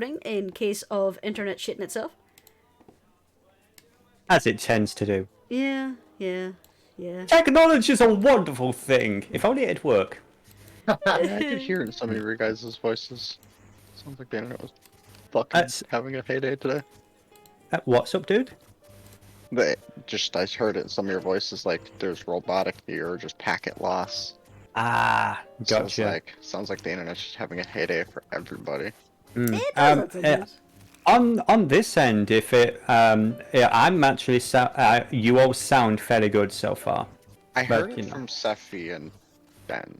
in case of internet shitting itself. As it tends to do. Yeah. Technology is a wonderful thing. If only it'd work. Yeah, I could hear it in some of your guys' voices. Sounds like the internet was fucking having a heyday today. What's up, dude? I heard it in some of your voices, like there's robotic here, or just packet loss. Ah, gotcha. Sounds like the internet's just having a heyday for everybody. On this end, if it, I'm actually, you all sound fairly good so far. I heard it from Sephi and Ben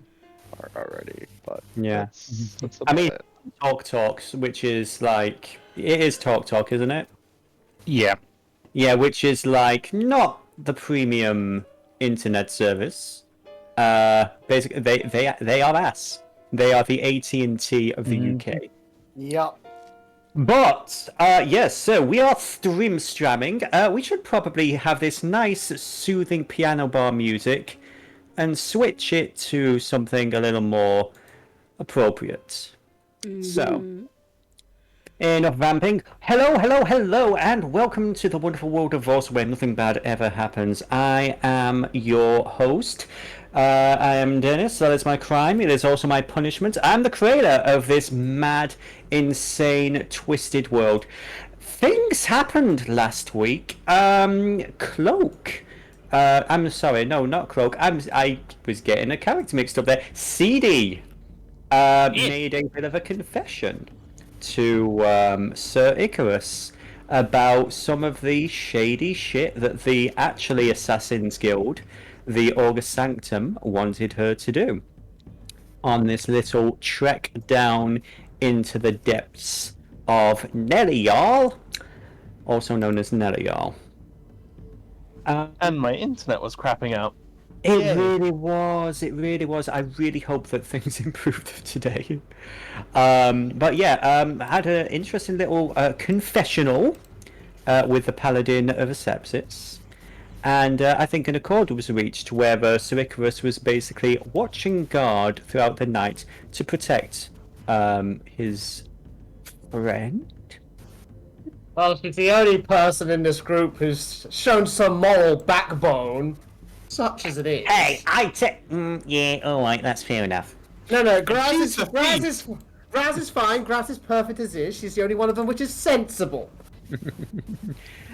already, but yeah, that's I mean, Talks, which is like, it is Talk, isn't it? Yeah. Yeah, which is like not the premium internet service. Basically, they are ass. They are the AT&T of the UK. Yep. But, yes, so we are streaming. We should probably have this nice, soothing piano bar music and switch it to something a little more appropriate. So, enough vamping. Hello, and welcome to the wonderful world of Voarcel where nothing bad ever happens. I am your host. I am Dennis, that is my crime, it is also my punishment. I'm the creator of this mad, insane, twisted world. Things happened last week. Cloak. I'm sorry, no, not Cloak. I was getting a character mixed up there. Seedie made a bit of a confession to Sir Icrius about some of the shady shit that the actually Assassin's Guild, the August Sanctum, wanted her to do on this little trek down into the depths of Nelial, also known as Nelial. And my internet was crapping out. It really was. I really hope that things improved today. But yeah, had an interesting little confessional with the Paladin of Asepsis. And I think an accord was reached where Sir Icrius was basically watching guard throughout the night to protect his friend. Well, she's the only person in this group who's shown some moral backbone, such as it is. Hey, yeah, alright, that's fair enough. No, Graz is fine. Graz is perfect as is. She's the only one of them which is sensible.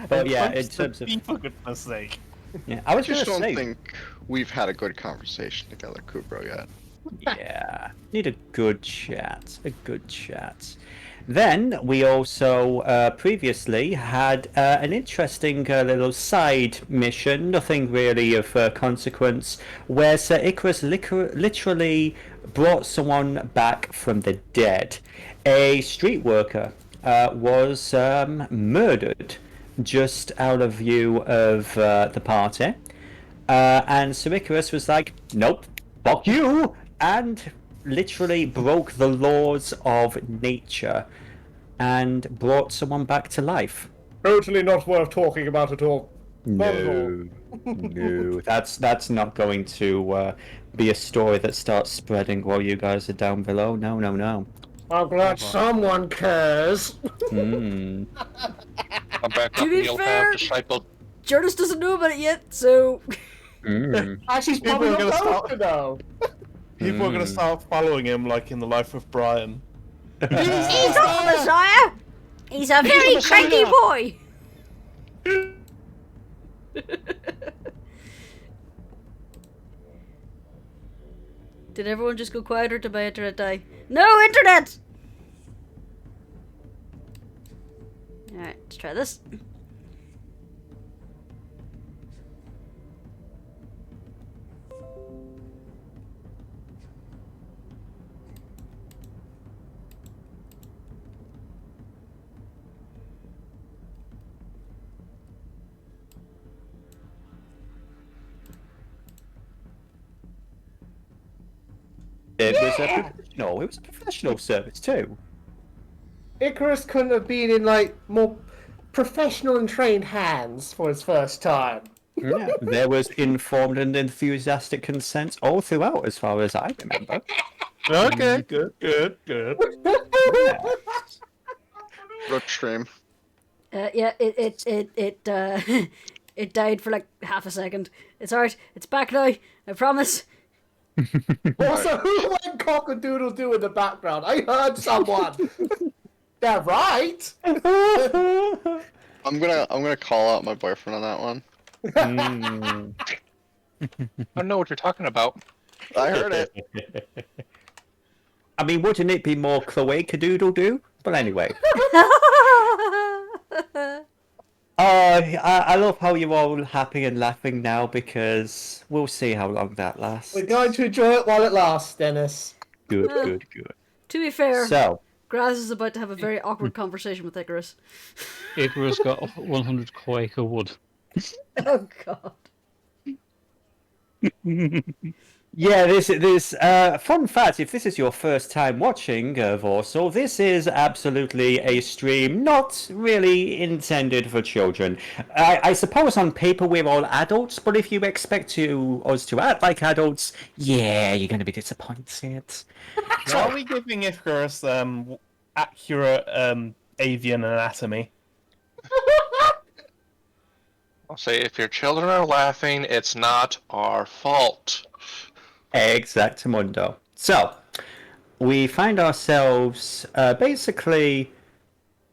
But yeah, in terms of... For goodness sake. Yeah, I was just don't think we've had a good conversation together, Kubur, yet. Yeah, need a good chat. Then we also previously had an interesting little side mission, nothing really of consequence, where Sir Icrius literally brought someone back from the dead. A street worker was murdered just out of view of the party, and Sir Icrius was like, nope, fuck you, and literally broke the laws of nature and brought someone back to life. Totally not worth talking about at all. No, that's not going to be a story that starts spreading while you guys are down below. No. I'm glad someone cares. I'm back To up be and you'll fair- have discipled. Jurnis doesn't know about it yet, so... She's probably People are not gonna going to know. People are going to start following him like in the life of Brian. He's not the Messiah! He's a very cranky boy! Did everyone just go quiet or did my internet die? No internet! Alright, let's try this. It was a professional service too. Icarus couldn't have been in, like, more professional and trained hands for his first time. Yeah, there was informed and enthusiastic consent all throughout, as far as I remember. Okay, good. Yes. Rook stream. Yeah, it died for like half a second. It's alright. It's back now. I promise. Also, who went cock-a-doodle-doo in the background? I heard someone. They're right. I'm gonna call out my boyfriend on that one. Mm. I don't know what you're talking about. I heard it. I mean, wouldn't it be more Cloacadoodle-doo? But anyway. I love how you're all happy and laughing now because we'll see how long that lasts. We're going to enjoy it while it lasts, Dennis. Good, good, good. To be fair, So, Graz is about to have a very awkward conversation with Icarus. Icarus got 100 Quaker wood. Oh god. yeah, this fun fact, if this is your first time watching Voarcel, this is absolutely a stream not really intended for children. I suppose on paper we're all adults, but if you expect us to act like adults, yeah, you're going to be disappointed. So are we giving Icarus accurate avian anatomy? I'll say if your children are laughing, it's not our fault. Exactamundo. So, we find ourselves, basically,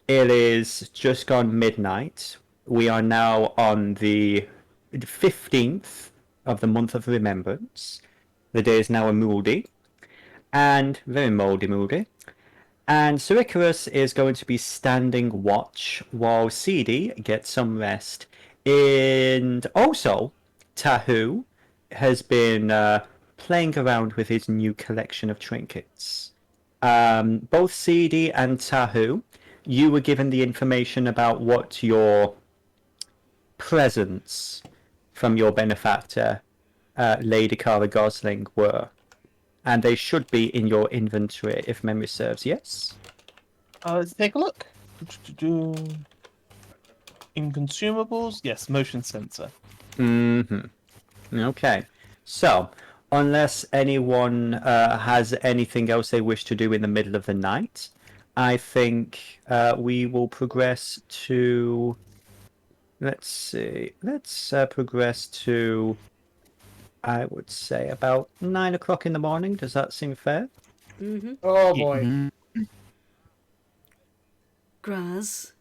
it is just gone midnight. We are now on the 15th of the month of Remembrance. The day is now a moody, and very moody. And Sir Icarus is going to be standing watch while Seedie gets some rest. And also, Tahu has been playing around with his new collection of trinkets. Both Seedie and Tahu, you were given the information about what your presents from your benefactor, Lady Cara Gosling, were. And they should be in your inventory, if memory serves, yes? Let's take a look. In consumables, yes, motion sensor. Mm-hmm. Okay. So, unless anyone has anything else they wish to do in the middle of the night, I think we will progress to... Let's see. Let's progress to, I would say, about 9 o'clock in the morning. Does that seem fair? Mm-hmm. Oh boy. Graz,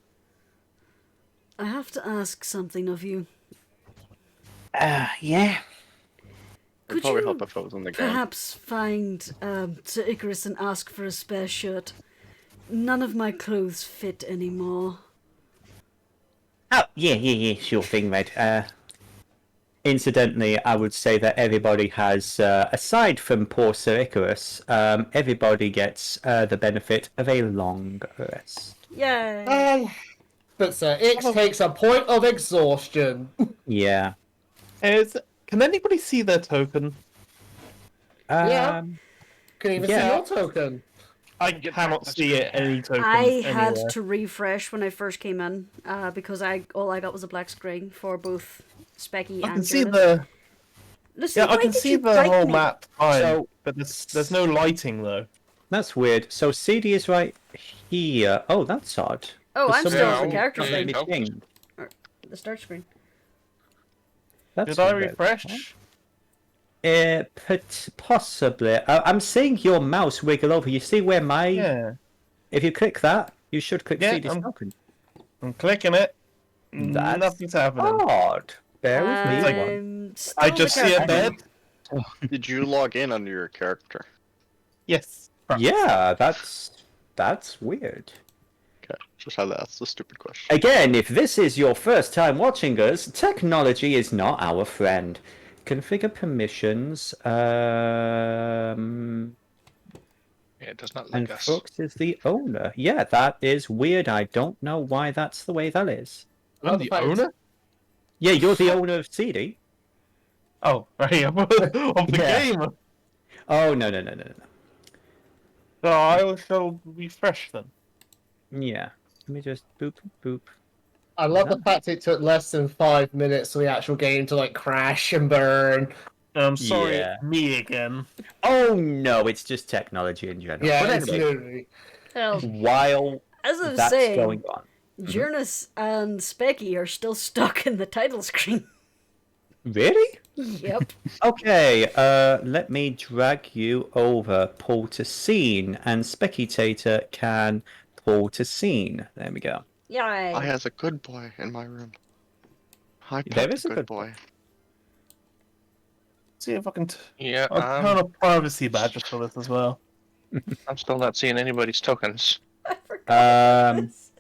I have to ask something of you. Yeah. Could probably you help if I was in the game. perhaps find Sir Icarus and ask for a spare shirt? None of my clothes fit anymore. Oh, yeah, sure thing, mate. Incidentally, I would say that everybody has, aside from poor Sir Icarus, everybody gets the benefit of a long rest. Yay! But Sir Ix takes a point of exhaustion. Yeah. Can anybody see their token? Yeah. Can even see yeah. your token. I cannot see it any tokens I had anywhere. to refresh when I first came in because all I got was a black screen for both Specky I and can see Jurnis. the Listen, I why can did see you the bite whole me? map fine, So- but there's no lighting though. That's weird. So Seedie is right here. Oh, that's odd. Oh, For I'm some still on reason, the character it's not screen. letting me think. The start screen. That's Did I weird. refresh? Possibly. I'm seeing your mouse wiggle over. You see where my... Yeah. If you click that, you should click Yeah, Seedie's I'm- token. I'm clicking it. That's Nothing's happening. Odd. Bear with me. like- I'm still I on the just see a character bed. screen. Did you log in under your character? Yes. Yeah, that's weird. Okay, just had to ask the stupid question. Again, if this is your first time watching us, technology is not our friend. Configure permissions. Yeah, it does not And like us. Frux is the owner. Yeah, that is weird. I don't know why that's the way that is. I'm the owner? Yeah, you're the owner of Seedie. Oh, right. Of the Yeah. game. Oh, no. So I shall refresh them. Yeah. Let me just boop. I love the fact it took less than 5 minutes for the actual game to like crash and burn. I'm sorry, Yeah. it's me again. Oh, no, it's just technology in general. Yeah, But it's anyway, literally. Hell, while As I was that's saying, going on. Jurnis and Specky are still stuck in the title screen. Really? Yep. Okay, let me drag you over, pull to scene, and Specutator can pull to scene. There we go. Yay. I has a good boy in my room. I There picked is a a good good boy. See if I can. Yeah, I'll turn a privacy badge for this as well. I'm still not seeing anybody's tokens. I forgot Um, this.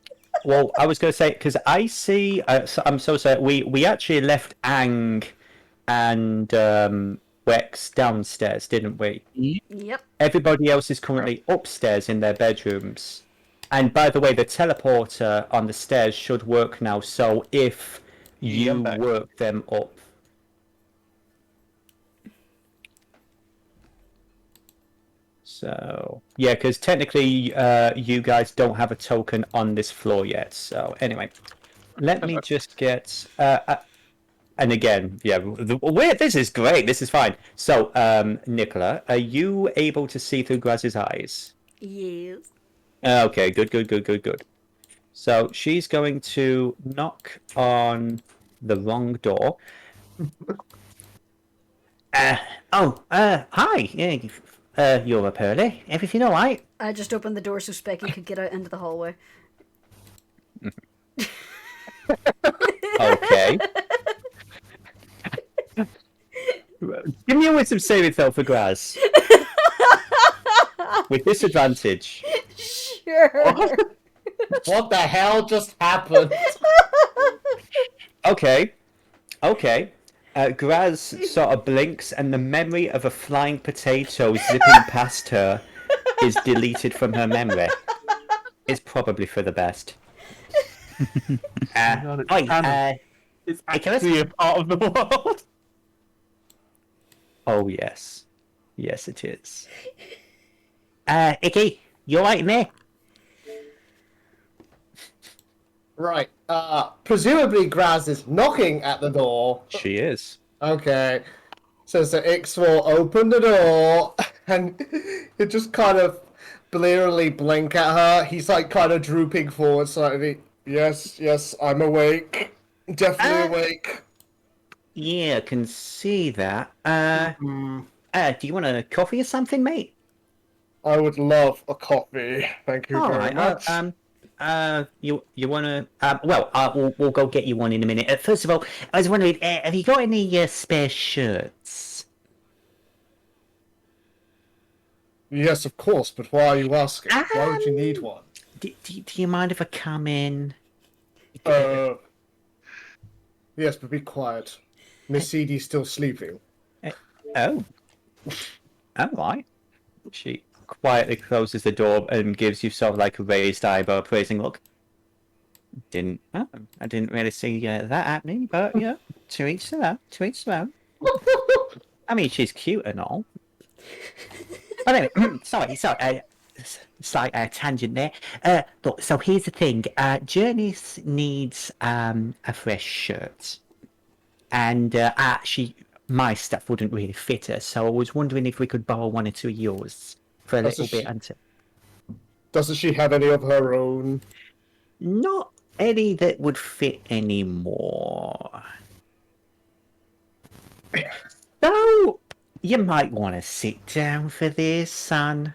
Well, I was going to say, because I see, I'm so sorry, we actually left Ang and Wex downstairs, didn't we? Yep. Everybody else is currently upstairs in their bedrooms. And by the way, the teleporter on the stairs should work now, so if Yeah, I'm you back. work them up. So, yeah, because technically you guys don't have a token on this floor yet. So, anyway, let me just get... and again, yeah, this is great. This is fine. So, Nicola, are you able to see through Graz's eyes? Yes. Okay, good. So, she's going to knock on the wrong door. Hi. You're a Pearly. Everything all right? I just opened the door so Specky could get out into the hallway. Okay. Give me a wisdom saving throw for Graz. With disadvantage. Sure. What the hell just happened? Okay. Graz sort of blinks, and the memory of a flying potato zipping past her is deleted from her memory. It's probably for the best. God, it's Oi, canon. It's actually a part of the world. oh, yes. Yes, it is. Icky, you alright in there? Right. Presumably Graz is knocking at the door. She is. Okay. So Ix will open the door and he just kind of blearily blink at her. He's like kind of drooping forward slightly. Yes, I'm awake. Definitely awake. Yeah, I can see that. Do you want a coffee or something, mate? I would love a coffee. Thank you All very right. much. You wanna? We'll go get you one in a minute. First of all, I was wondering, have you got any spare shirts? Yes, of course, but why are you asking? Why would you need one? Do you mind if I come in? Yes, but be quiet. Miss Seedie's still sleeping. Oh, all right. She quietly closes the door and gives you sort of like a raised eyebrow, praising look. I didn't really see that happening, but yeah, to each their own. I mean, she's cute and all. But anyway, sorry, slight tangent there. Look, so here's the thing. Jurnis needs a fresh shirt, and my stuff wouldn't really fit her. So I was wondering if we could borrow one or two of yours for a little bit until. Doesn't she have any of her own? Not any that would fit anymore. So, you might want to sit down for this, son.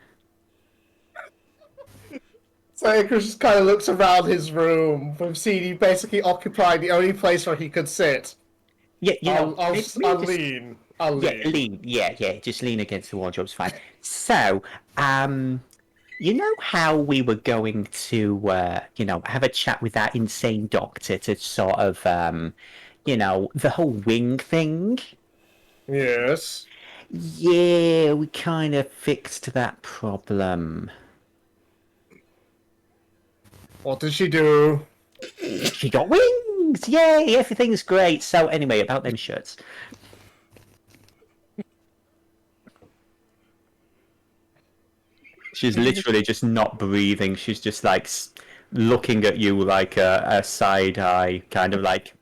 So Icrius just kind of looks around his room, with Seedie basically occupying the only place where he could sit. Yeah, you know, I'll maybe lean. I'll yeah, lean. Yeah, just lean against the wardrobe's fine. So, you know how we were going to, have a chat with that insane doctor to sort of, the whole wing thing? Yes. Yeah, we kind of fixed that problem. What did she do? She got wings! Yay, everything's great. So anyway, about them shirts. She's literally just not breathing. She's just like looking at you like a side eye, kind of like,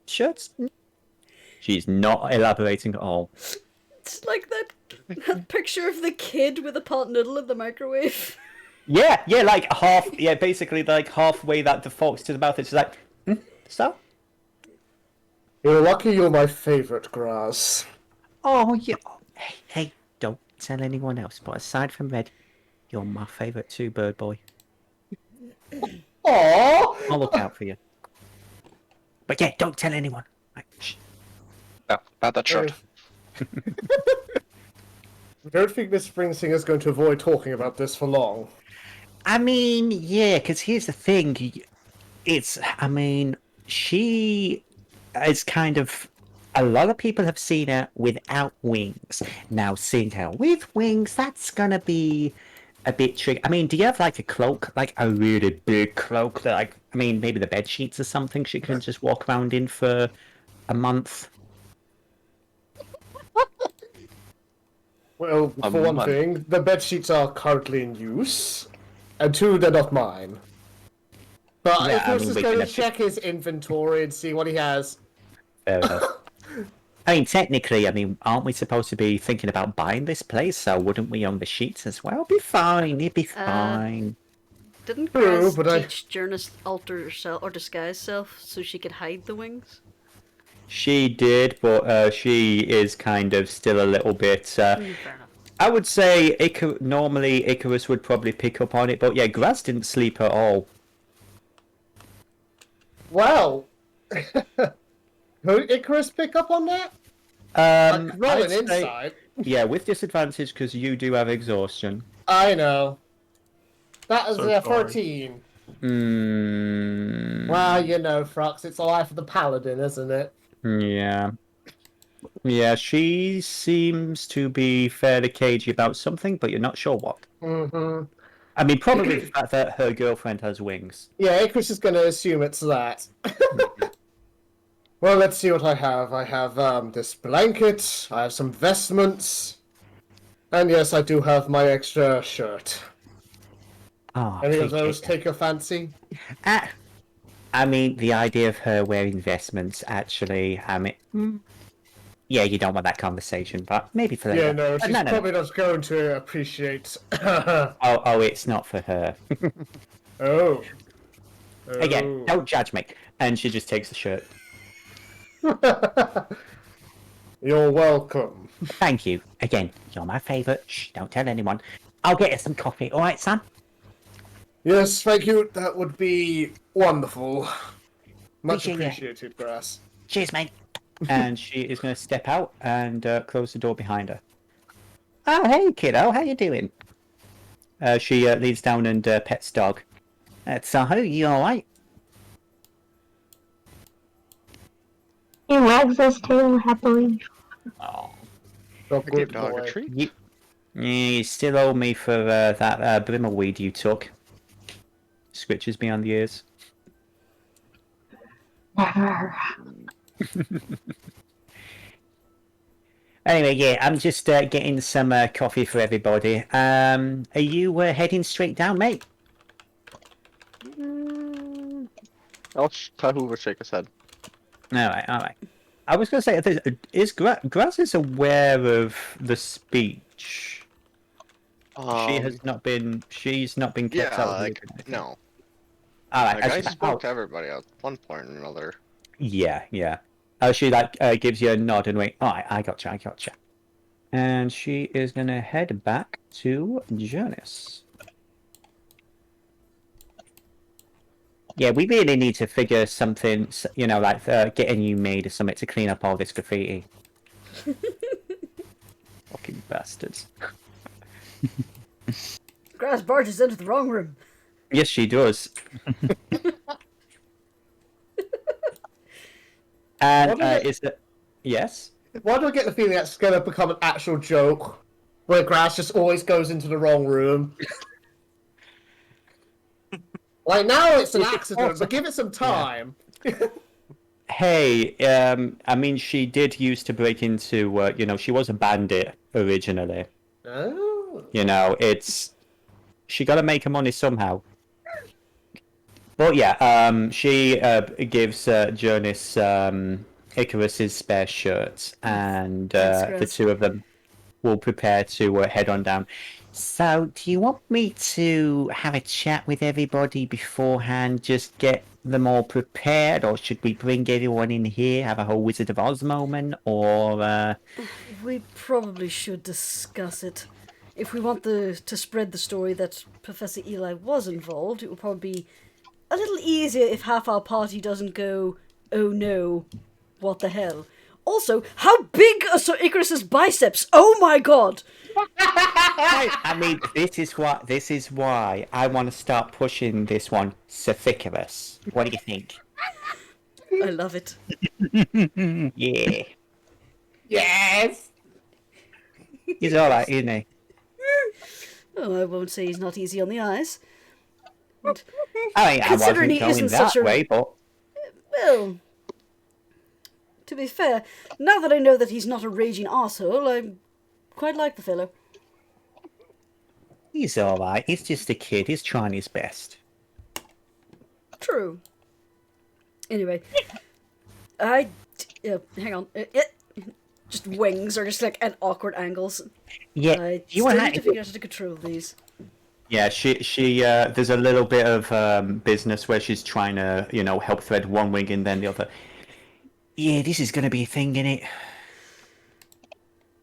shirts? She's not elaborating at all. It's like that picture of the kid with a pot noodle in the microwave. Yeah, like half. Yeah, basically like halfway that the forks to the mouth. It's like, so. You're lucky you're my favorite grass. Oh yeah. Hey, don't tell anyone else. But aside from Red, you're my favorite too, Bird Boy. Aww! I'll look out for you. But yeah, don't tell anyone. Right, shh. No, not that short. I don't think Miss Springsinger's going to avoid talking about this for long. I mean, yeah, because here's the thing. She is kind of. A lot of people have seen her without wings. Now, seeing her with wings, that's gonna be a bit tricky. I mean, do you have like a cloak, like a really big cloak that, like, I mean, maybe the bed sheets or something she can just walk around in for a month? Well, for one thing, the bed sheets are currently in use, and two, they're not mine. But Yeah, Icrius is going to check his inventory and see what he has. Fair enough. I mean, technically, aren't we supposed to be thinking about buying this place? So wouldn't we own the sheets as well? Be fine. It'd be fine. Didn't True, Graz but teach Jurnis alter herself or disguise self so she could hide the wings? She did, but she is kind of still a little bit. Fair enough. I would say normally Icarus would probably pick up on it, but yeah, Graz didn't sleep at all. Well, could Icarus pick up on that? Roll an insight. Yeah, with disadvantage because you do have exhaustion. I know. That is So a sorry. 13. Well, you know, Frux, it's the life of the Paladin, isn't it? Yeah. Yeah, she seems to be fairly cagey about something, but you're not sure what. Mm-hmm. I mean, probably the fact that her girlfriend has wings. Yeah, Icarus is going to assume it's that. Well, let's see what I have. I have this blanket, I have some vestments, and yes, I do have my extra shirt. Oh, Any of those take your fancy? I mean, the idea of her wearing vestments, actually, yeah, you don't want that conversation, but maybe for later. Yeah, no, she's No. probably not going to appreciate. Oh, it's not for her. Oh. Again, don't judge me. And she just takes the shirt. You're welcome. Thank you. Again, you're my favourite. Shh, don't tell anyone. I'll get you some coffee, alright, Sam? Yes, thank you. That would be wonderful. Much Appreciate it. appreciated, Grass. Cheers, mate. And she is going to step out and close the door behind her. Oh, hey, kiddo. How you doing? She leads down and pets dog. Sahu, you alright? He wags his tail happily. Oh. Oh, I good gave dog boy. a treat. You still owe me for that brimmerweed you took. Scritches me on the ears. Never. Anyway, yeah, I'm just getting some coffee for everybody. Are you heading straight down, mate? Tahu will shake his head. Alright. I was going to say, is Graz is aware of the speech? She's not been kept Yeah, out. like, no. Alright, Like, I spoke to everybody at one point or another. Yeah. She gives you a nod and wait. Alright, I gotcha. And she is gonna head back to Jurnis. Yeah, we really need to figure something, like get a new maid or something to clean up all this graffiti. Fucking bastards. Grass barges into the wrong room. Yes, she does. And is it? Yes. Why do I get the feeling that's going to become an actual joke? Where Grass just always goes into the wrong room. Like, now it's an accident, but give it some time. Hey, I mean, she did used to break into, she was a bandit originally. Oh. She got to make her money somehow. But yeah, she gives Jurnis Icarus's spare shirt, and the two of them will prepare to head on down. So, do you want me to have a chat with everybody beforehand, just get them all prepared, or should we bring everyone in here, have a whole Wizard of Oz moment, or, We probably should discuss it. If we want to spread the story that Professor Eli was involved, it will probably be a little easier if half our party doesn't go, oh no, what the hell. Also, how big are Sir Icrius's biceps? Oh my god! I mean, this is why I want to start pushing this one, Sophicarus. What do you think? I love it. Yeah. Yes! He's alright, isn't he? Oh, I won't say he's not easy on the eyes. And, I mean, I considering wasn't he going isn't that such a... way, but... Well, to be fair, now that I know that he's not a raging arsehole, I quite like the fellow. He's alright, he's just a kid, he's trying his best. True. Anyway, hang on. Just wings are just like at awkward angles. Yeah, I you still want need to figure out how to control these. Yeah, she there's a little bit of business where she's trying to, help thread one wing and then the other. Yeah, this is gonna be a thing, innit?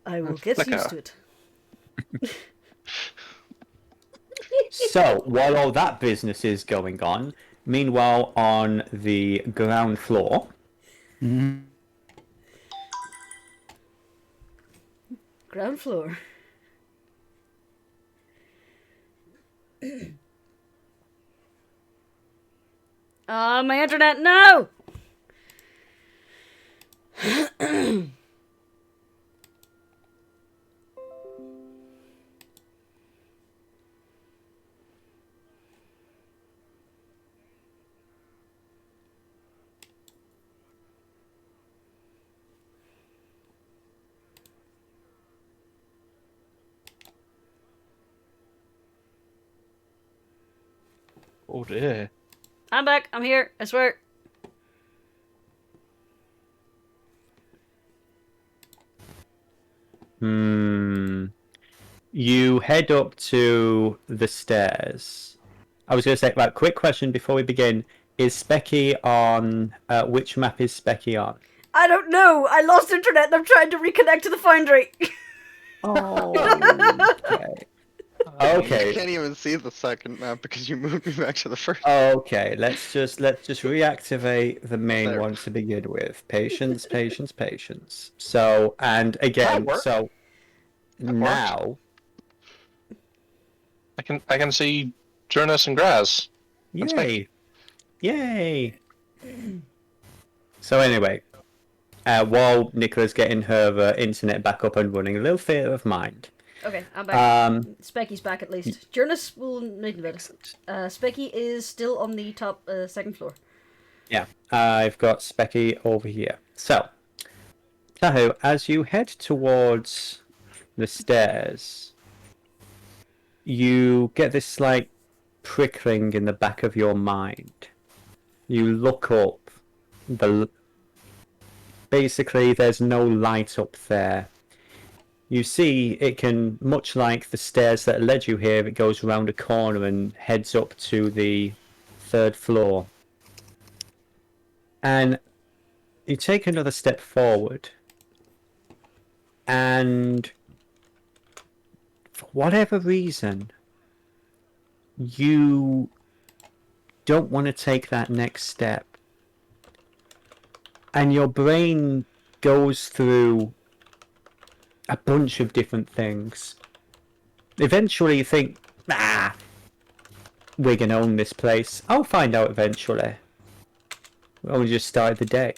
I will get used to it. So, while all that business is going on, meanwhile, on the ground floor... Ground floor. My internet, no! Oh dear. I'm back. I'm here. I swear. You head up to the stairs. I was going to say, right, quick question before we begin. Is Specky on... which map is Specky on? I don't know. I lost internet and I'm trying to reconnect to the foundry. Oh, okay. Okay. You can't even see the second map because you moved me back to the first. Okay, let's just reactivate the main There. one to begin with. Patience, patience, patience. So, and again, worked. so now, I can see Jurnis and Graz. That's yay, yay. So anyway, while Nicola's getting her internet back up and running, a little theatre of mind. Okay, I'm back. Specky's back at least. Jurnis will make a bit. Specky is still on the top second floor. Yeah, I've got Specky over here. So, Tahu, as you head towards the stairs, you get this slight prickling in the back of your mind. You look up. Basically, there's no light up there. You see, it can, much like the stairs that led you here, it goes around a corner and heads up to the third floor. And you take another step forward, and for whatever reason, you don't want to take that next step. And your brain goes through a bunch of different things. Eventually you think, we're gonna own this place. I'll find out eventually. We only just started the day.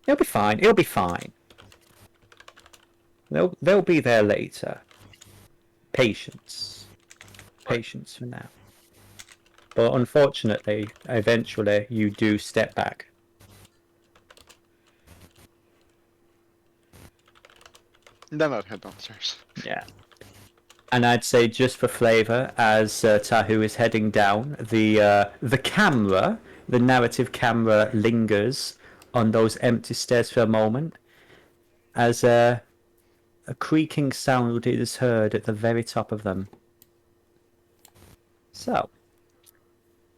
It'll be fine, it'll be fine. They'll be there later. Patience. Patience for now. But unfortunately, eventually you do step back. Then I'd head downstairs. Yeah. And I'd say, just for flavour, as Tahu is heading down, the camera, the narrative camera, lingers on those empty stairs for a moment, as a creaking sound is heard at the very top of them. So,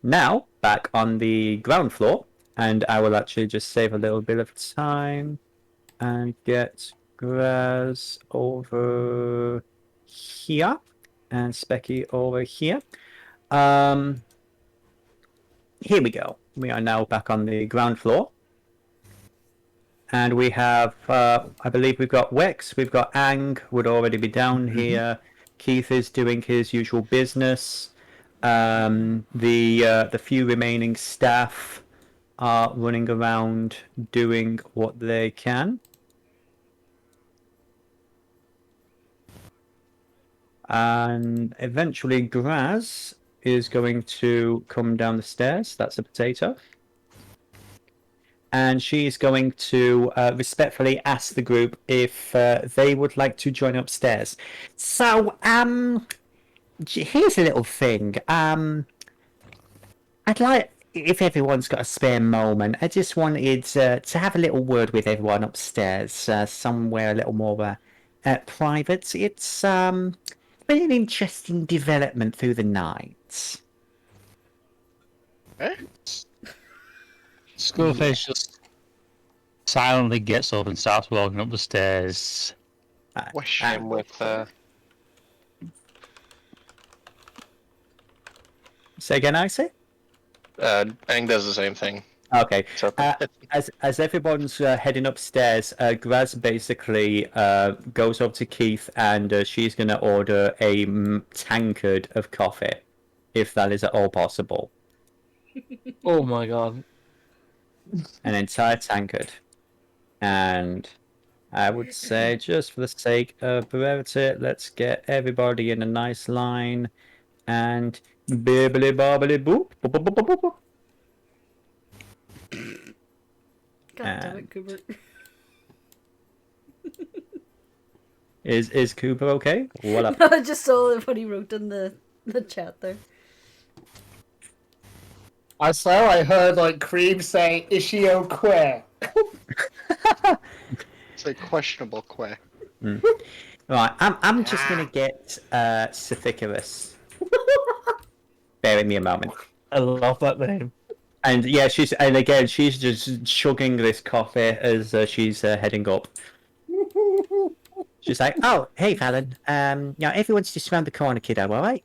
now back on the ground floor, and I will actually just save a little bit of time and get Graz over here and Specky over here. Here we go. We are now back on the ground floor. And we have, I believe we've got Wex, we've got Ang, would already be down here. Keith is doing his usual business. The few remaining staff are running around doing what they can. And eventually Graz is going to come down the stairs. That's a potato. And she's going to respectfully ask the group if they would like to join upstairs. So, here's a little thing. I'd like, if everyone's got a spare moment, I just wanted to have a little word with everyone upstairs, somewhere a little more private. It's been an interesting development through the night. Eh? Skullface just silently gets up and starts walking up the stairs. Wish him with Say again, I say? Aang does the same thing. Okay. So, As everyone's heading upstairs, Graz basically goes up to Keith and she's going to order a tankard of coffee, if that is at all possible. Oh my god. An entire tankard. And I would say, just for the sake of brevity, let's get everybody in a nice line and bibbly bobbly boop. Boop, boop, boop, boop, boop. God damn it, Kubur. Is Cooper okay? What up? I just saw what he wrote in the chat there. I swear I heard like Cream say Ishio queer. It's a questionable quay. Right, I'm just gonna get Sithicarus. Bear with me a moment. I love that name. And yeah, she's just chugging this coffee as she's heading up. She's like, "Oh, hey, Fallon. Now everyone's just around the corner, kiddo. All right."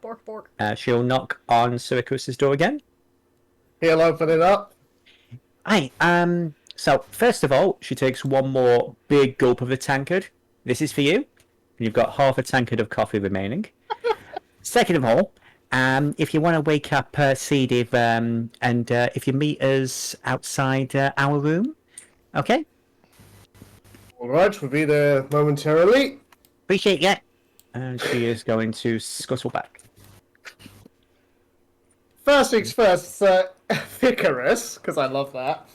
Bork, bork. She'll knock on Sithicarus's door again. He'll open it up. Hi. So first of all, she takes one more big gulp of the tankard. This is for you. You've got half a tankard of coffee remaining. Second of all, if you want to wake up Seedie, and if you meet us outside our room, okay? Alright, we'll be there momentarily. Appreciate it. And she is going to scuttle back. First things first, Icarus, because I love that.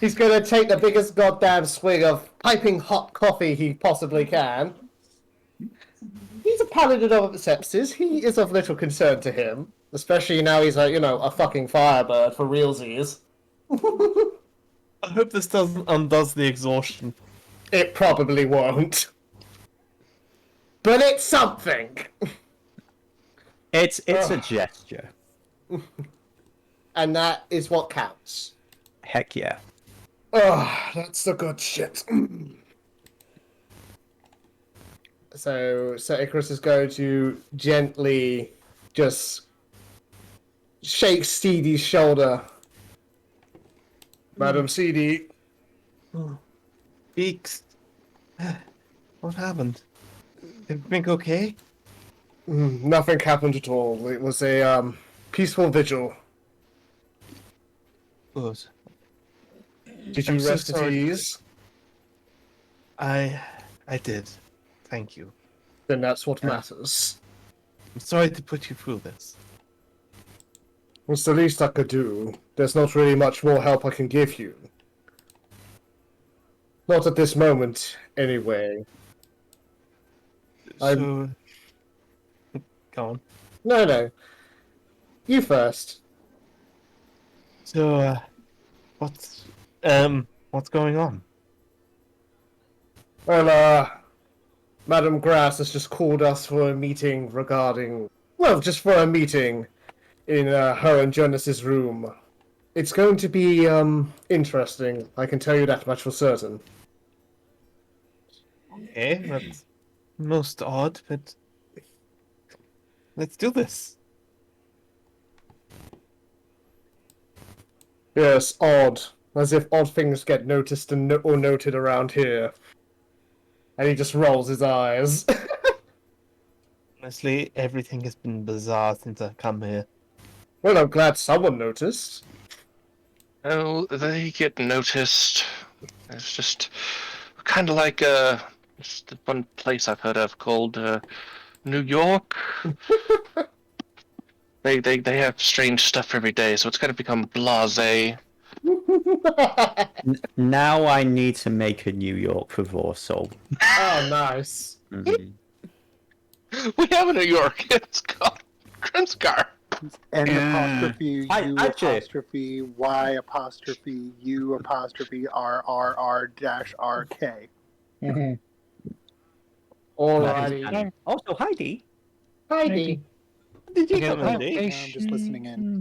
He's going to take the biggest goddamn swig of piping hot coffee he possibly can. He's a paladin of sepsis. He is of little concern to him. Especially now he's a fucking firebird for realsies. I hope this doesn't undoes the exhaustion. It probably won't. But it's something. It's a gesture. And that is what counts. Heck yeah. Oh, that's the good shit. So Icarus is going to gently just shake Seedie's shoulder. Madam Seedie. Beaks. What happened? Everything okay? Nothing happened at all. It was a peaceful vigil. Good. Did you I'm so rest at sorry. ease? I did. Thank you. Then that's what matters. I'm sorry to put you through this. It's the least I could do. There's not really much more help I can give you. Not at this moment, anyway. So, go on. No. You first. So, what's going on? Well, Madame Grass has just called us for a meeting regarding... Well, just for a meeting in her and Jurnis's room. It's going to be, interesting. I can tell you that much for certain. Okay, that's most odd, but let's do this. Yes, odd. As if odd things get noticed and or noted around here. And he just rolls his eyes. Honestly, everything has been bizarre since I've come here. Well, I'm glad someone noticed. Oh, they get noticed. It's just kind of like just the one place I've heard of called New York. They have strange stuff every day, so it's kind of become blasé. Now I need to make a New York for Voarcel. Oh, nice. Mhm. We have a New York. It's called Krimskar. N apostrophe U Actually- apostrophe Y apostrophe U apostrophe RRR-RK. Alrighty. Also, Heidi. Heidi. Did you Okay, come in, Yeah, I'm just listening in.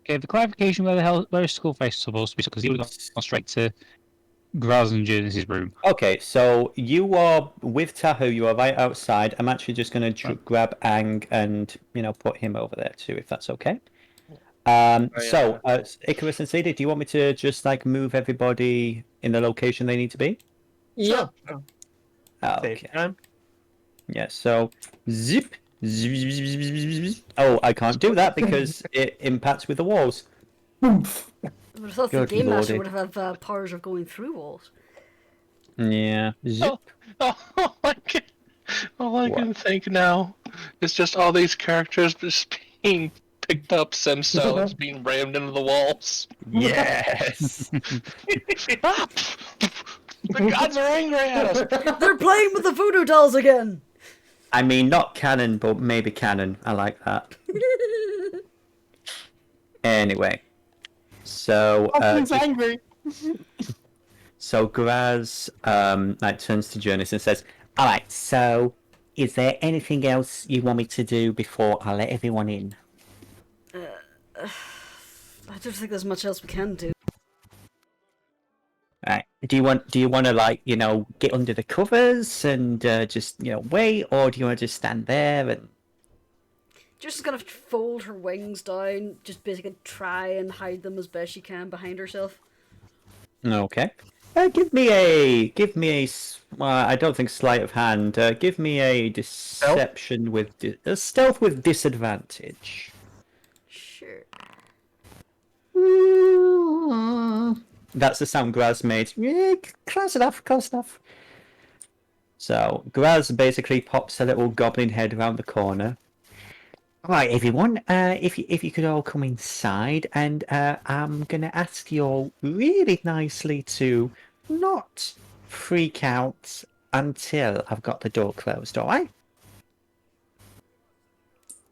Okay, the clarification where is Skullface supposed to be? Because he would have gone straight to Graz and Jurnis' room. Okay, so you are with Tahu. You are right outside. I'm actually just going to grab Ang and put him over there too, if that's okay. So Icrius and Seedie, do you want me to just move everybody in the location they need to be? Yeah. Okay. Save time. Yeah. So zip. Zip, zip, zip, zip, zip, zip. Oh, I can't do that because it impacts with the walls. I would have thought the Good Game Master lordy. would have powers of going through walls. Yeah. Zip. Oh, all I can think now is just all these characters just being picked up sim stones being rammed into the walls. Yes. The gods are angry at us. They're playing with the voodoo dolls again! I mean, not canon, but maybe canon. I like that. Anyway, so angry. so Graz turns to Jurnis and says, "All right, so is there anything else you want me to do before I let everyone in?" I don't think there's much else we can do. Right. Do you want to get under the covers and just wait, or do you want to just stand there and? Just gonna fold her wings down, just basically try and hide them as best she can behind herself. Okay. Give me a I don't think sleight of hand. Give me a deception with stealth with disadvantage. Sure. That's the sound Graz made. Yeah, close enough, close enough. So Graz basically pops a little goblin head around the corner. All right, everyone. If you could all come inside, and I'm gonna ask you all really nicely to not freak out until I've got the door closed. All right?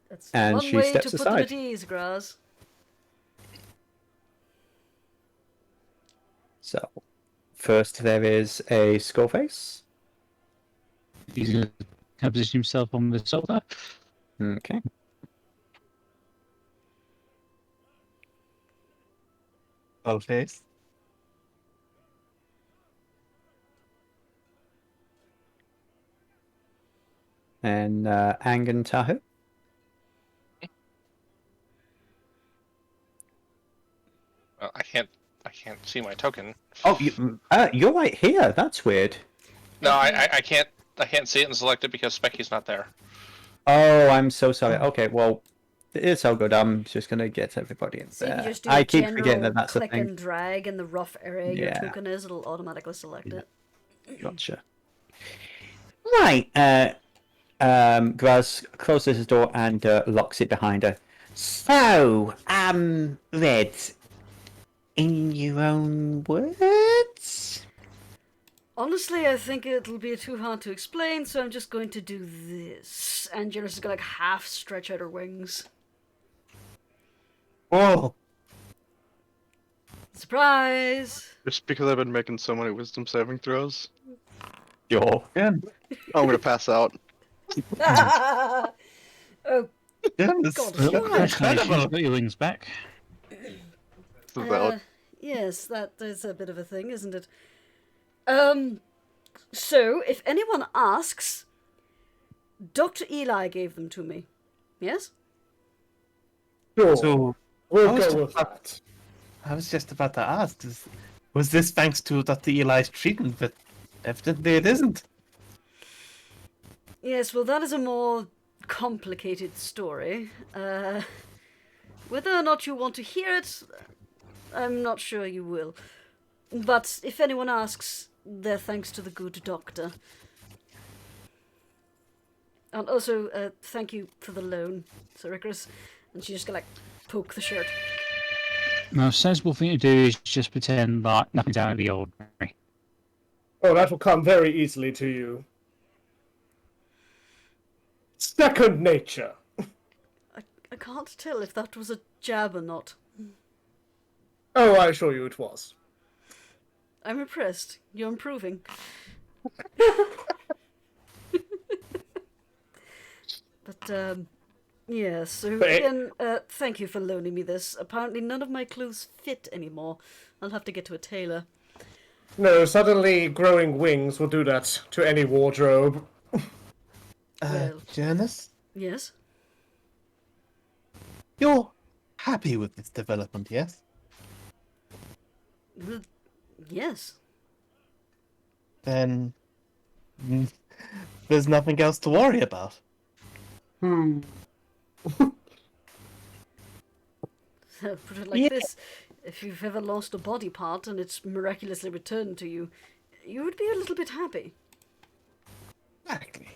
That's And one she way steps to put them aside. at ease, Graz. So first there is a Skullface. He's going to position himself on the sofa. Okay. Face. And Ang and Tahu. Well, I can't see my token. Oh, you're right here. That's weird. No, I can't see it and select it because Specky's not there. Oh, I'm so sorry. Okay, well, it's all good. I'm just gonna get everybody in See, if you there. just do I a keep general forgetting that that's a click thing. and drag in the rough area your Yeah. token is, it'll automatically select it. Gotcha. Right. Graz closes his door and locks it behind her. So, Red, in your own words? Honestly, I think it'll be too hard to explain, so I'm just going to do this. And Jurnis is gonna half stretch out her wings. Oh, Surprise! Just because I've been making so many wisdom saving throws. Sure. Again. I'm gonna pass out. Oh, Goodness. God, is she all right? Congratulations, you got your wings back. About Yes, that is a bit of a thing, isn't it? So, if anyone asks, Dr. Eli gave them to me. Yes? Sure. So, We'll I was go with just- that. I was just about to ask, was this thanks to Dr. Eli's treatment? But evidently it isn't. Yes, well, that is a more complicated story. Whether or not you want to hear it, I'm not sure you will. But if anyone asks, they're thanks to the good doctor. And also, thank you for the loan, Sir Icrius. And she's just gonna, like, poke the shirt. The most sensible thing to do is just pretend that nothing's out of the ordinary. Oh, that will come very easily to you. Second nature. I can't tell if that was a jab or not. Oh, I assure you it was. I'm impressed. You're improving. But, yeah, so again, thank you for loaning me this. Apparently none of my clothes fit anymore. I'll have to get to a tailor. No, suddenly growing wings will do that to any wardrobe. Well. Jurnis, Yes? you're happy with this development, yes? Well, yes. Then there's nothing else to worry about. Put it like this. If you've ever lost a body part and it's miraculously returned to you, you would be a little bit happy. Exactly.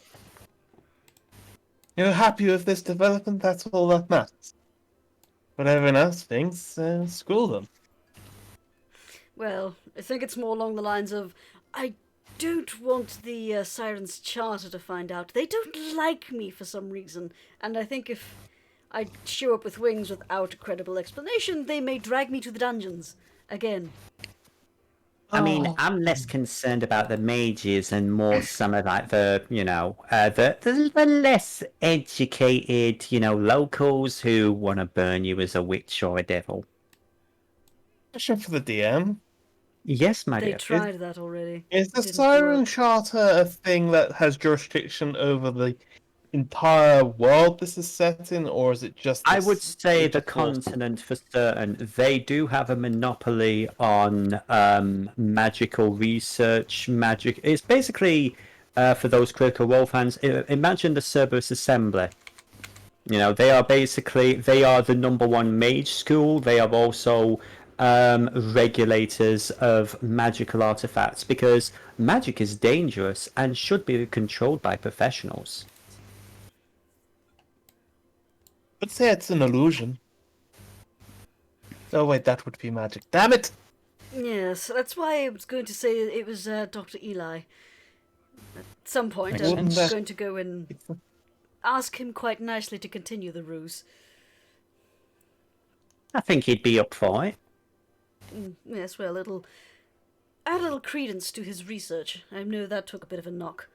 You're happy with this development, that's all that matters. What everyone else thinks, screw them. Well, I think it's more along the lines of, I don't want the Siren's Charter to find out. They don't like me for some reason, and I think if I show up with wings without a credible explanation, they may drag me to the dungeons again. I mean, I'm less concerned about the mages and more some of like the, the less educated, locals who want to burn you as a witch or a devil. Question for the DM. Yes, my They dear. tried that already. Is the Didn't Siren work. Charter a thing that has jurisdiction over the entire world this is set in, or is it just... I would say the particular- continent for certain. They do have a monopoly on magical research, magic. It's basically, for those Critical Role fans, imagine the Cerberus Assembly. They are they are the #1 mage school. They are also regulators of magical artifacts, because magic is dangerous and should be controlled by professionals. But say it's an illusion. Oh wait, that would be magic. Damn it! Yes, that's why I was going to say it was Dr. Eli. At some point, Makes I'm sense. going to go and ask him quite nicely to continue the ruse. I think he'd be up for it. Yes, well, it'll add a little credence to his research. I know that took a bit of a knock.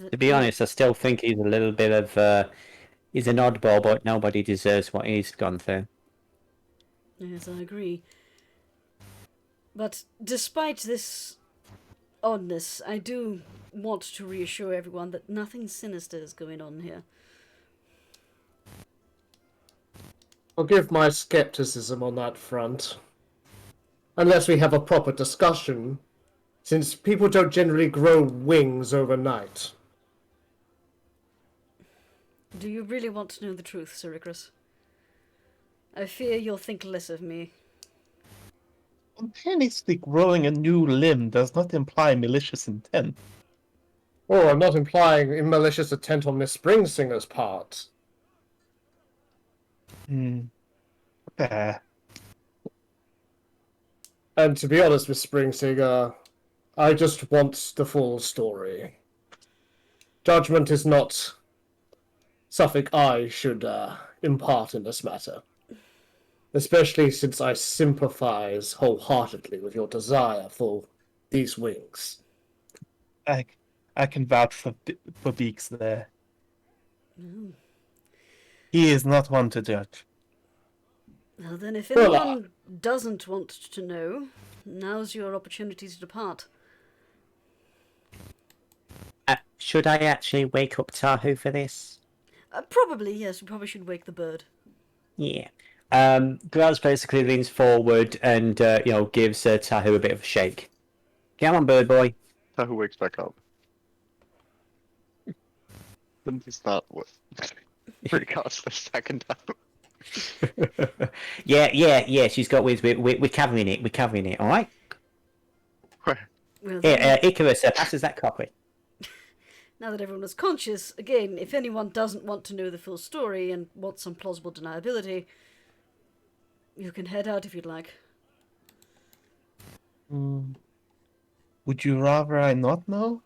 To be honest, I still think he's a little bit of he's an oddball, but nobody deserves what he's gone through. Yes, I agree. But despite this oddness, I do want to reassure everyone that nothing sinister is going on here. Forgive my skepticism on that front. Unless we have a proper discussion, since people don't generally grow wings overnight. Do you really want to know the truth, Sir Icrius? I fear you'll think less of me. Spontaneously growing a new limb does not imply malicious intent. Oh, I'm not implying a malicious intent on Miss Springsinger's part. Fair. And to be honest, Miss Springsinger, I just want the full story. Judgment is not something I should impart in this matter. especially since I sympathize wholeheartedly with your desire for these wings. I can vouch for Beaks there. Mm. He is not one to judge. Well, then, if Well, anyone doesn't want to know, now's your opportunity to depart. Should I actually wake up Tahu for this? Probably, yes. We probably should wake the bird. Yeah. Graz basically leans forward and gives Tahu a bit of a shake. Come on, bird boy. Tahu wakes back up. Then he's not recast the second time. yeah. She's got with. We're covering it. We're covering it. All right. Well, Here, Icrius passes that copy. now that everyone is conscious, again, if anyone doesn't want to know the full story and wants some plausible deniability, you can head out if you'd like. Would you rather I not know?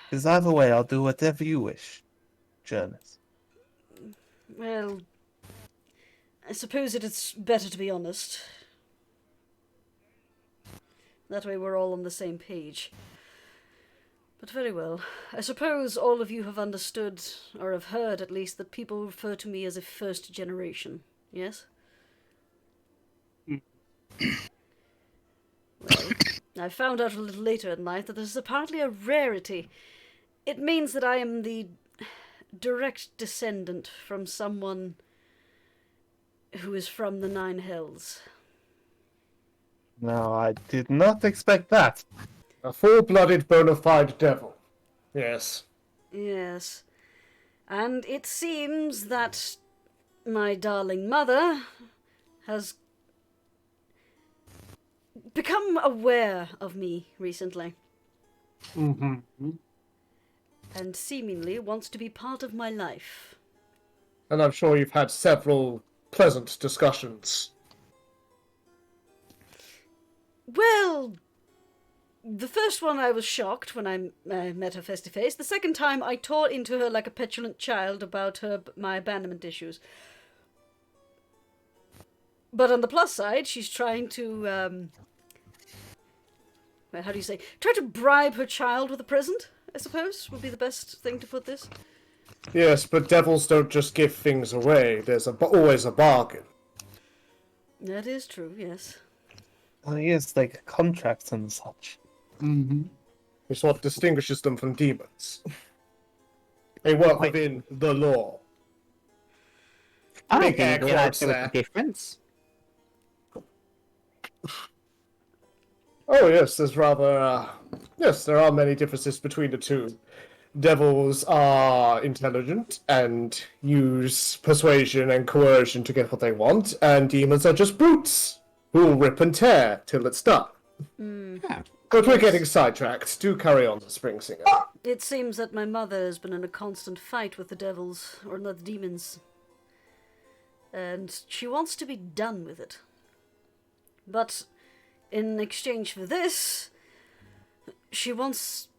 Because either way, I'll do whatever you wish, Jurnis. Well, I suppose it's better to be honest. That way we're all on the same page. But very well. I suppose all of you have understood, or have heard at least, that people refer to me as a first generation, yes? Well, I found out a little later at night that this is apparently a rarity. It means that I am the direct descendant from someone who is from the Nine Hells. No, I did not expect that. A full-blooded bona fide devil. Yes. Yes. And it seems that my darling mother has become aware of me recently. Mm-hmm. And seemingly wants to be part of my life. And I'm sure you've had several pleasant discussions. Well, the first one I was shocked when I met her face to face. The second time I tore into her like a petulant child about my abandonment issues. But on the plus side, she's trying to, how do you say? Try to bribe her child with a present, I suppose, would be the best thing to put this. Yes, but devils don't just give things away. There's always a bargain. That is true, yes. Oh, yes, like contracts and such. Mm-hmm. It's what distinguishes them from demons. They work within the law. I Big think air quotes there was there. a difference. Oh yes, there's rather yes, there are many differences between the two. Devils are intelligent and use persuasion and coercion to get what they want, and demons are just brutes who will rip and tear till it's done. Yeah. But we're getting sidetracked. Do carry on, Spring Singer. It seems that my mother has been in a constant fight with the devils, or not the demons. And she wants to be done with it. But in exchange for this, she wants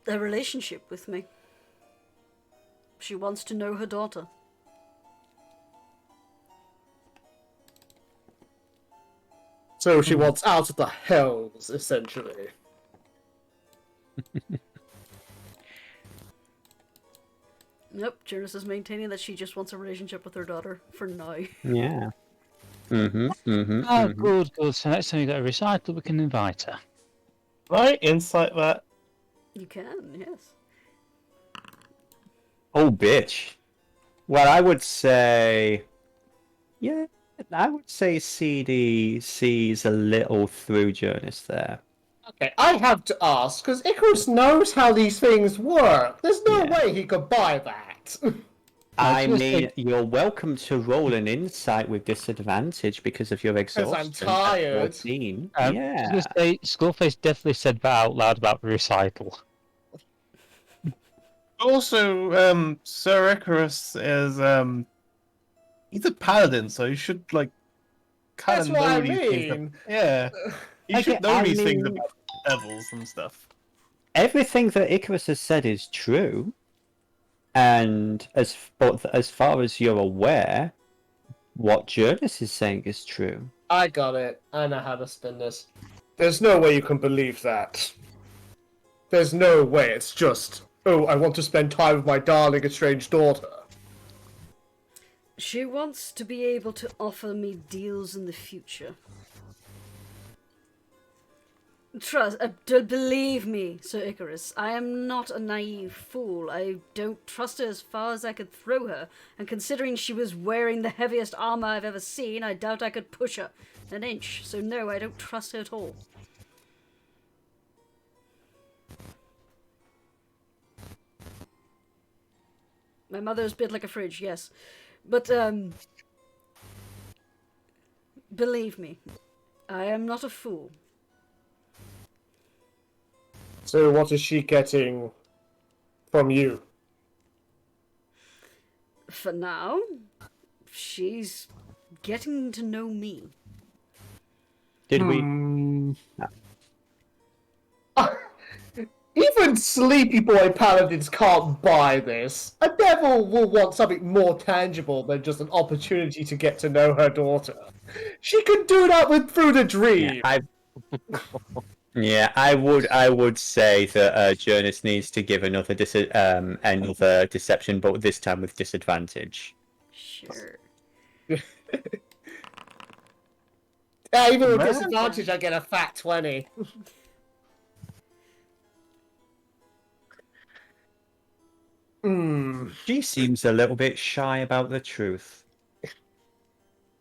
a relationship with me. She wants to know her daughter. So she wants out of the hells, essentially. Nope, Jurnis is maintaining that she just wants a relationship with her daughter for now. Yeah. Mm-hmm. Oh, good. So next time you get a recital, we can invite her. Right, insight that. You can, yes. Oh, bitch. Well, I would say... Yeah, I would say Seedie sees a little through Jurnis there. Okay, I have to ask, because Icrius knows how these things work. There's no Yeah. way he could buy that. I was mean, gonna you're welcome to roll an insight with disadvantage because of your exhaustion. I'm tired. At 14. I Yeah. was gonna say, Skullface definitely said that out loud about the recital. Also, Sir Icarus is he's a paladin, so you should like kind That's of what know I these things. mean. Yeah, you Okay, should know I these things mean- about devils and stuff. Everything that Icarus has said is true. And as far as you're aware, what Jurnis is saying is true. I got it. I know how to spin this. There's no way you can believe that. There's no way. It's just, oh, I want to spend time with my darling estranged daughter. She wants to be able to offer me deals in the future. Believe me, Sir Icrius, I am not a naive fool. I don't trust her as far as I could throw her, and considering she was wearing the heaviest armor I've ever seen, I doubt I could push her an inch. So no, I don't trust her at all. My mother's built like a fridge, yes. But, believe me, I am not a fool. So what is she getting from you? For now, she's getting to know me. Did we? Even sleepy boy paladins can't buy this. A devil will want something more tangible than just an opportunity to get to know her daughter. She can do that through the dream. Yeah, I would say that Jurnis needs to give another deception, but this time with disadvantage. Sure. Yeah, even with disadvantage, I get a fat 20. She seems a little bit shy about the truth.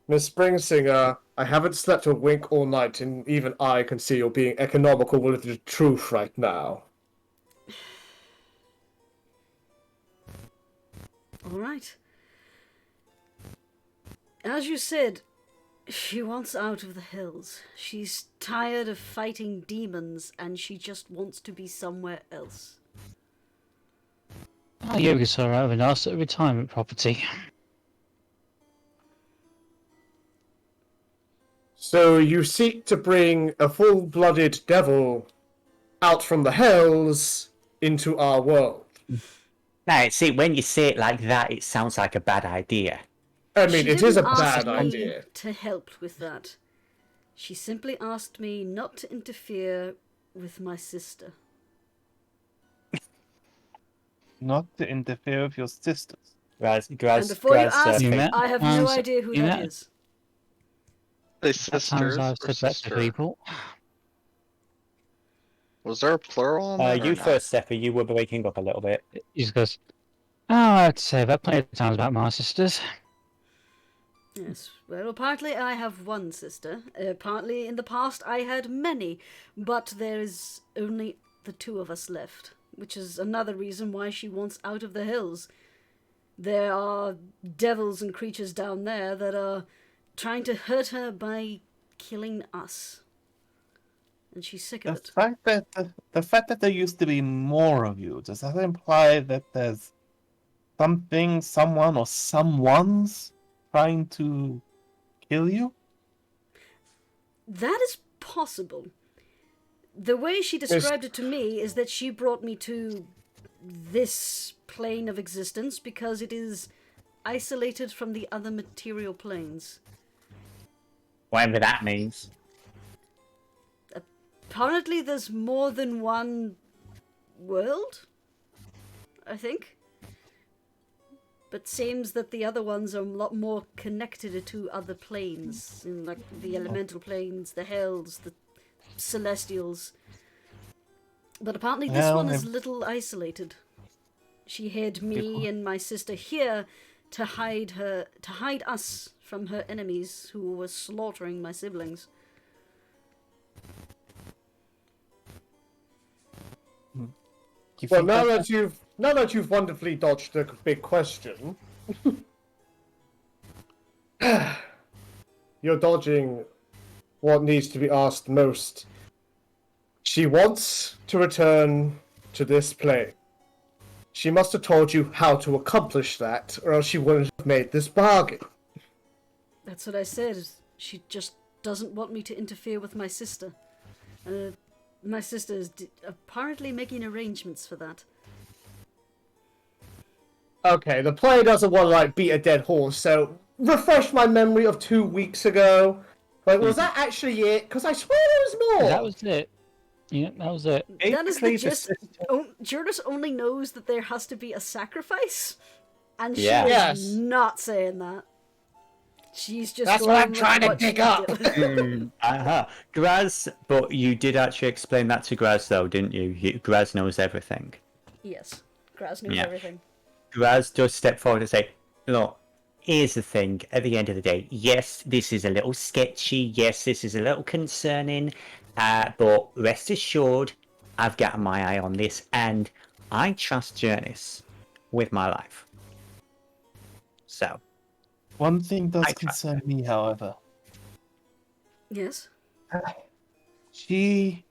Miss Springsinger, I haven't slept a wink all night, and even I can see you're being economical with the truth right now. All right. As you said, she wants out of the hills. She's tired of fighting demons, and she just wants to be somewhere else. Oh, yeah, we saw her out of a nice retirement property. So you seek to bring a full-blooded devil out from the hells into our world. Now, see, when you say it like that, it sounds like a bad idea. I mean, it is a bad She didn't ask me idea. to help with that. She simply asked me not to interfere with my sister. Not to interfere with your sisters. And before you ask, I have no idea who that is. They Sometimes sisters I've or said that to sister? people. Was there a plural on that? You or not? first, Steffi. You were breaking up a little bit. He just goes, oh, I have to say that plenty of times about my sisters. Yes, well, partly I have one sister. Partly in the past I had many, but there is only the two of us left, which is another reason why she wants out of the hills. There are devils and creatures down there that are trying to hurt her by killing us. And she's sick of it. The fact that there used to be more of you, does that imply that there's something, someone, or someone's trying to kill you? That is possible. The way she described it to me is that she brought me to this plane of existence because it is isolated from the other material planes. Whatever that means. Apparently there's more than one world, I think. But seems that the other ones are a lot more connected to other planes, in like the elemental planes, the hells, the celestials. But apparently this one is a little isolated. She hid me and my sister here to hide us from her enemies who were slaughtering my siblings. Well, now that you've wonderfully dodged the big question, you're dodging what needs to be asked most. She wants to return to this plane. She must have told you how to accomplish that, or else she wouldn't have made this bargain. That's what I said. She just doesn't want me to interfere with my sister. My sister is apparently making arrangements for that. Okay, the player doesn't want to like beat a dead horse, so refresh my memory of 2 weeks ago. Like, was that actually it? Because I swear there was more. That was it. Yeah, that was it. That is the Basically, gist. Jurnis only knows that there has to be a sacrifice, and she Yeah. is Yes. not saying that. She's just That's going what I'm with trying to what pick she up. did. Graz, but you did actually explain that to Graz, though, didn't you? Graz knows everything. Yes, Graz knows Yeah. everything. Graz does step forward and say, look, here's the thing, at the end of the day, yes, this is a little sketchy, yes, this is a little concerning, but rest assured, I've got my eye on this, and I trust Jurnis with my life. So, One thing does I trust concern me, however. Yes. She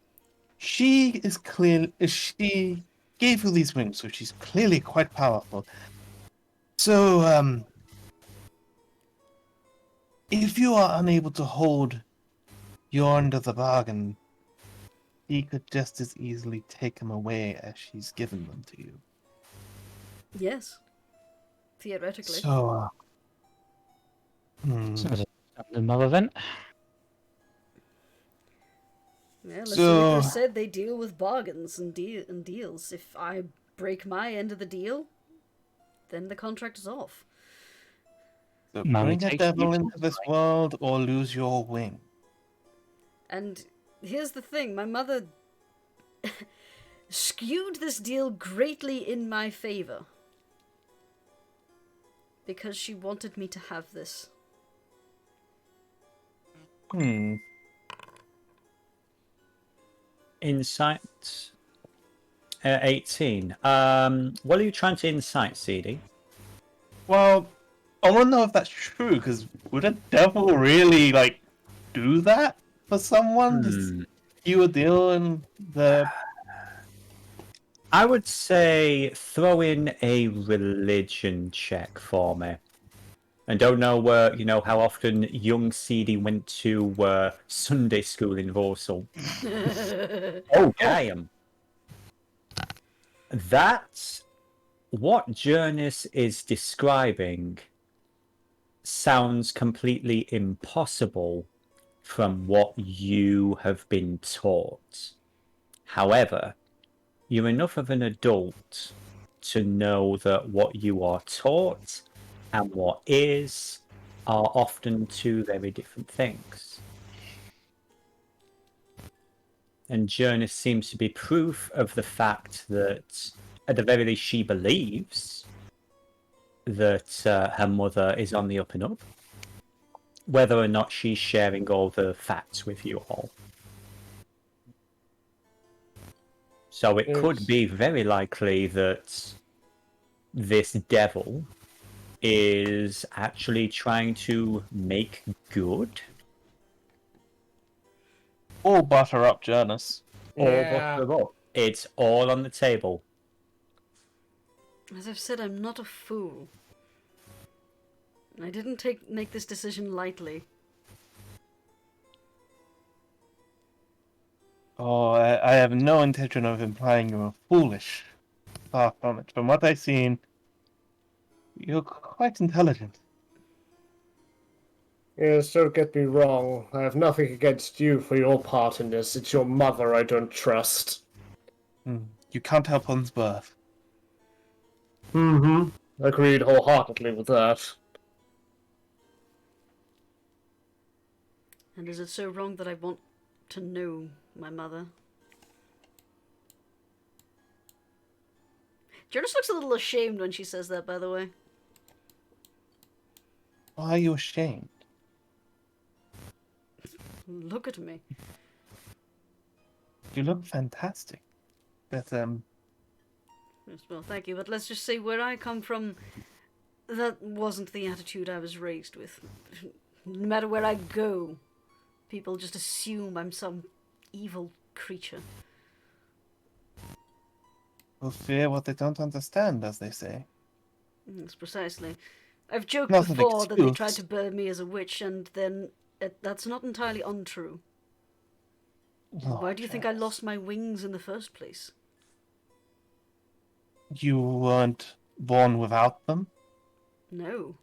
is clear. She gave you these wings, so she's clearly quite powerful. So, if you are unable to hold your end of the bargain, he could just as easily take them away as she's given them to you. Yes. Theoretically. So, Sounds like another event. Yeah, as So- Icrius said, they deal with bargains and deals. If I break my end of the deal, then the contract is off. so Money bring a takes devil you into this world or lose your wing. And here's the thing, my mother skewed this deal greatly in my favor. Because she wanted me to have this. insight 18. What are you trying to insight, Seedie? Well, I want to know if that's true, because would a devil really, like, do that for someone? Just skew a deal in the... I would say throw in a religion check for me. And don't know where, how often young Seedie went to Sunday school in Voarcel. Oh, damn. That's what Jurnis is describing sounds completely impossible from what you have been taught. However, you're enough of an adult to know that what you are taught and what is are often two very different things. And Jurnis seems to be proof of the fact that, at the very least, she believes that her mother is on the up and up, whether or not she's sharing all the facts with you all. So it could be very likely that this devil is actually trying to make good. Or butter up Jurnis. Or Yeah. butter up. It's all on the table. As I've said, I'm not a fool. I didn't make this decision lightly. Oh, I have no intention of implying you are foolish. Far from it. From what I've seen, you're quite intelligent. Yes, don't get me wrong. I have nothing against you for your part in this. It's your mother I don't trust. You can't help one's birth. Mm-hmm. Agreed wholeheartedly with that. And is it so wrong that I want to know my mother? Jurnis looks a little ashamed when she says that, by the way. Why are you ashamed? Look at me. You look fantastic. But, Yes, well, thank you, but let's just say where I come from, that wasn't the attitude I was raised with. No matter where I go, people just assume I'm some evil creature. will fear what they don't understand, as they say. Yes, precisely. I've joked Not an before that they excuse. tried to burn me as a witch, and then that's not entirely untrue. Oh, Why do you think I lost my wings in the first place? You weren't born without them? No.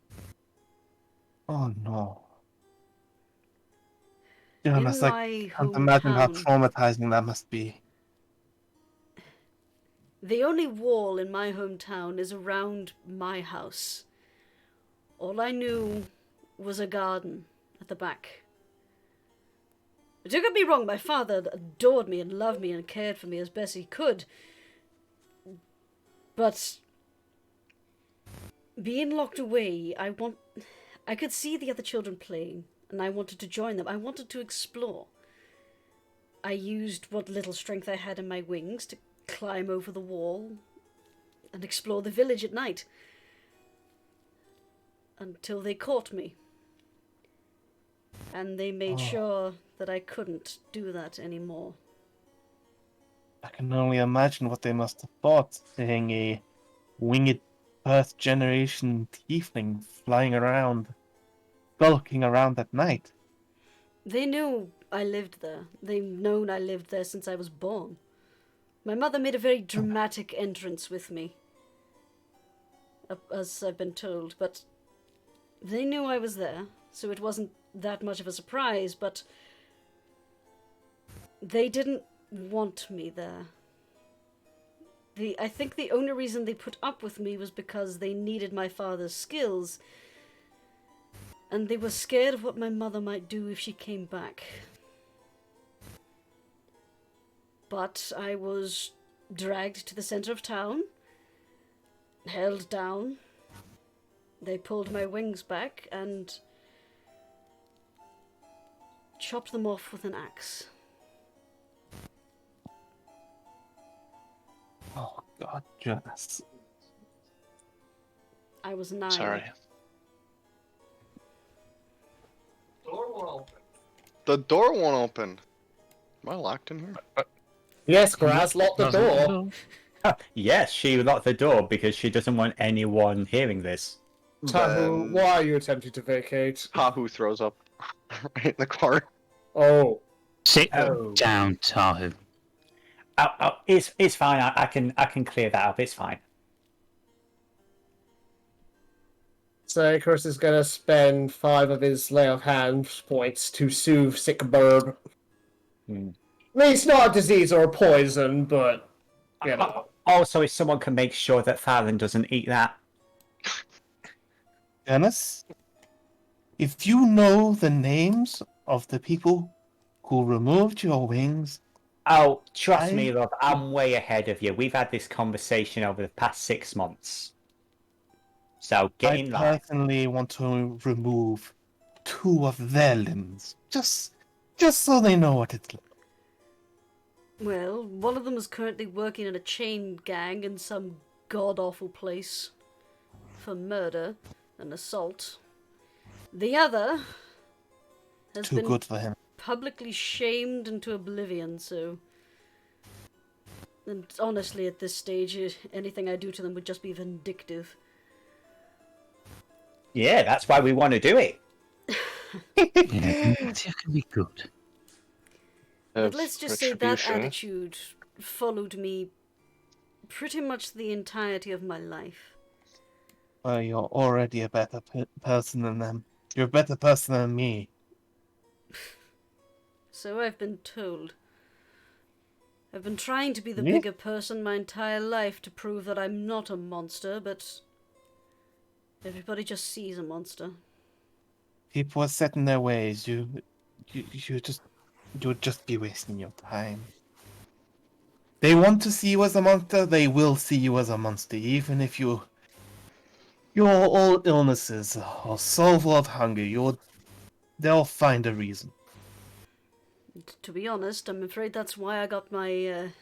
Oh no. In Jurnis, I my can't imagine how hometown, traumatizing that must be. the only wall in my hometown is around my house. All I knew was a garden at the back. Don't get me wrong, my father adored me and loved me and cared for me as best he could. But being locked away, I could see the other children playing, and I wanted to join them. I wanted to explore. I used what little strength I had in my wings to climb over the wall and explore the village at night. Until they caught me. And they made sure that I couldn't do that anymore. I can only imagine what they must have thought, seeing a winged first generation tiefling flying around, skulking around at night. They knew I lived there. They've known I lived there since I was born. My mother made a very dramatic entrance with me, as I've been told, but they knew I was there, so it wasn't that much of a surprise, but they didn't want me there. I think the only reason they put up with me was because they needed my father's skills, and they were scared of what my mother might do if she came back. But I was dragged to the center of town, held down. They pulled my wings back and chopped them off with an axe. Oh God, Jurnis. I was 9. Sorry. The door won't open. Am I locked in here? Yes, Graz, lock the door. Yes, she locked the door because she doesn't want anyone hearing this. Tahu, Then- why are you attempting to vacate? Tahu throws up right in the corner. Oh. Sit Oh. down, Tahu. It's fine. I can clear that up. It's fine. So Icrius is gonna spend 5 of his lay of hands points to soothe sick bird. I mean, it's not a disease or a poison, but you know. Also, if someone can make sure that Paladin doesn't eat that. Jurnis, if you know the names of the people who removed your wings, Oh, trust me, love. I'm way ahead of you. We've had this conversation over the past 6 months. So get I in line. personally want to remove 2 of their limbs, just so they know what it's like. Well, one of them is currently working in a chain gang in some god-awful place for murder and assault. The other has Too been good for him. publicly shamed into oblivion, so... And honestly, at this stage, anything I do to them would just be vindictive. Yeah, that's why we want to do it. Yeah, it can be good. But let's just say that Retribution. attitude followed me pretty much the entirety of my life. Well, you're already a better person than them. You're a better person than me. So I've been told. I've been trying to be the Yeah. bigger person my entire life to prove that I'm not a monster, but everybody just sees a monster. People are set in their ways. You would just be wasting your time. They want to see you as a monster. They will see you as a monster, even if your all illnesses or soul full of hunger. They'll find a reason. To be honest, I'm afraid that's why I got my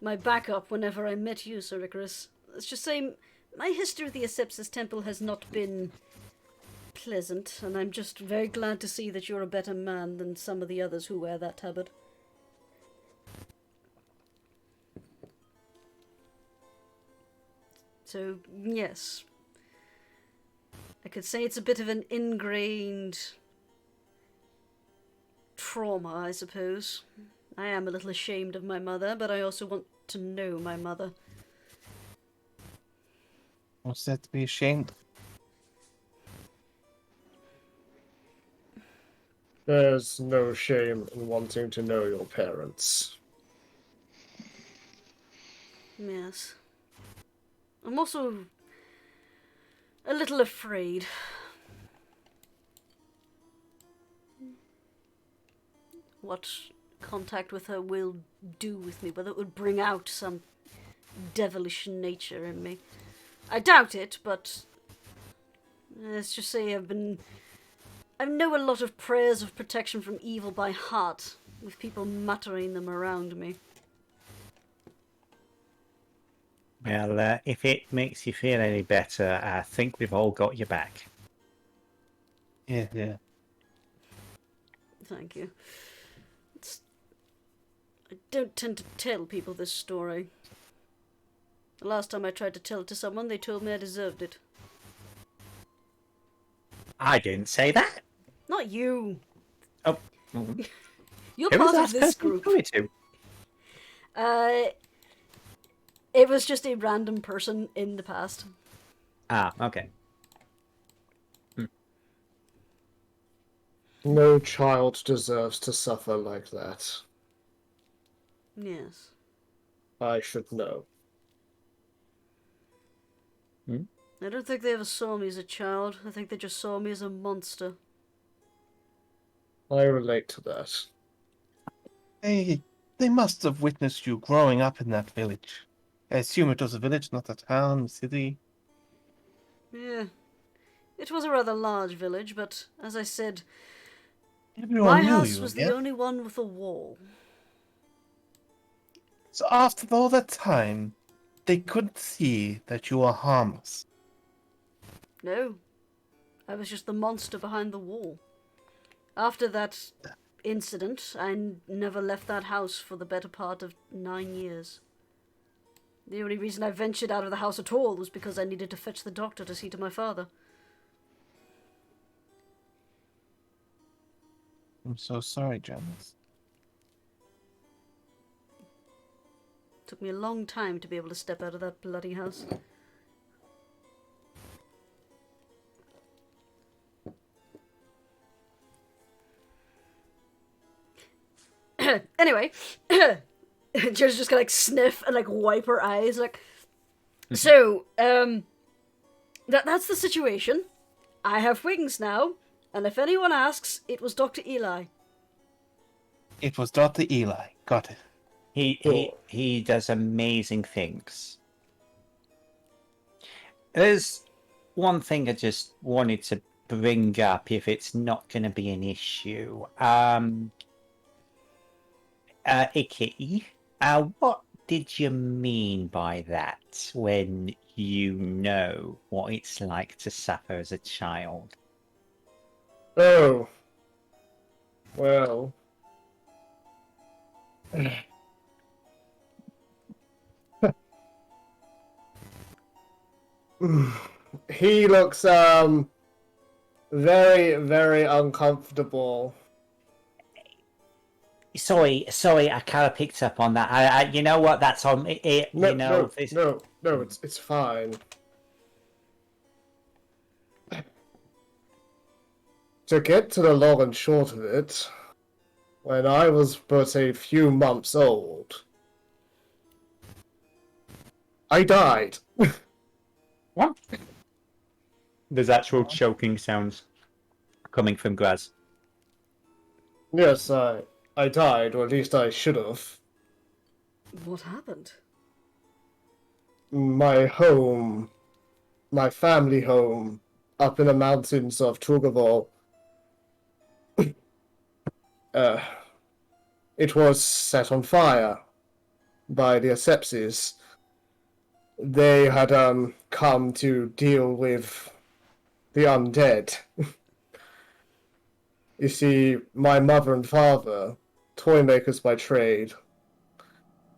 backup whenever I met you, Sir Icarus. Let's just say my history with the Asepsis Temple has not been pleasant, and I'm just very glad to see that you're a better man than some of the others who wear that tabard. So, yes. I could say it's a bit of an ingrained trauma, I suppose. I am a little ashamed of my mother, but I also want to know my mother. What's that to be ashamed of? There's no shame in wanting to know your parents. Yes. I'm also a little afraid. What contact with her will do with me, whether it would bring out some devilish nature in me. I doubt it, but let's just say I know a lot of prayers of protection from evil by heart, with people muttering them around me. Well, if it makes you feel any better, I think we've all got your back. Yeah. Thank you. I don't tend to tell people this story. The last time I tried to tell it to someone, they told me I deserved it. I didn't say that. Not you. Oh. You're Who was part the of last this person group. you told it to? It was just a random person in the past. Ah, okay. No child deserves to suffer like that. Yes. I should know. I don't think they ever saw me as a child. I think they just saw me as a monster. I relate to that. They must have witnessed you growing up in that village. I assume it was a village, not a town, a city. Yeah. It was a rather large village, but as I said, Everyone my knew house you, was yeah? the only one with a wall. So after all that time, they couldn't see that you were harmless. No. I was just the monster behind the wall. After that incident, I never left that house for the better part of 9 years. The only reason I ventured out of the house at all was because I needed to fetch the doctor to see to my father. I'm so sorry, Jurnis. Took me a long time to be able to step out of that bloody house. Anyway, Joe's just gonna like sniff and like wipe her eyes, like. So, that's the situation. I have wings now, and if anyone asks, it was Dr. Eli. It was Dr. Eli. Got it. He does amazing things. There's one thing I just wanted to bring up, if it's not going to be an issue. Icky, what did you mean by that when you know what it's like to suffer as a child? Oh. Well. He looks, very, very uncomfortable. Sorry, I kind of picked up on that. You know what? That's on it. No, it's fine. To get to the long and short of it, when I was but a few months old, I died. What? There's actual choking sounds coming from Graz. Yes, I died, or at least I should have. What happened? My home, my family home, up in the mountains of Turgavol, it was set on fire by the Asepsis. They had come to deal with the undead. You see, my mother and father, toy makers by trade,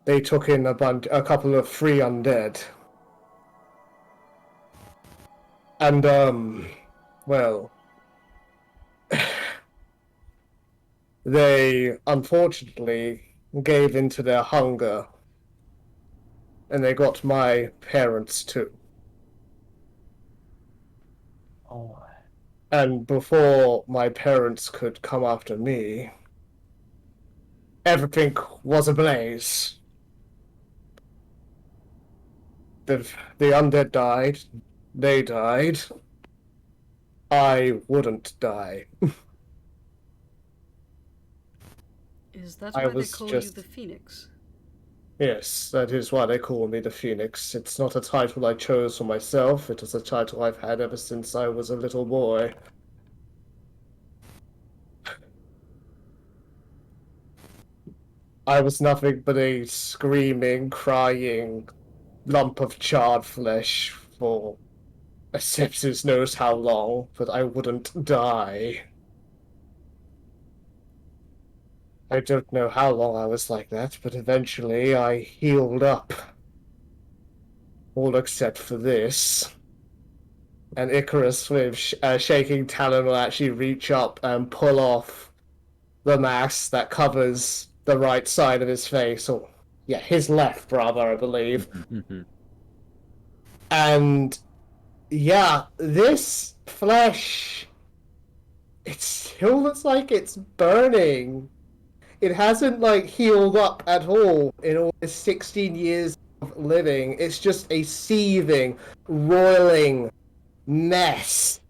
they took in a couple of free undead. And, well, they unfortunately gave in to their hunger, and they got my parents too. Oh. And before my parents could come after me, everything was ablaze. The undead died. They died. I wouldn't die. Is that I why they was call you just- the Phoenix? Yes, that is why they call me the Phoenix. It's not a title I chose for myself. It is a title I've had ever since I was a little boy. I was nothing but a screaming, crying lump of charred flesh for sepsis knows how long, but I wouldn't die. I don't know how long I was like that, but eventually I healed up. All except for this. And Icrius, with shaking talon, will actually reach up and pull off the mask that covers the right side of his face. Or, yeah, his left, rather, I believe. And, yeah, this flesh, it still looks like it's burning. It hasn't, like, healed up at all in all this 16 years of living. It's just a seething, roiling mess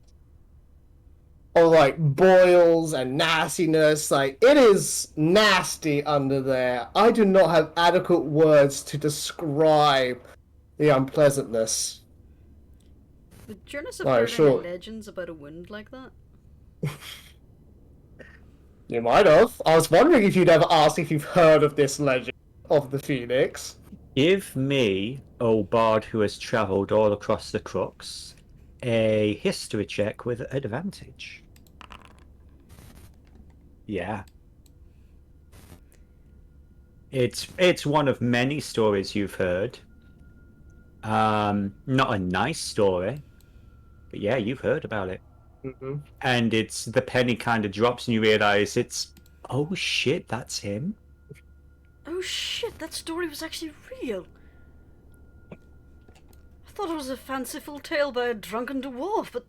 of, like, boils and nastiness. Like, it is nasty under there. I do not have adequate words to describe the unpleasantness. Would Jurnis have Right, heard sure. any legends about a wound like that? You might have. I was wondering if you'd ever ask if you've heard of this legend of the Phoenix. Give me, O bard who has travelled all across the Crux, a history check with advantage. Yeah. It's one of many stories you've heard. Not a nice story, but yeah, you've heard about it. Mm-hmm. And it's the penny kind of drops and you realise it's, oh shit, that's him. Oh shit, that story was actually real. I thought it was a fanciful tale by a drunken dwarf, but...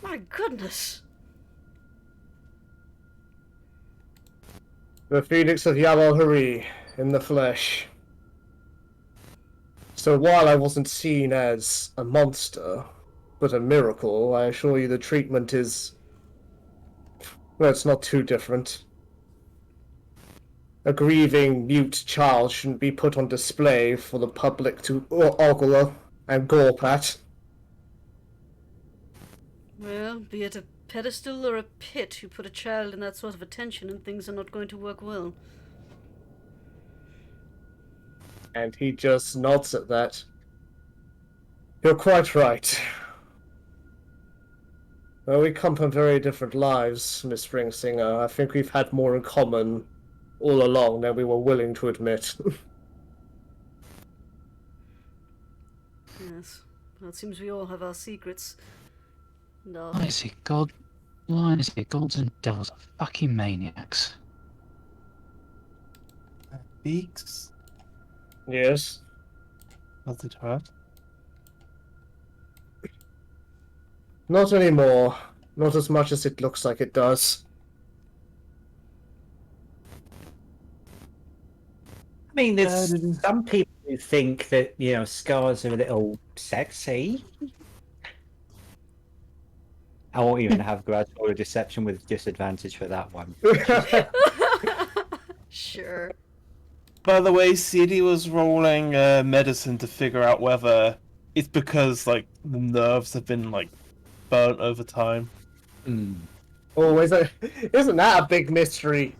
My goodness. The Phoenix of Yavalhari in the flesh. So while I wasn't seen as a monster, but a miracle, I assure you the treatment is... well, it's not too different. A grieving, mute child shouldn't be put on display for the public to ogle and gawp at. Well, be it a pedestal or a pit, you put a child in that sort of attention and things are not going to work well. And he just nods at that. You're quite right. Well, we come from very different lives, Miss Springsinger. I think we've had more in common all along than we were willing to admit. Yes. Well, it seems we all have our secrets. And our... Honestly, gods and devils are fucking maniacs. Beaks? Yes. Does it hurt? Not anymore. Not as much as it looks like it does. I mean, there's some people who think that, you know, scars are a little sexy. I won't even have grudge or deception with disadvantage for that one. Sure. By the way, Seedie was rolling medicine to figure out whether it's because, like, the nerves have been, like, burnt over time. Oh, isn't that a big mystery?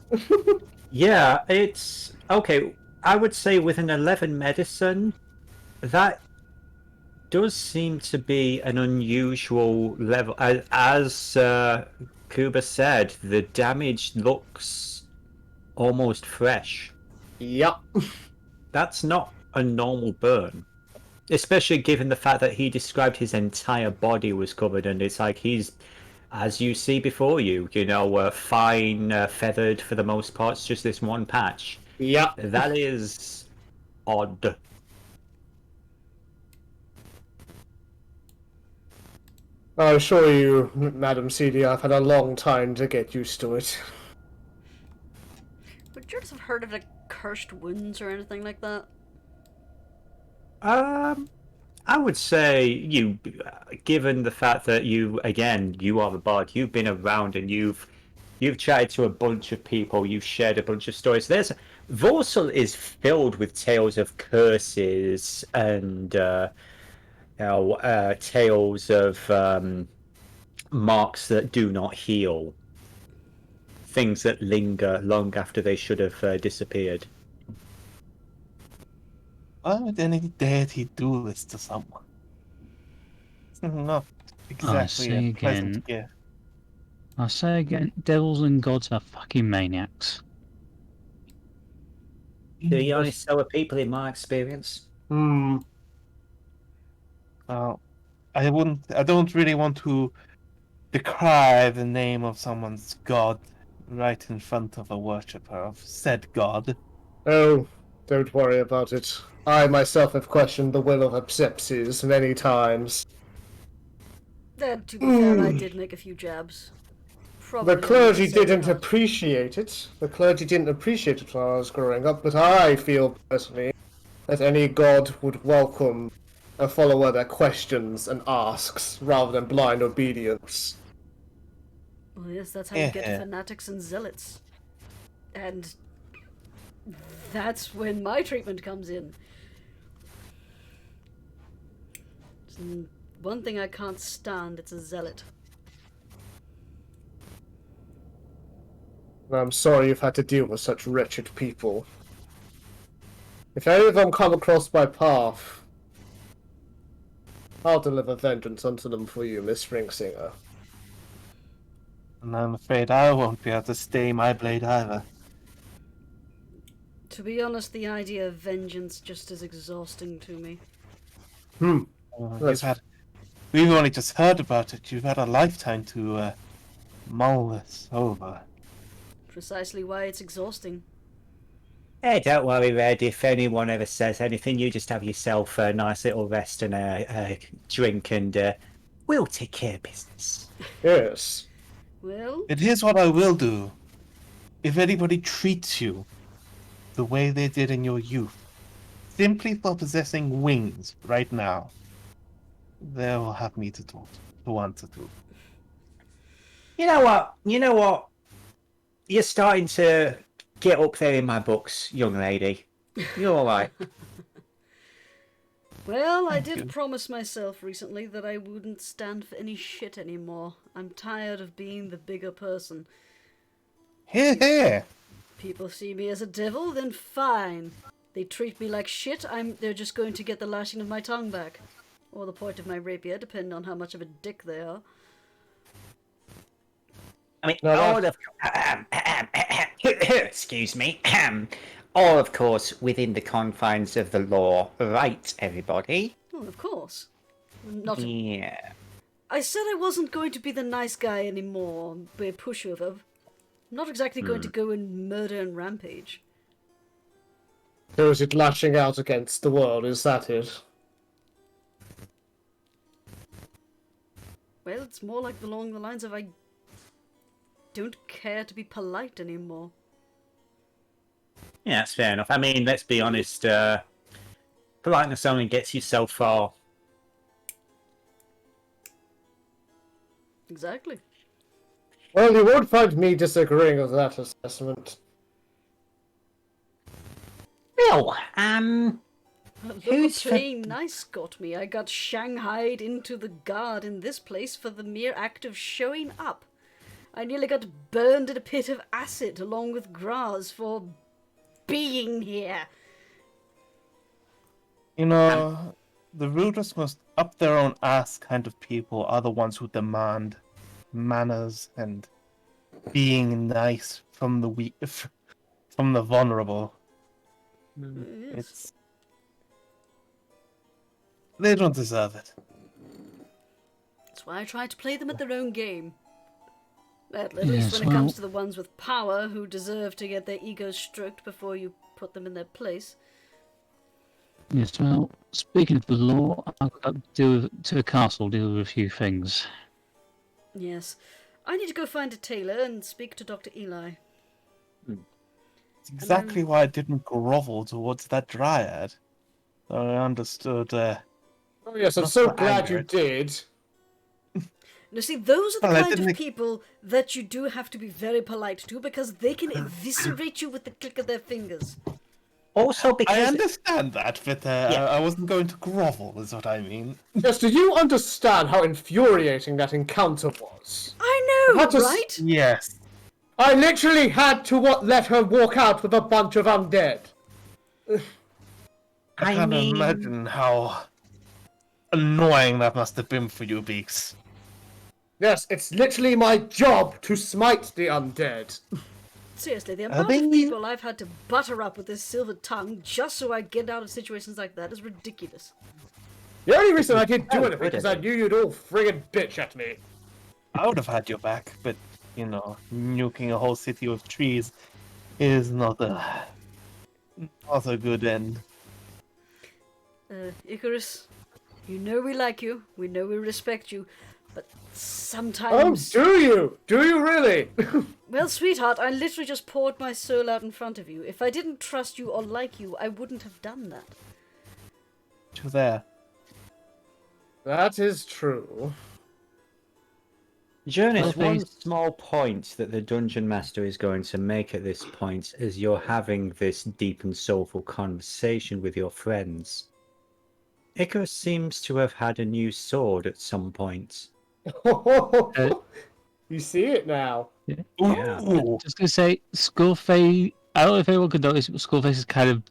Yeah, it's... Okay, I would say with an 11 medicine, that does seem to be an unusual level. As Kubur said, the damage looks almost fresh. Yep. That's not a normal burn. Especially given the fact that he described his entire body was covered, and it's like he's, as you see before you, you know, fine, feathered for the most part. It's just this one patch. Yep. That is odd. I assure you, Madam Seedie, I've had a long time to get used to it. Would you have heard of like cursed wounds or anything like that? I would say you, given the fact that you are the bard, you've been around and you've chatted to a bunch of people, you've shared a bunch of stories. Voarcel is filled with tales of curses and tales of marks that do not heal, things that linger long after they should have disappeared. Why would any deity do this to someone? It's not exactly say a pleasant again. gift. I say again, devils and gods are fucking maniacs. To be honest, so are people in my experience. Hmm. I don't really want to decry the name of someone's god right in front of a worshipper of said god. Oh, don't worry about it. I myself have questioned the will of Absepses many times. Then, to be fair, I did make a few jabs. Probably The only clergy to save didn't your- appreciate it. The clergy didn't appreciate it when I was growing up, but I feel personally that any god would welcome a follower that questions and asks rather than blind obedience. Well, yes, that's how you get Yeah. fanatics and zealots. And that's when my treatment comes in. One thing I can't stand, it's a zealot. I'm sorry you've had to deal with such wretched people. If any of them come across my path, I'll deliver vengeance unto them for you, Miss Springsinger. And I'm afraid I won't be able to stay my blade either. To be honest, the idea of vengeance just is exhausting to me. We've only just heard about it. You've had a lifetime to mull this over. Precisely why it's exhausting. Hey, don't worry, Red. If anyone ever says anything, you just have yourself a nice little rest and a drink, and we'll take care of business. Yes. Well, And here's what I will do. If anybody treats you the way they did in your youth, simply for possessing wings right now, they will have me to talk to answer to. You know what? You're starting to get up there in my books, young lady. You're all right. well, I Thank did you. promise myself recently that I wouldn't stand for any shit anymore. I'm tired of being the bigger person. Here, here. People see me as a devil, then fine. They treat me like shit, they're just going to get the lashing of my tongue back. Or the point of my rapier, depending on how much of a dick they are. I mean, No, all of excuse me, all of course within the confines of the law, right, everybody? Oh, of course. Not. Yeah. I said I wasn't going to be the nice guy anymore, be a pushover. I'm not exactly going to go and murder and rampage. So is it lashing out against the world, is that it? Well, it's more like along the lines of I don't care to be polite anymore. Yeah, that's fair enough. I mean, let's be honest, politeness only gets you so far. Exactly. Well, you won't find me disagreeing with that assessment. Well, Look Who's what playing nice got me. I got shanghaied into the guard in this place for the mere act of showing up. I nearly got burned in a pit of acid along with Graz for being here. You know, the rudest, most up their own ass kind of people are the ones who demand manners and being nice from the weak, from the vulnerable. It's they don't deserve it. That's why I try to play them at their own game. At least Yes, when it well- comes to the ones with power who deserve to get their egos stroked before you put them in their place. Yes, well, speaking of the law, I've got to a castle, deal with a few things. Yes. I need to go find a tailor and speak to Dr. Eli. It's exactly why I didn't grovel towards that dryad. I understood. Oh yes, I'm Not so for glad you anger. did. Now, see, those are the Well, I kind of didn't- people that you do have to be very polite to because they can eviscerate you with the click of their fingers. Also, I because understand that, but I wasn't going to grovel, is what I mean. Yes, do you understand how infuriating that encounter was? I know, That was- right? Yes. I literally had to let her walk out with a bunch of undead. I can't imagine how annoying that must have been for you, Beaks. Yes, it's literally my job to smite the undead. Seriously, the Are amount they- of people I've had to butter up with this silver tongue just so I get out of situations like that is ridiculous. The only reason I didn't do Oh, anything good is I idea. knew you'd all friggin' bitch at me. I would have had your back, but, you know, nuking a whole city with trees is not a good end. Icarus, you know we like you, we know we respect you, but Oh, sometimes... do you? Do you really? Well, sweetheart, I literally just poured my soul out in front of you. If I didn't trust you or like you, I wouldn't have done that. To there. That is true. Jurnis, Well, one thanks. small point that the dungeon master is going to make at this point is you're having this deep and soulful conversation with your friends. Icarus seems to have had a new sword at some point. You see it now. Yeah. Ooh. Just gonna say, Skullface. I don't know if anyone can notice, but Skullface has kind of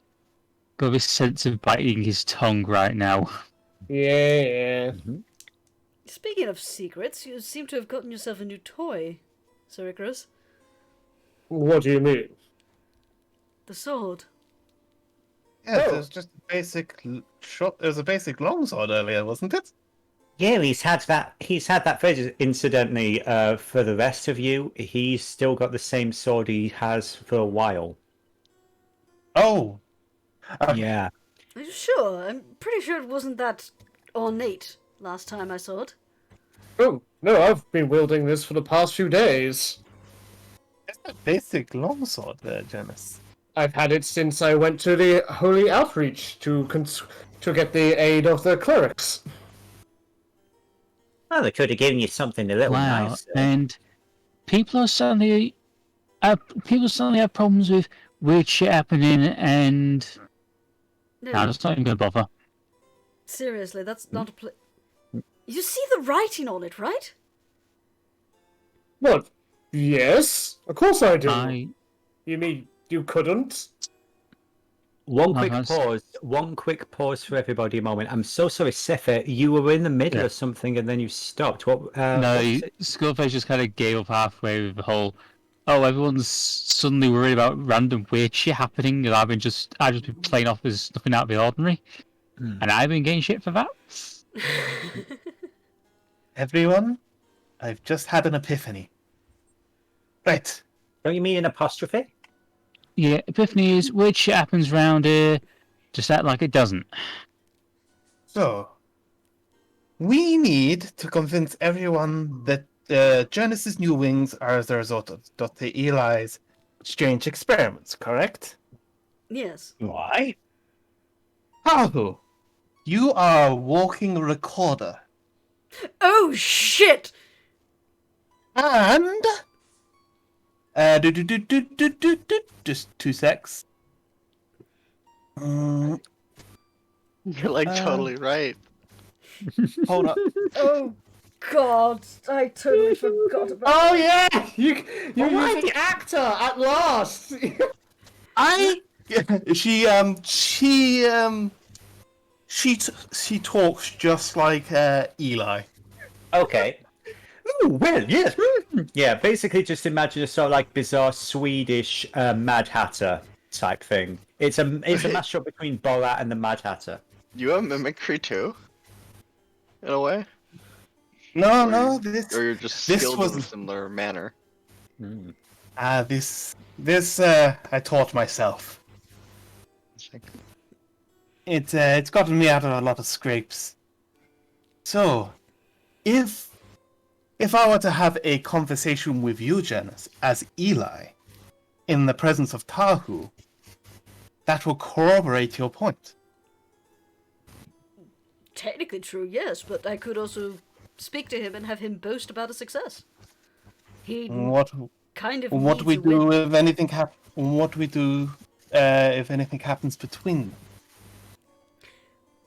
got this sense of biting his tongue right now. Yeah. Speaking of secrets, you seem to have gotten yourself a new toy, Sir Icarus. What do you mean? The sword. Yes, Oh. it was just a basic shot. It was a basic longsword earlier, wasn't it? Yeah, he's had that. He's had that phrase. Incidentally, for the rest of you, he's still got the same sword he has for a while. Oh. Okay. Yeah. Are you sure? I'm pretty sure it wasn't that ornate last time I saw it. Oh, no, I've been wielding this for the past few days. It's a basic longsword there, Janice. I've had it since I went to the Holy Outreach to get the aid of the clerics. Well, they could have given you something a little Wow. nicer. And people are suddenly have problems with weird shit happening, and No, I'm just not even gonna bother. seriously, that's not a You see the writing on it, right? What? Yes, of course I do. I You mean you couldn't? One No, quick that's- pause. One quick pause for everybody. A moment. I'm so sorry, Sifir. You were in the middle Yeah. of something and then you stopped. What? no, what was it? Skullface just kind of gave up halfway with the whole. Oh, everyone's suddenly worried about random weird shit happening, and I've just been playing off as nothing out of the ordinary, and I've been getting shit for that. Everyone, I've just had an epiphany. Right. Don't you mean an apostrophe? Yeah, epiphany is weird shit happens round here. Just act like it doesn't. So, we need to convince everyone that Jurnis's new wings are as a result of Dr. Eli's strange experiments, correct? Yes. Why? How? You are a walking recorder. Oh shit! And... just 2 secs. You're like totally right. Hold up. Oh god, I totally forgot about Oh yeah, you're using actor at last. She talks just like Eli. Okay. Ooh, well, yes. Yeah, basically just imagine a sort of like bizarre Swedish Mad Hatter type thing. It's a mashup between Borat and the Mad Hatter. You have mimicry too? In a way? No, Or no, you- this Or you're just this skilled in a was- similar manner. this I taught myself. It's gotten me out of a lot of scrapes. So, if If I were to have a conversation with you, Jurnis, as Eli, in the presence of Tahu, that will corroborate your point. Technically true, yes, but I could also speak to him and have him boast about a success. He What kind of what needs we a do win. if anything what we do if anything happens between them?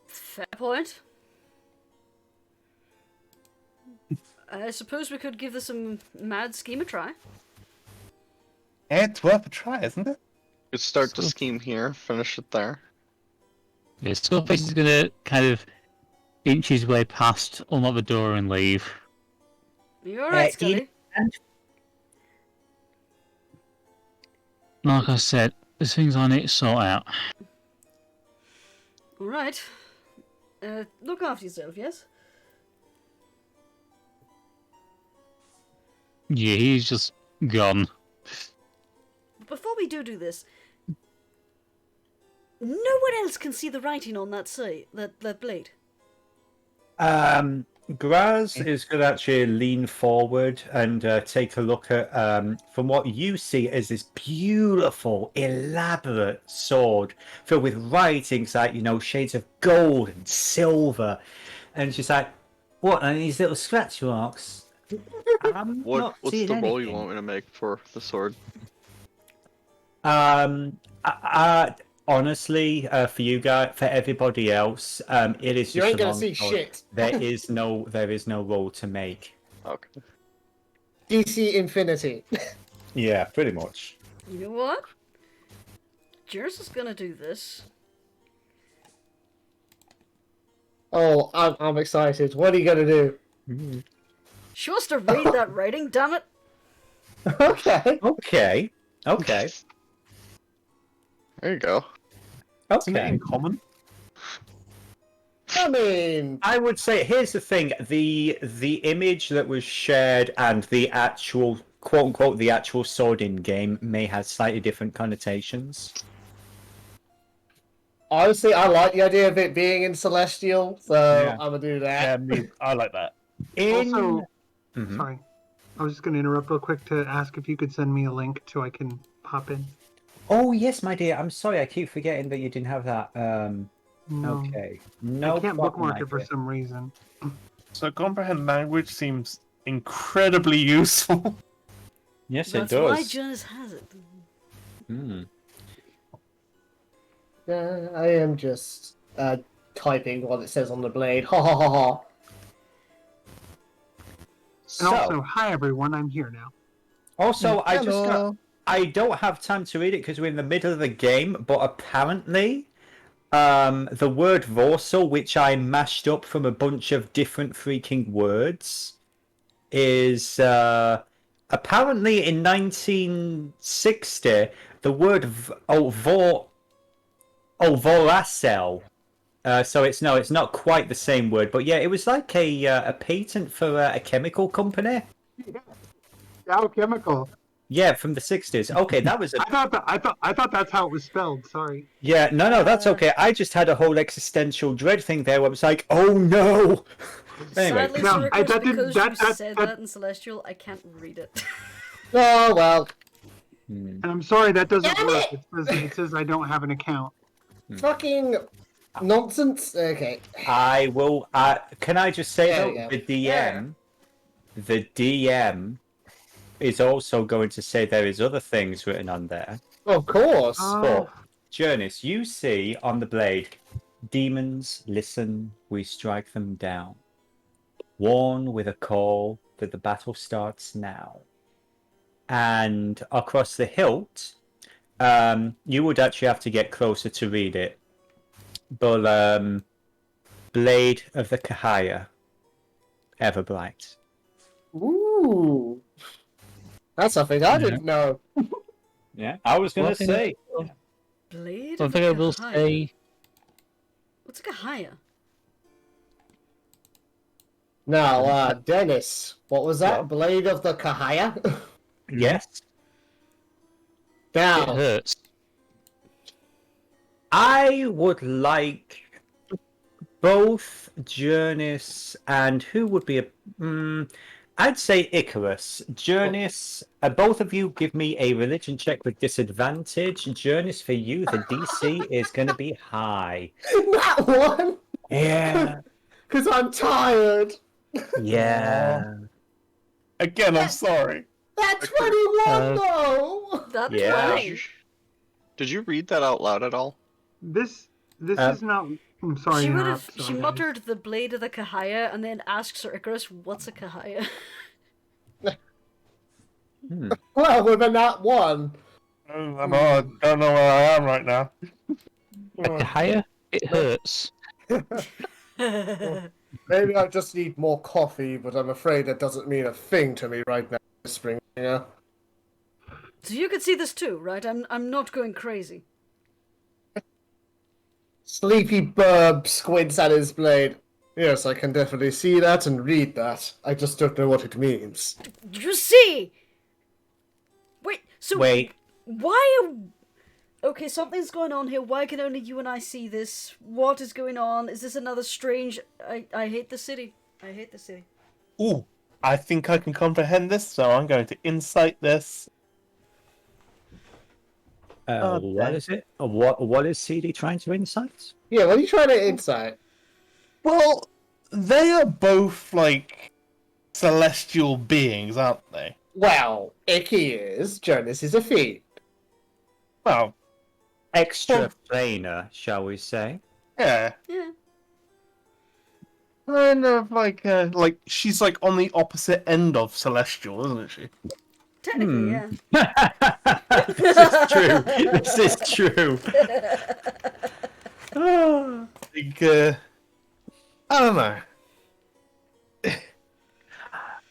Fair point. I suppose we could give this some mad scheme a try. It's worth a try, isn't it? Could start the scheme here, finish it there. Yeah, Skullface is gonna kind of inch his way past, unlock the door, and leave. You alright, Scully? Like I said, there's things I need to sort out. Alright. Look after yourself, yes? Yeah, he's just gone. Before we do this, no one else can see the writing on that that blade. Graz is going to actually lean forward and take a look at, from what you see as this beautiful, elaborate sword filled with writings like, shades of gold and silver. And she's like, what, and these little scratch marks? What's the roll you want me to make for the sword? Honestly, for you guys, for everybody else, it is just You ain't a gonna long see sword. shit. There is no roll to make. Okay. DC Infinity. Yeah, pretty much. You know what? Jurnis is gonna do this. Oh, I'm excited. What are you gonna do? She wants to read that writing, damn it! Okay. Okay. There you go. Isn't it Okay. in common? I mean, I would say here's the thing: the image that was shared and the actual quote unquote the actual sword in game may have slightly different connotations. honestly, I like the idea of it being in Celestial, so Yeah. I'm gonna do that. I like that. Also, Mhm. sorry, I was just going to interrupt real quick to ask if you could send me a link so I can pop in. Oh yes, my dear. I'm sorry. I keep forgetting that you didn't have that. No, Okay. No I can't problem, bookmark my it for dear. some reason. So comprehend language seems incredibly useful. Yes, That's it why does. Jurnis has it. I am just typing what it says on the blade. Ha ha ha ha. And also, hi everyone, I'm here now. Also, Hello. I don't have time to read it because we're in the middle of the game, but apparently, the word Voarcel, which I mashed up from a bunch of different freaking words, is apparently in 1960 the word Voarcel. So it's not quite the same word, but yeah, it was like a patent for a chemical company. Dow Chemical. Yeah, from the 60s. Okay, that was a I thought that's how it was spelled. Sorry. yeah. No, that's okay. I just had a whole existential dread thing there where I was like, oh no. Anyway, Sadly, No, Sir I- Icarus, that didn't- because that- you that- said that- that in Celestial, I can't read it. Oh well. And I'm sorry that doesn't Damn work. it! It says I don't have an account. Fucking nonsense. Okay. I will. Can I just say There we though, go. the DM is also going to say there is other things written on there. Of course. But Jurnis, you see on the blade, demons listen, we strike them down. Warn with a call that the battle starts now. And across the hilt, you would actually have to get closer to read it. But Blade of the Kahaya, Everbright. Ooh. That's something I didn't know. Yeah, I was gonna say. Blade One of thing I will Kahaya. say, What's a Kahaya? Now, Dennis, what was that? What? Blade of the Kahaya? Yes. it Now, hurts. I would like both Jurnis and who would be a I'd say Icarus. Jurnis, both of you give me a religion check with disadvantage. Jurnis, for you, the DC is going to be high. That one! Yeah. Because I'm tired. Yeah. Again, I'm sorry. That 21 though! That Yeah. 20. Did you read that out loud at all? This is not. I'm sorry. She to would interrupt, have. She sorry, guys. muttered the blade of the Kahaya and then asked Sir Icarus, "What's a Kahaya?" Well, with a nat 1. I don't know where I am right now. Higher? It hurts. Maybe I just need more coffee, but I'm afraid that doesn't mean a thing to me right now, Spring. Yeah. So you can see this too, right? I'm not going crazy. Sleepy Burb squints at his blade. Yes, I can definitely see that and read that. I just don't know what it means. You see? Wait. So Wait. why? Okay, something's going on here. Why can only you and I see this? What is going on? Is this another strange? I hate the city. I hate the city. Ooh, I think I can comprehend this, so I'm going to insight this. What is it? What is Seedie trying to insight? Yeah, what are you trying to insight? Well, they are both, like, celestial beings, aren't they? Well, Icky is. Jurnis is a fiend. Well, Extra planar, shall we say? yeah. Yeah. Kind of like she's like on the opposite end of celestial, isn't she? Technically, yeah. This is true. This is true. Like, I don't know.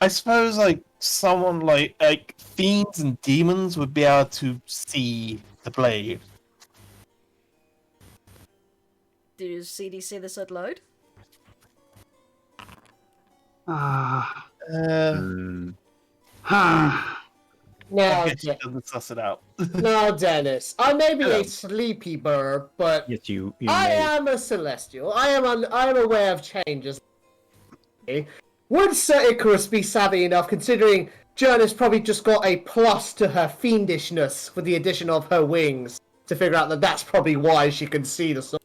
I suppose like someone like fiends and demons would be able to see the blade. Did CD say this out loud? Now, I guess she doesn't suss it out. now, Dennis, I may be a sleepy burb, but Yes, you I may. am a celestial. I am aware of changes. Would Sir Icarus be savvy enough, considering Jurnis probably just got a plus to her fiendishness with the addition of her wings, to figure out that that's probably why she can see the sun?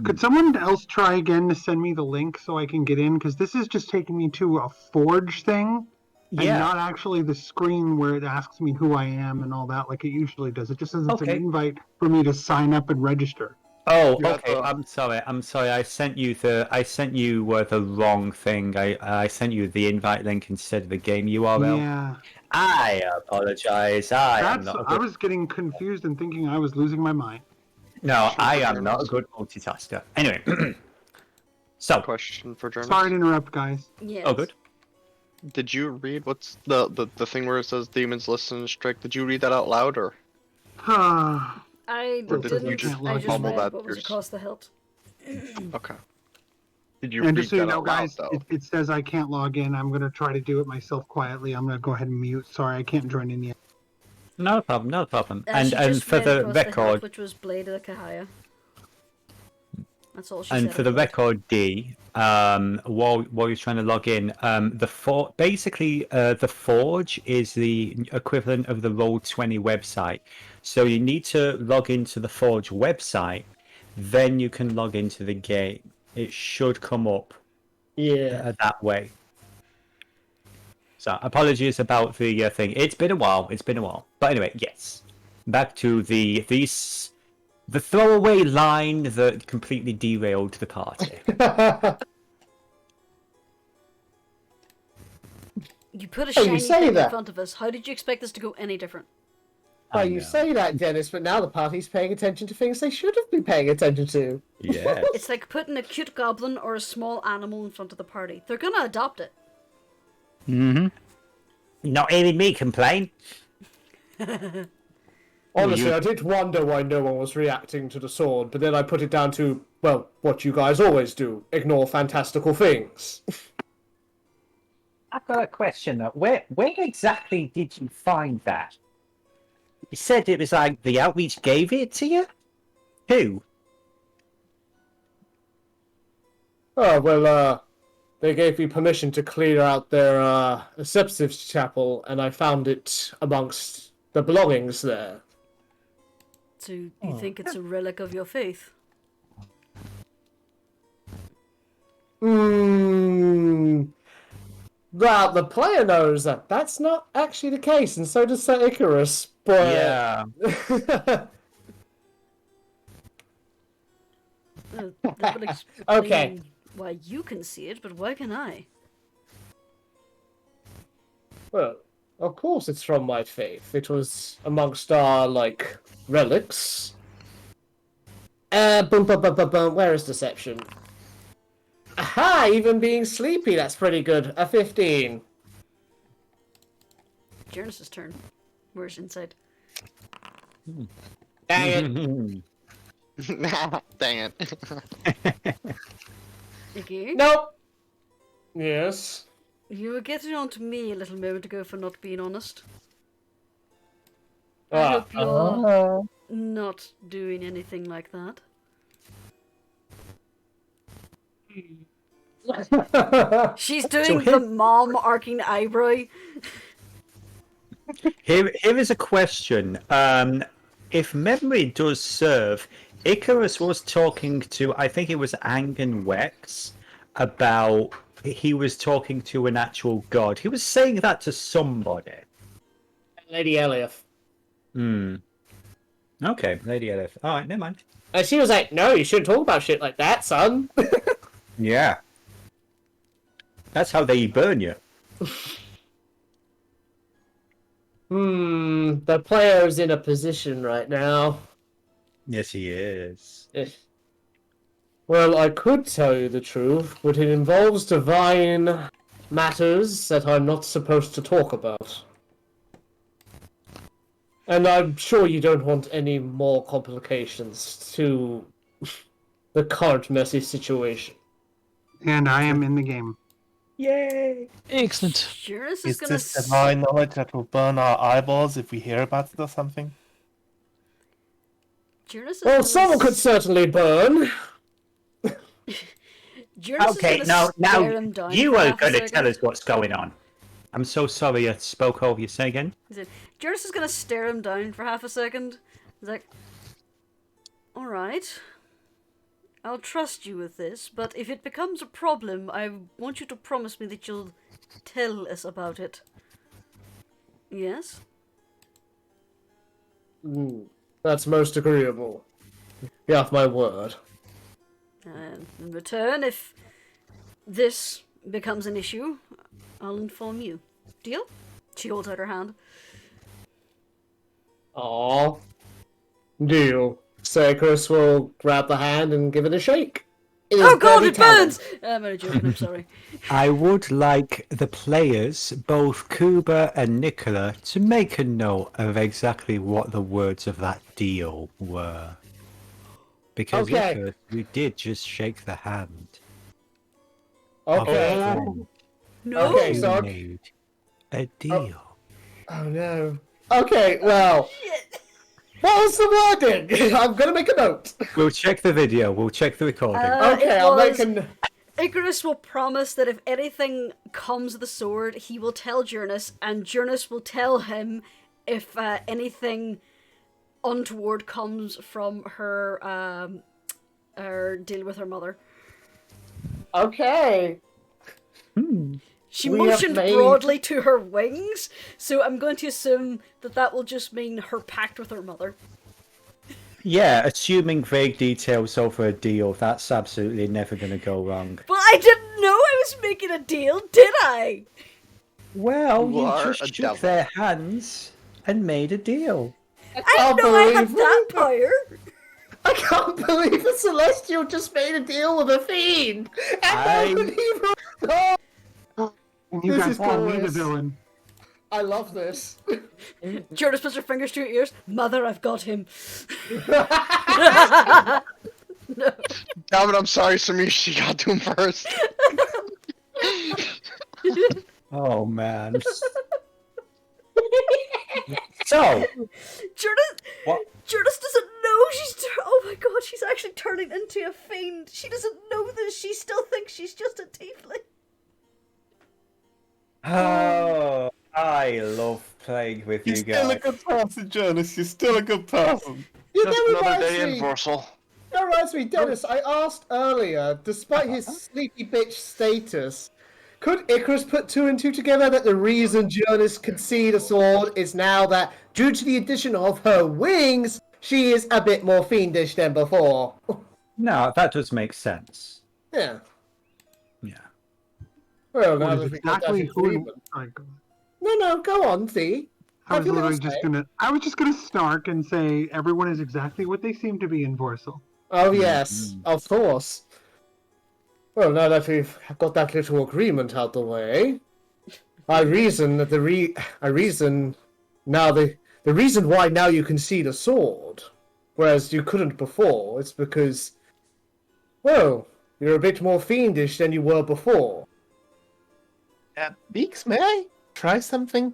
Could someone else try again to send me the link so I can get in? Because this is just taking me to a forge thing. And Yeah. not actually the screen where it asks me who I am and all that like it usually does. It just says it's an Okay. invite for me to sign up and register. Oh, You have okay. to- I'm sorry. I sent you the wrong thing. I sent you the invite link instead of the game URL. Yeah. I apologize. I was getting confused and thinking I was losing my mind. No, I am not a good multitasker. Anyway, so Question for Jurnis. Sorry to interrupt, guys. Yes. oh, good. Did you read what's the thing where it says demons listen and strike? Did you read that out loud or? I Or did didn't. you just I just fumble read that what was yours? across the hilt. Okay. Did you And read just so you that know, out loud guys, though? it says I can't log in. I'm going to try to do it myself quietly. I'm going to go ahead and mute. Sorry, I can't join in yet. No problem. No problem. She And just for read the across hilt, record, which was Blade of the Kahaya. That's all she and said. for the about it. record, D, while you're trying to log in, the Forge is the equivalent of the Roll20 website. So you need to log into the Forge website, then you can log into the game. It should come up that way. So apologies about the thing. It's been a while. But anyway, yes. Back to the throwaway line that completely derailed the party. You put a Oh, you shiny say thing in that. front of us. How did you expect this to go any different? Well, you say that, Dennis, but now the party's paying attention to things they should have been paying attention to. Yeah. It's like putting a cute goblin or a small animal in front of the party. They're gonna adopt it. Mm-hmm. Not hearing me complain. Honestly, I did wonder why no one was reacting to the sword, but then I put it down to, well, what you guys always do, ignore fantastical things. I've got a question though. Where exactly did you find that? You said it was like the outreach gave it to you? Who? Oh, well, they gave me permission to clear out their Asepsives chapel, and I found it amongst the belongings there. So you think it's a relic of your faith? Well, the player knows that that's not actually the case, and so does Sir Icrius, but... Yeah. That would explain Okay. why you can see it, but why can I? Well, of course it's from my faith. It was amongst our, relics. Boom, boom, boom, boom, boom. Where is deception? Aha! Even being sleepy, that's pretty good. A 15. Jurnis' turn. Where's inside? Dang it. Dang it. Icky? Nope. Yes. You were getting on to me a little moment ago for not being honest. I Ah. hope you're not doing anything like that. She's doing the mom arcing eyebrow. Here is a question. If memory does serve, Icarus was talking to, I think it was Ang and Wex, about he was talking to an actual god. He was saying that to somebody. Lady Eliath. Okay, Lady Elif. Alright, never mind. And she was like, no, you shouldn't talk about shit like that, son. Yeah. That's how they burn you. The player's in a position right now. Yes, he is. Well, I could tell you the truth, but it involves divine matters that I'm not supposed to talk about. And I'm sure you don't want any more complications to the current messy situation. And I am in the game. Yay! Excellent. Jurnis Is gonna this divine knowledge that will burn our eyeballs if we hear about it or something? Jurnis is Well, gonna someone could certainly burn. Jurnis Okay, is now gonna stare him down you for are half a going to second. tell us what's going on. I'm so sorry I spoke over you. Say again? Jurnis is gonna stare him down for half a second. He's like, alright. I'll trust you with this, but if it becomes a problem, I want you to promise me that you'll tell us about it. Yes? That's most agreeable. You have my word. And in return, if this becomes an issue, I'll inform you. Deal? She holds out her hand. Aww. Deal. Sacrus will grab the hand and give it a shake. It is Oh god, very it burns! talent. I'm only joking, I'm sorry. I would like the players, both Kubur and Nicola, to make a note of exactly what the words of that deal were. Because Okay. Icarus, we did just shake the hand. Okay. No! Okay, You so... made a deal. Oh no. Okay, well... What was the wording? I'm gonna make a note. We'll check the video. We'll check the recording. Okay, it I'll was- make a... Icarus will promise that if anything comes of the sword, he will tell Jurnis, and Jurnis will tell him if anything untoward comes from her deal with her mother. Okay. She We have motioned made- broadly to her wings, so I'm going to assume that that will just mean her pact with her mother. Yeah, assuming vague details over a deal, that's absolutely never going to go wrong. But I didn't know I was making a deal, did I? Well, You you are just a shook devil. their hands and made a deal. I didn't know I had believe that power. I can't believe the Celestial just made a deal with a fiend! And nobody even... And you This guys is call me the glorious. villain. I love this. Jurnis puts her fingers to her ears. Mother, I've got him. Damn it, I'm sorry, Seedie. You got to him first. Oh, man. So, Jurnis, what? Jurnis doesn't know oh my god, she's actually turning into a fiend. She doesn't know this. She still thinks she's just a tiefling. Oh, I love playing with You're you still a guys. good person, Jurnis. You're still a good person. Yeah, Just that another reminds day in me. Voarcel. That reminds me, Dennis. I asked earlier, despite his sleepy bitch status, could Icrius put two and two together that the reason Jurnis could see the sword is now that, due to the addition of her wings, she is a bit more fiendish than before? No, that does make sense. Yeah. Yeah. Well, What now is that we got that exactly who? agreement. Sorry, go on. No, go on, see. I was Have your literally little just say. gonna. I was just gonna snark and say everyone is exactly what they seem to be in Voarcel. Oh, yes, of course. Well, now that we've got that little agreement out the way, I reason that the reason why now you can see the sword, whereas you couldn't before, it's because, well, you're a bit more fiendish than you were before. Beaks, may I try something?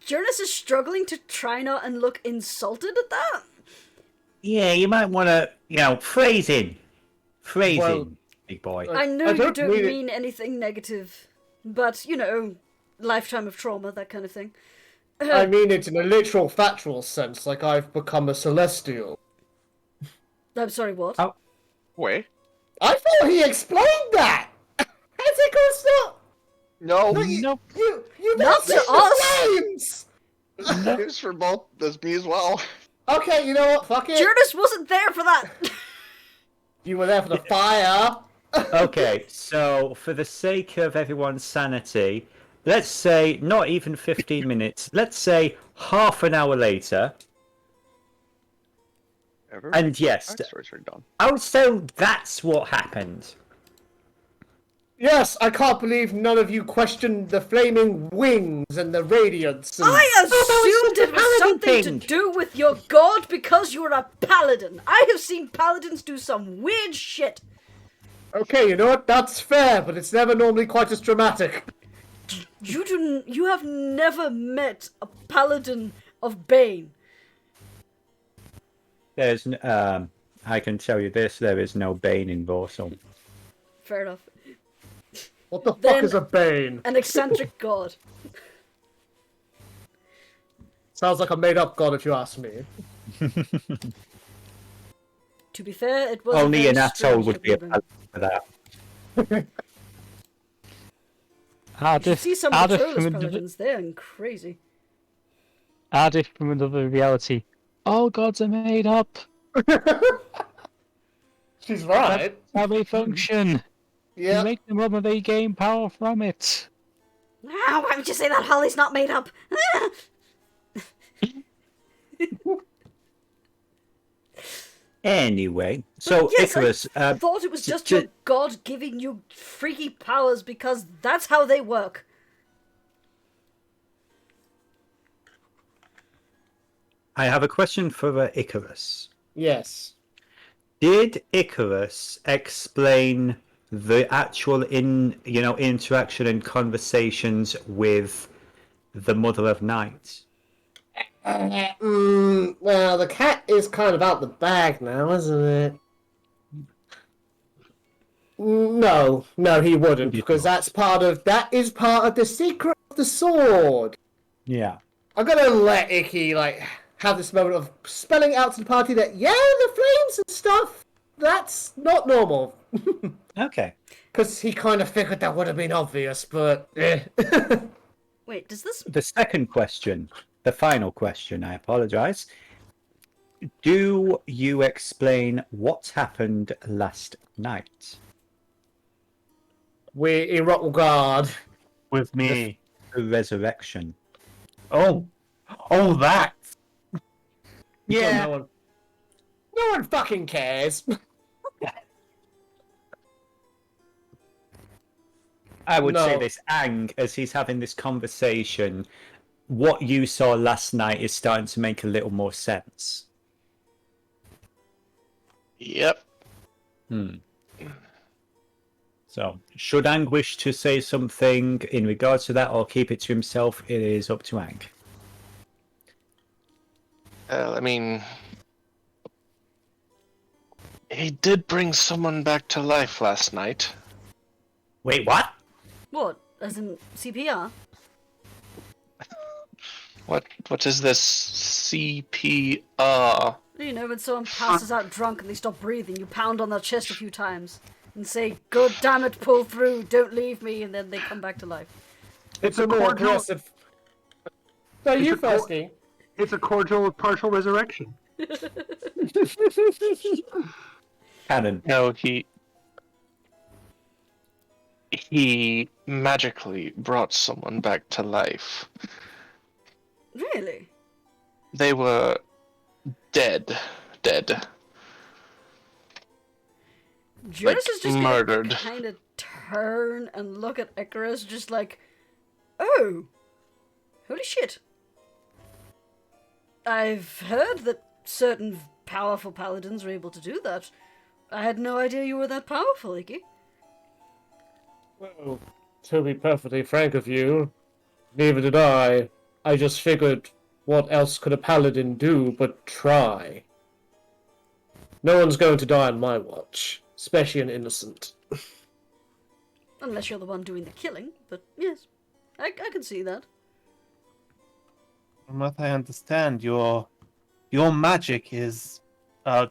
Jurnis is struggling to try not and look insulted at that. Yeah, you might want to, phrase in. Phrase Well, in, big boy. I know I you don't don't mean it- mean anything negative, but, lifetime of trauma, that kind of thing. I mean it in a literal, factual sense, like I've become a celestial. I'm sorry, what? Oh. Wait. I thought he explained that! Has it gone stop? No. Nope. You Not to us! flames! It's for both. That's me as well. Okay, you know what? Fuck it. Jurnis wasn't there for that! You were there for the fire. Okay, so for the sake of everyone's sanity, let's say not even 15 minutes, let's say half an hour later. And yes, so that's what happened. Yes, I can't believe none of you questioned the flaming wings and the radiance. And... I assumed it was something to do with your god because you're a paladin. I have seen paladins do some weird shit. Okay, you know what? That's fair, but it's never normally quite as dramatic. You have never met a paladin of Bane. There's, I can tell you this, there is no Bane in Voarcel. Fair enough. What the fuck is a Bane? An eccentric god. Sounds like a made-up god if you ask me. To be fair, it was Only a an very asshole strange would be a appearance. paladin for that. You should see some of the Trollus paladins, they're crazy. Add it from another reality. All gods are made up. She's right. That's how they function. Yeah. You make them up and they gain power from it. Ah, why would you say that? Holly's not made up. Anyway, so yes, Icrius, I thought it was just your god giving you freaky powers because that's how they work. I have a question for Icarus. Yes. Did Icarus explain the actual interaction and conversations with the Mother of Night? Well, the cat is kind of out the bag now, isn't it? No, he wouldn't, because that is part of the secret of the sword. Yeah. I'm gonna let Icky have this moment of spelling out to the party that the flames and stuff, that's not normal. Okay. Because he kind of figured that would have been obvious, but Wait, does this... The second question, the final question, I apologize. Do you explain what happened last night? We're in Rockguard. With me. The resurrection. Oh, that. Yeah. No one fucking cares. I would say this, Ang, as he's having this conversation, what you saw last night is starting to make a little more sense. Yep. So, should Ang wish to say something in regards to that or keep it to himself? It is up to Ang. I mean, he did bring someone back to life last night. Wait, what? What? As in CPR? What is this CPR? You know, when someone passes out drunk and they stop breathing, you pound on their chest a few times and say, "God damn it, pull through, don't leave me," and then they come back to life. It's a more aggressive. No, you first, Dean. It's a cordial with partial resurrection. Cannon. No, he magically brought someone back to life. Really? They were dead. Jurnis is just murdered. gonna kind of turn and look at Icrius, just like, "Oh, holy shit! I've heard that certain powerful paladins are able to do that. I had no idea you were that powerful, Icky." Well, to be perfectly frank with you, neither did I. I just figured, what else could a paladin do but try? No one's going to die on my watch, especially an innocent. Unless you're the one doing the killing, but yes, I can see that. From what I understand, your magic is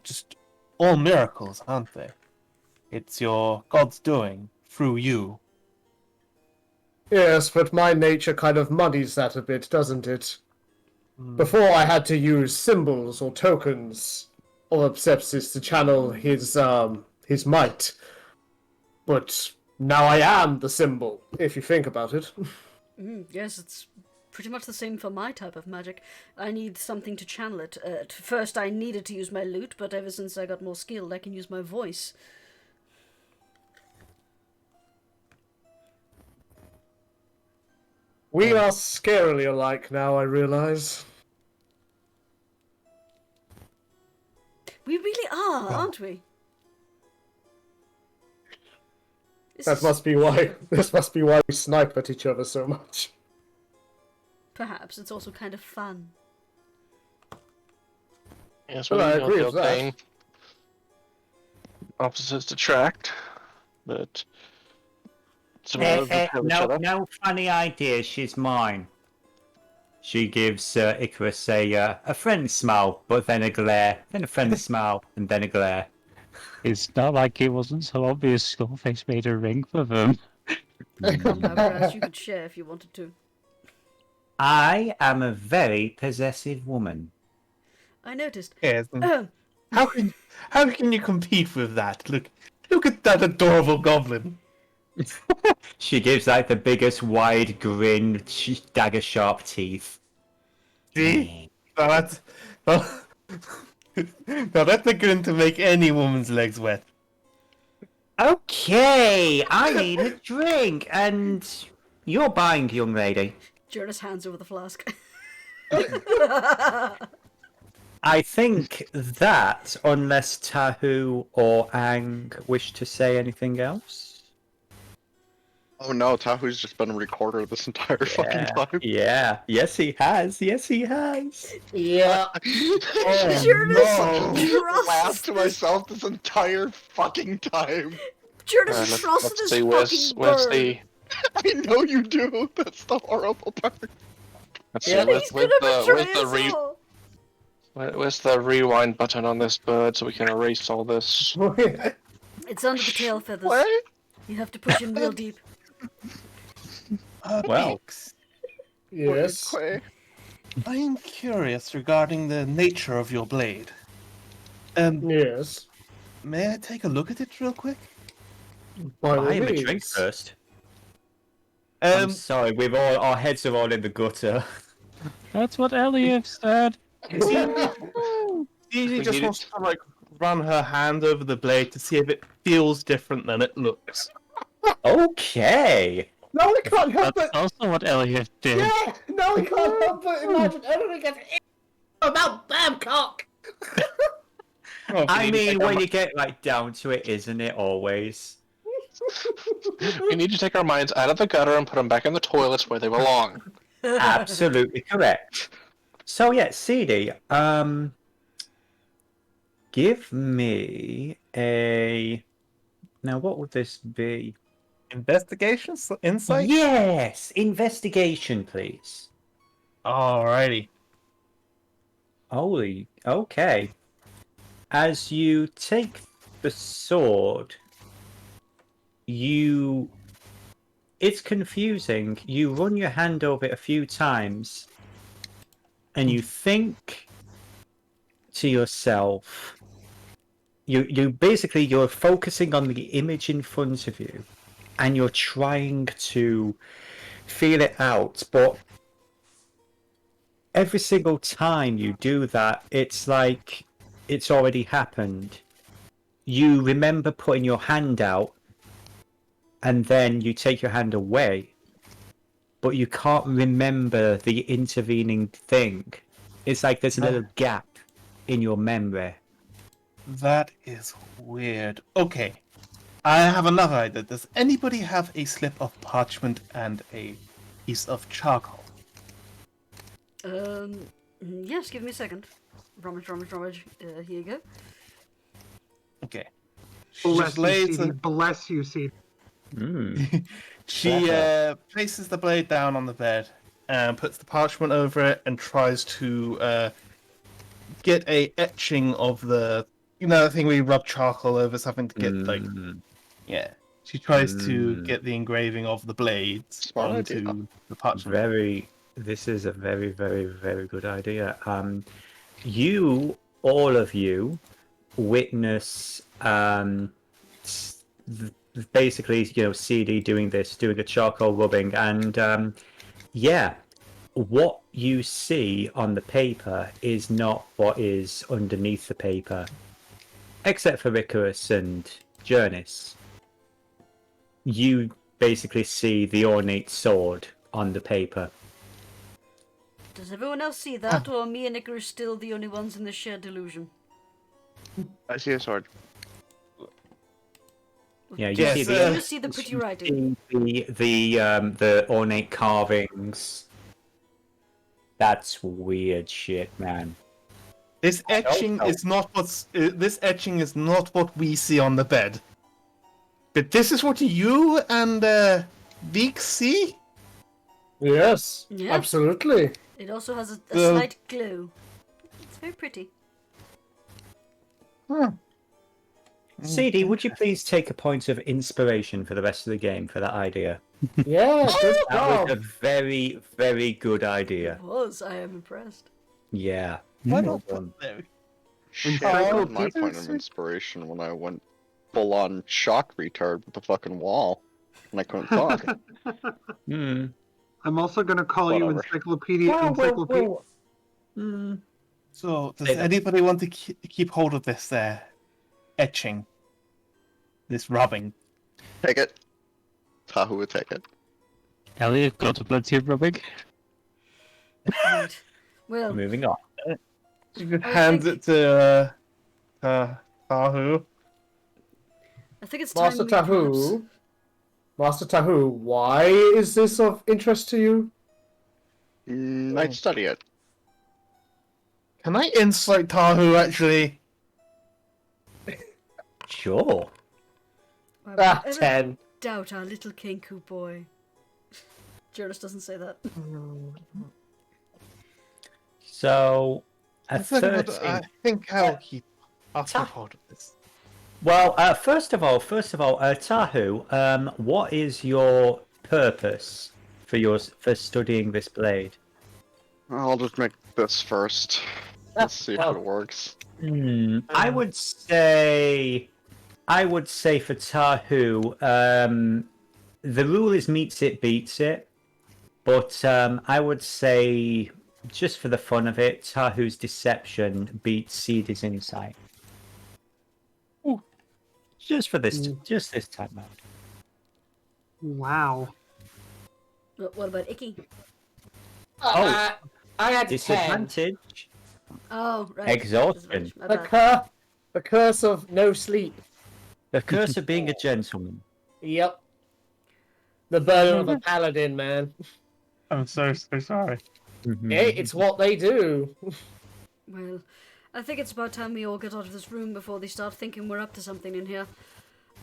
just all miracles, aren't they? It's your God's doing through you. Yes, but my nature kind of muddies that a bit, doesn't it? Before I had to use symbols or tokens or sepsis to channel his might. But now I am the symbol, if you think about it. Yes, it's pretty much the same for my type of magic. I need something to channel it. At first I needed to use my lute, but ever since I got more skilled, I can use my voice. We are scarily alike now, I realize. We really are, aren't we? This must be why we snipe at each other so much. Perhaps it's also kind of fun. Yes, Well, I you know agree the with old that. saying, opposites attract, but No funny ideas. She's mine. She gives Icarus a friendly smile, but then a glare, then a friendly smile, and then a glare. It's not like it wasn't so obvious. Skullface made a ring for them. Come now, Grass, you could share if you wanted to. I am a very possessive woman. I noticed. Yes. How can you compete with that? Look at that adorable goblin. She gives like the biggest wide grin, dagger sharp teeth. See? Now that's a grin to make any woman's legs wet. Okay, I need a drink, and you're buying, young lady. Jurnis hands over the flask. I think that, unless Tahu or Ang wish to say anything else. Oh no, Tahu's just been a recorder this entire fucking time. Yeah, yes he has. Yes he has. Yeah. Jurnis Laughed to myself this entire fucking time. Jurnis trusted let's his see, fucking where's bird. the I know you do. That's the horrible part. let's Yeah, see, he's gonna betray us all. where's the rewind button on this bird so we can erase all this? It's under the tail feathers. What? You have to push in real deep. Well. Yes. I'm curious regarding the nature of your blade. Yes. May I take a look at it real quick? By all Buy him a means. drink first. I'm sorry, our heads are all in the gutter. That's what Elliot said. Seedie just wants to run her hand over the blade to see if it feels different than it looks. Okay. No, we can't help That's it. also what Elliot did. Yeah. No, we can't help but imagine everyone gets about Babcock. I mean, when you get down to it, isn't it always? We need to take our minds out of the gutter and put them back in the toilets where they belong. Absolutely correct. So yeah, Seedie, give me a. Now, what would this be? Investigation? Insight? Yes, investigation, please. Alrighty. Holy, okay. As you take the sword, it's confusing. You run your hand over it a few times, and you think to yourself, you're focusing on the image in front of you, and you're trying to feel it out, but every single time you do that, it's like it's already happened. You remember putting your hand out, and then you take your hand away, but you can't remember the intervening thing. It's like there's a little gap in your memory. That is weird. Okay. I have another idea. Does anybody have a slip of parchment and a piece of charcoal? Yes, give me a second. Rummage. Here you go. Okay. She Bless just you, lays Seedie. Bless you, Seedie. She places the blade down on the bed and puts the parchment over it and tries to get a etching of the the thing we rub charcoal over something to get yeah. She tries to get the engraving of the blades onto the parchment. This is a very, very, very good idea. All of you, witness basically, Seedie doing a charcoal rubbing, and what you see on the paper is not what is underneath the paper, except for Icrius and Jurnis. You basically see the ornate sword on the paper. Does everyone else see that, or are me and Icarus still the only ones in the shared delusion? I see a sword. Yeah, you see the pretty writing. The ornate carvings. That's weird shit, man. This etching is not what we see on the bed. But this is what you and Beak see? Yes, Yeah. absolutely. It also has a slight glow. It's very pretty. Seedie, would you please take a point of inspiration for the rest of the game for that idea? Yeah, good That job. was a very, very good idea. It was. I am impressed. Yeah. Why Well not done. Shared my point of inspiration when I went full-on shock retard with the fucking wall, and I couldn't talk. I'm also going to call you Encyclopedia. So, does anybody want to keep hold of this etching? This rubbing? Take it. Tahu would take it. Elliot got plenty of rubbing. Right. Well, moving on. She just hands it to Tahu. I think it's time Master Tahu. Master Tahu, why is this of interest to you? I'd study it. Can I insight Tahu, actually? Sure. 10. Doubt our little Kenku boy. Jurnis doesn't say that. So, I think I'll keep hold of this. Well, first of all, Tahu, what is your purpose for studying this blade? I'll just make this first. Let's see if it works. I would say for Tahu, the rule is meets it, beats it. But I would say, just for the fun of it, Tahu's deception beats Seedie's insight. Ooh. Just this time out. Wow. What about Icky? I had 10. Disadvantage. Oh, right. Exhaustion. My The curse of no sleep. The curse of being a gentleman. Yep. The burden of a paladin, man. I'm so sorry. Hey, it's what they do. Well, I think it's about time we all get out of this room before they start thinking we're up to something in here.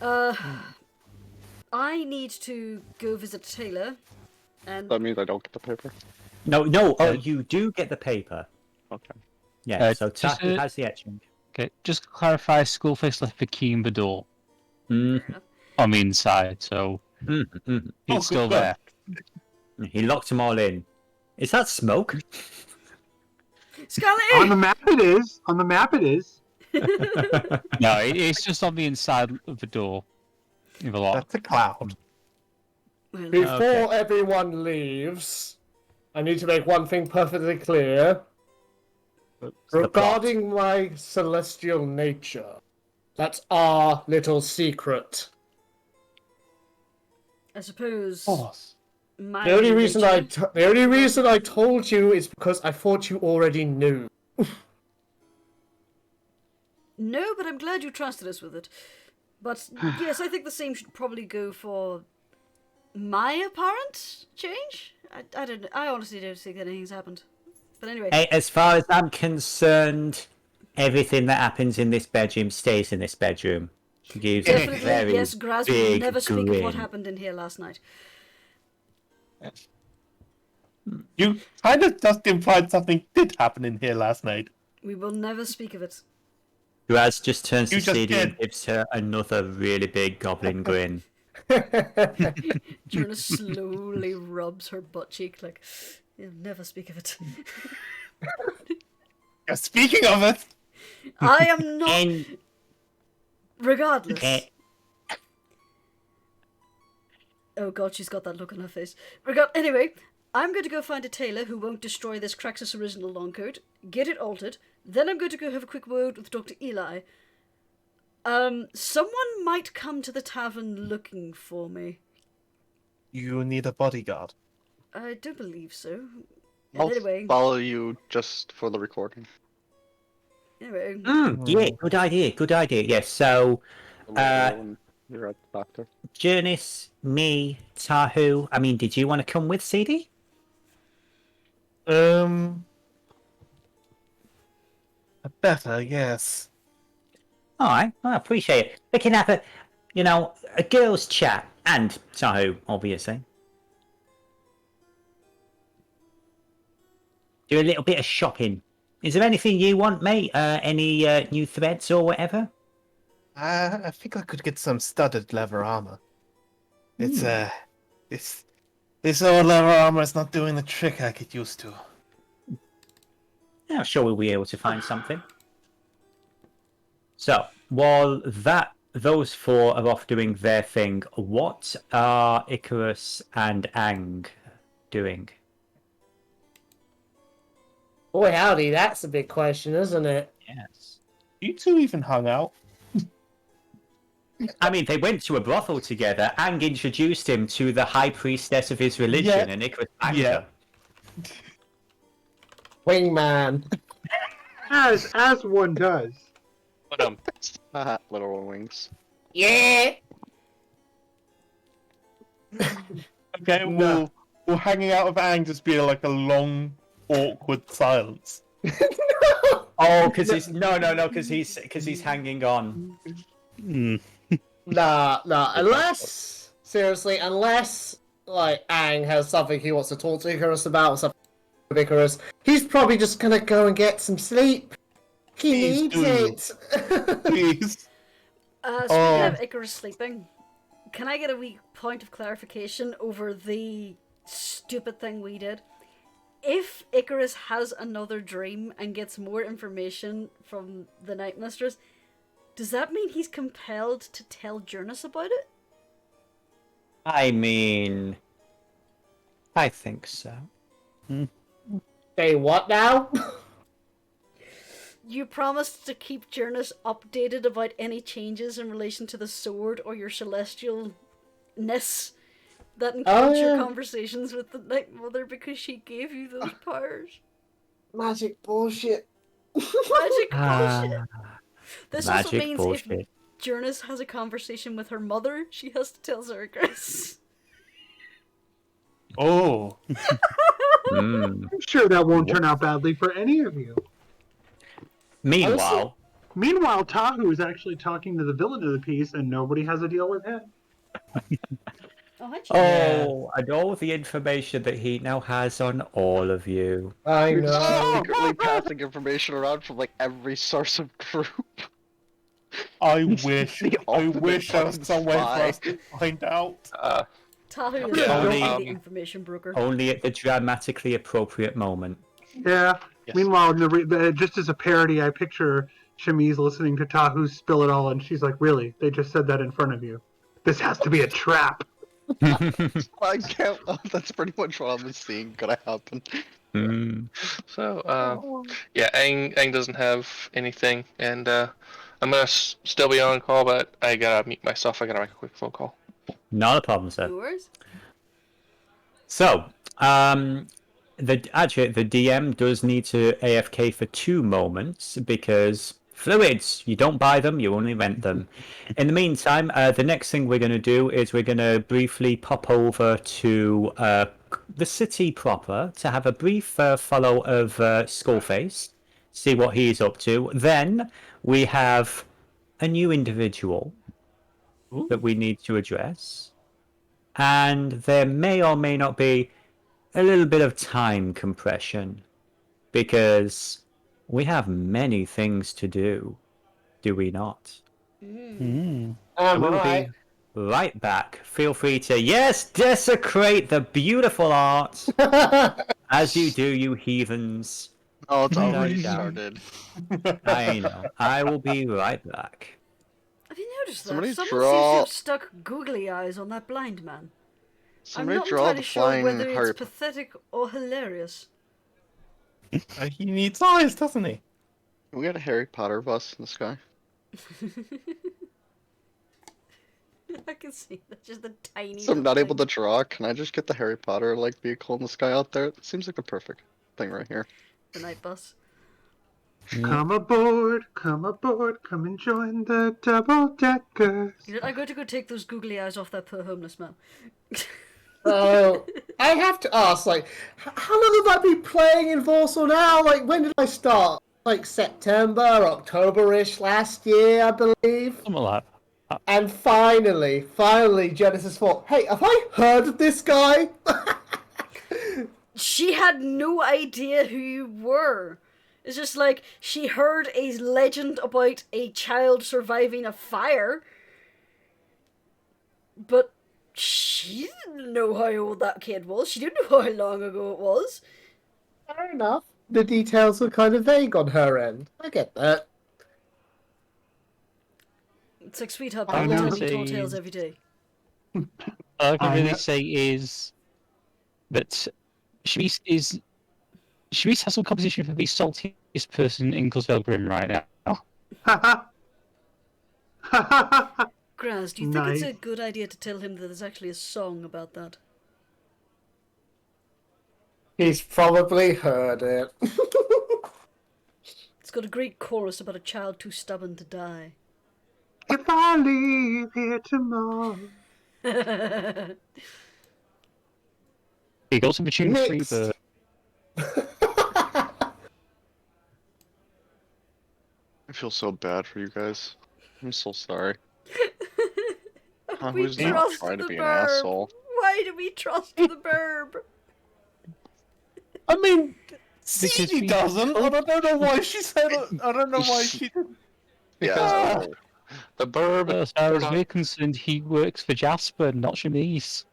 I need to go visit Taylor. And That means I don't get the paper. No. Oh, you do get the paper. Okay. Yeah. So just Tahu has the etching. Okay, just to clarify, Skullface left the key in the door on the inside, so it's still there. He locked them all in. Is that smoke? Scully! On the map it is. On the map it is. No, it's just on the inside of the door. In the lock. That's a cloud. Before everyone leaves, I need to make one thing perfectly clear. Regarding my celestial nature, that's our little secret. I suppose. My The only reason nature- I told you is because I thought you already knew. No, but I'm glad you trusted us with it. But yes, I think the same should probably go for my apparent change. I don't know. I honestly don't think anything's happened. But anyway. Hey, as far as I'm concerned, everything that happens in this bedroom stays in this bedroom. She gives a Definitely, very yes, Graz will big never speak of what grin. happened in here last night. You kind of just implied something did happen in here last night. We will never speak of it. Graz just turns to You just Seedie did. and gives her another really big goblin grin. Jurnis slowly rubs her butt cheek like, you'll never speak of it. Speaking of it, I am not... Regardless. Oh god, she's got that look on her face. Anyway, I'm going to go find a tailor who won't destroy this Kraxus original long coat, get it altered, then I'm going to go have a quick word with Dr. Eli. Someone might come to the tavern looking for me. you need a bodyguard. I do believe so. I'll Anyway, follow you just for the recording. anyway. Yeah, good idea. Yes, so You're at the doctor. Jurnis, me, Tahu. I mean, did you want to come with Seedie? Better, yes. Alright, I appreciate it. We can have a girls' chat. And Tahu, obviously. Do a little bit of shopping. Is there anything you want, mate? Any new threads or whatever? I think I could get some studded leather armor. It's this old leather armor is not doing the trick I get used to. Yeah, I'm sure we'll be able to find something. So, while those four are off doing their thing, what are Icrius and Ang doing? Boy, howdy, that's a big question, isn't it? Yes. You two even hung out. I mean, they went to a brothel together. Ang introduced him to the high priestess of his religion, and Icrius banged her. Wingman. As one does. Literal wings. Yeah. Okay, No. we'll hanging out with Ang just be like a long, awkward silence. Oh, because he's because he's hanging on. Nah. Unless like Ang has something he wants to talk to Icarus about, or something with Icarus, he's probably just gonna go and get some sleep. He needs it. Please. Speaking of Icarus sleeping, can I get a wee point of clarification over the stupid thing we did? If Icarus has another dream and gets more information from the Night Mistress, does that mean he's compelled to tell Jurnis about it? I mean, I think so. Say what now? You promised to keep Jurnis updated about any changes in relation to the sword or your celestialness. That includes your conversations with the Night Mother because she gave you those powers. Magic bullshit. Magic bullshit. This also Magic means bullshit. if Jurnis has a conversation with her mother, she has to tell Zergris. Oh. I'm sure that won't turn out badly for any of you. Meanwhile, Tahu is actually talking to the villain of the piece, and nobody has a deal with him. Oh, hi, Chemise. Oh, and all the information that he now has on all of you. I You're just know. secretly passing information around from like every source of group. I wish. The I ultimate wish there was fucking some way for spy. us to find out. Tahu is Yeah, totally only- the information broker. Only at the dramatically appropriate moment. Yeah. Yes. Meanwhile, just as a parody, I picture Chemise listening to Tahu spill it all, and she's like, "Really? They just said that in front of you. This has to be a trap." I can't. That's pretty much what I'm seeing gonna happen. Mm. So, yeah, Aang doesn't have anything, and I'm gonna still be on call, but I gotta mute myself. I gotta make a quick phone call. Not a problem, sir. No worries. So, the DM does need to AFK for 2 moments because fluids, you don't buy them, you only rent them. In the meantime, the next thing we're going to do is we're going to briefly pop over to the city proper to have a brief follow of Skullface, see what he's up to. Then we have a new individual that we need to address. And there may or may not be a little bit of time compression because we have many things to do we not? I'm We'll right. be right back. Feel free to, yes, desecrate the beautiful art as you do, you heathens. Oh, it's Already already done. started. I know. I will be right back. Have you noticed that? Somebody Someone draw- seems to have stuck googly eyes on that blind man. Somebody I'm not draw entirely the sure flying whether it's harp. pathetic or hilarious. He needs eyes, doesn't he? We got a Harry Potter bus in the sky. I can see that, just a tiny. So I'm little not able to thing. draw. Can I just get the Harry Potter like vehicle in the sky out there? It seems like the perfect thing right here. The night bus. Come aboard, come and join the double deckers. You know, I'm going to go take those googly eyes off that poor homeless man. So I have to ask, like, how long have I been playing in Voarcel now? Like, when did I start? Like September, October-ish last year, I believe. Something like that. And finally, Genesis thought, hey, have I heard of this guy? She had no idea who you were. It's just like she heard a legend about a child surviving a fire, but she didn't know how old that kid was. She didn't know how long ago it was. Fair enough. The details were kind of vague on her end. I get that. It's like, sweetheart, I people know. tell me tall tales every day. All I can I really know. say is that Chemise has some competition for the saltiest person in Grim right now. Graz, do you think it's Nice. a good idea to tell him that there's actually a song about that? He's probably heard it. It's got a great chorus about a child too stubborn to die. If I leave here tomorrow. He goes in the tune free Mixed. bird. I feel so bad for you guys. I'm so sorry. We Who's not trust trying to the be an burb. asshole? Why do we trust the burb? I mean, Because Seedie we- doesn't. I don't know why she said it. I don't know why she didn't. Yeah. The burb. As far as we're concerned, he works for Jasper, not Chemise.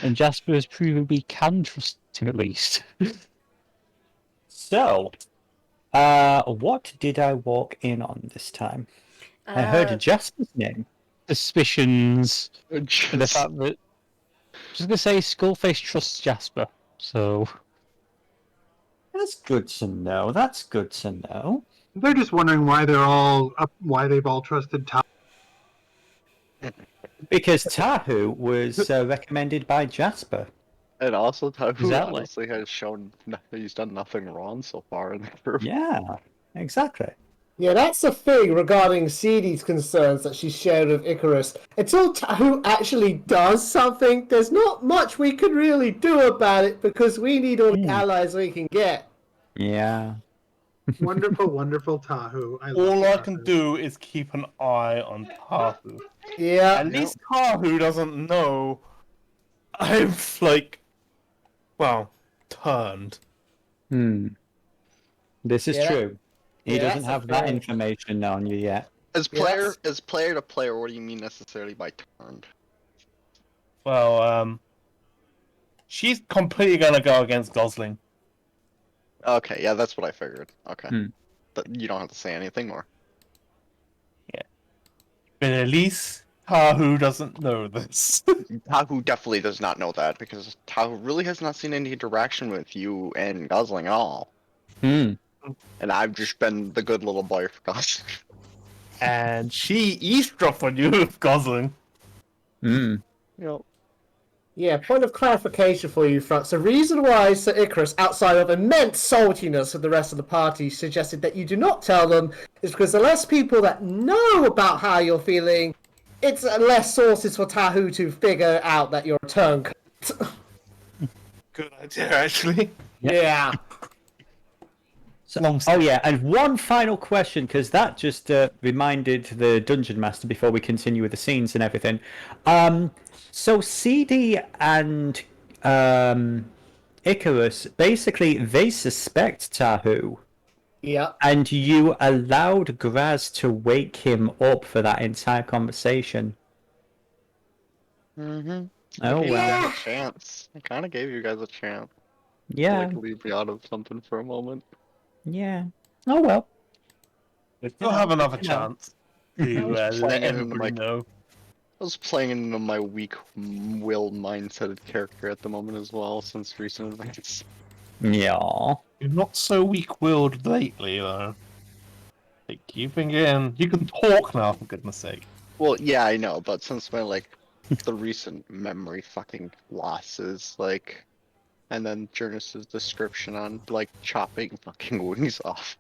And Jasper has proven we can trust him at least. So, what did I walk in on this time? I heard Jasper's name. Suspicions. And the Just- fact that. Just gonna say, Skullface trusts Jasper, so. That's good to know. That's good to know. They're just wondering why why they've all trusted Tahu. Because Tahu was recommended by Jasper. And also, Tahu Exactly. honestly has shown he's done nothing wrong so far in the group. Yeah, exactly. Yeah, that's the thing regarding Seedie's concerns that she shared with Icrius. Until Tahu actually does something, there's not much we can really do about it because we need all the allies we can get. Yeah. Wonderful, wonderful Tahu. All I can do is keep an eye on Tahu. Yeah. At least Tahu doesn't know I've, like, well, turned. This is Yeah, true. He yeah, doesn't that's a have that fair- information on you yet. As Yes. player to player, what do you mean necessarily by turned? Well, she's completely gonna go against Gosling. Okay, yeah, that's what I figured. Okay. Hmm. But you don't have to say anything more. But at least Tahu doesn't know this. Tahu definitely does not know that because Tahu really has not seen any interaction with you and Gosling at all. Hmm. And I've just been the good little boy for Gosling. And she eavesdropped on you with Gosling. Hmm. Yeah, point of clarification for you, Frux. The reason why Sir Icrius, outside of immense saltiness with the rest of the party, suggested that you do not tell them is because the less people that know about how you're feeling, it's less sources for Tahu to figure out that you're a turncoat. Good idea, actually. Yeah. So, oh yeah, and one final question, because that just reminded the dungeon master before we continue with the scenes and everything. So Seedie and Icarus, basically, they suspect Tahu. Yeah. And you allowed Graz to wake him up for that entire conversation. Mm-hmm. Oh, I gave well. you guys a chance. I kind of gave you guys a chance. Yeah. To, like, leave me out of something for a moment. Yeah. Oh, well. They still have another chance to was let playing it into everybody my- know. I was playing into my weak-willed mindseted character at the moment as well, since recent events. Yeah. You're not so weak-willed lately, though. Like, you've been getting... You can talk now, for goodness sake. Well, yeah, I know, but since my, like, the recent memory fucking losses, like, and then Jurnis' description on, like, chopping fucking wings off.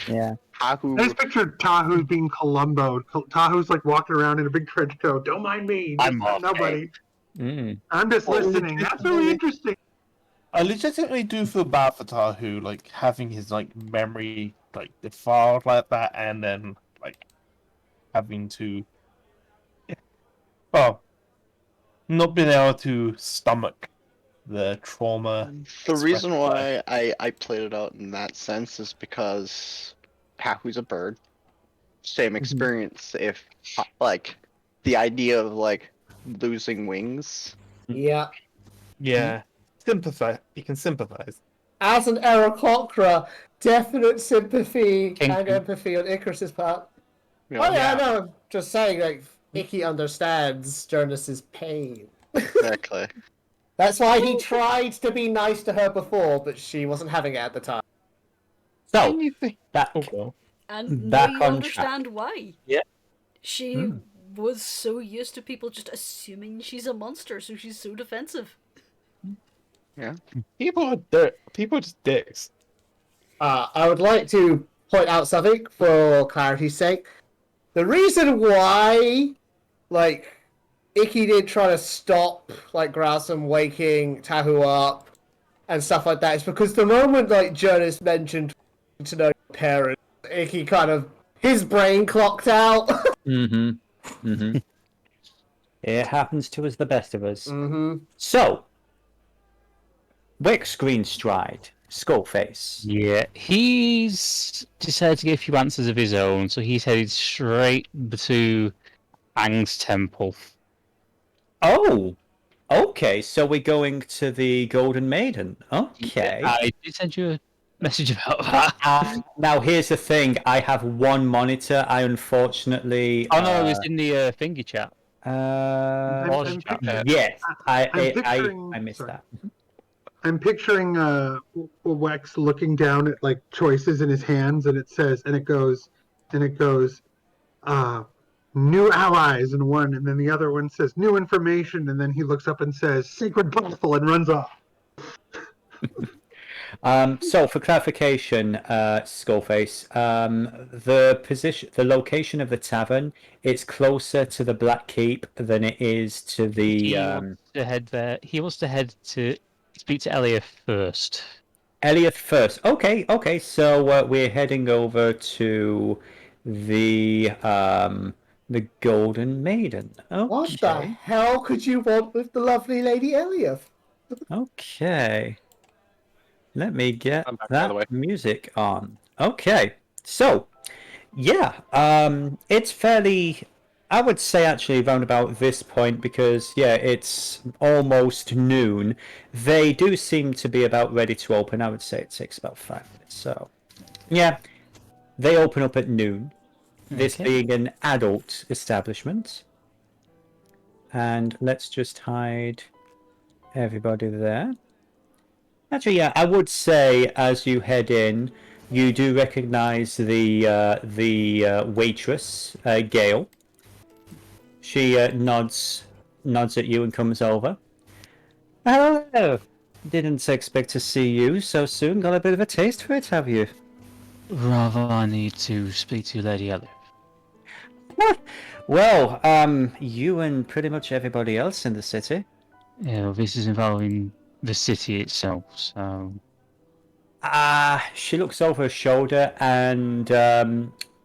Yeah. I Tahu, just pictured Tahu being Columboed. Tahu's like walking around in a big trench coat. Don't mind me. I'm Nobody. Mm. I'm just Well, listening. That's really interesting. I legitimately do feel bad for Tahu, like, having his, like, memory, like, defiled like that, and then, like, having to... Well, not being able to stomach the trauma. the reason expressed why I played it out in that sense is because Tahu's a bird. Same experience if, like, the idea of, like, losing wings. Yeah. Yeah. Sympathize. You can sympathize. As an Arrocakkra, definite sympathy and Kenku. empathy on Icarus's part. You know, Oh yeah, no, just saying, like, Icky understands Jurnis's pain. Exactly. That's why he tried to be nice to her before, but she wasn't having it at the time. So, that... And Back now you on understand why. Yeah. She was so used to people just assuming she's a monster, so she's so defensive. Yeah. People are just dicks. I would like to point out something for clarity's sake. The reason why, like, Icky did try to stop, like, Grouse from waking Tahu up and stuff like that is because the moment, like, Jurnis mentioned to know your parents, Icky kind of, his brain clocked out. Mm-hmm. Mm-hmm. It happens to us, the best of us. Mm-hmm. So, Wick Screen Stride, Skullface. Yeah, he's decided to get a few answers of his own, so he's headed straight to Ang's temple. Oh, okay. So we're going to the Golden Maiden. Okay. I did send you a message about that. Now here's the thing. I have one monitor. I unfortunately. Oh no, it was in the thingy chat. I'm picturing- Yes, I'm picturing- I missed sorry. that. I'm picturing Wex looking down at like choices in his hands, and it goes, new allies in one, and then the other one says new information, and then he looks up and says sacred brothel and runs off. So for clarification, Skullface, the location of the tavern, it's closer to the Black Keep than it is to the. He wants to head there. He wants to head to speak to Elliot first. Elliot first. Okay. So we're heading over to the The Golden Maiden. What the Okay. hell could you want with the lovely Lady Eliath? Okay. Let me get I'm back, by the way. that music on. Okay. So, yeah, it's fairly, I would say actually around about this point because, yeah, it's almost noon. They do seem to be about ready to open. I would say it takes about 5 minutes. So, yeah, they open up at noon. This Okay. being an adult establishment. And let's just hide everybody there. Actually, yeah, I would say as you head in, you do recognize the waitress, Gail. She nods at you and comes over. Hello. Didn't expect to see you so soon. Got a bit of a taste for it, have you? Rather, I need to speak to Lady Elliot. Well, you and pretty much everybody else in the city. Yeah, well, this is involving the city itself, so... She looks over her shoulder and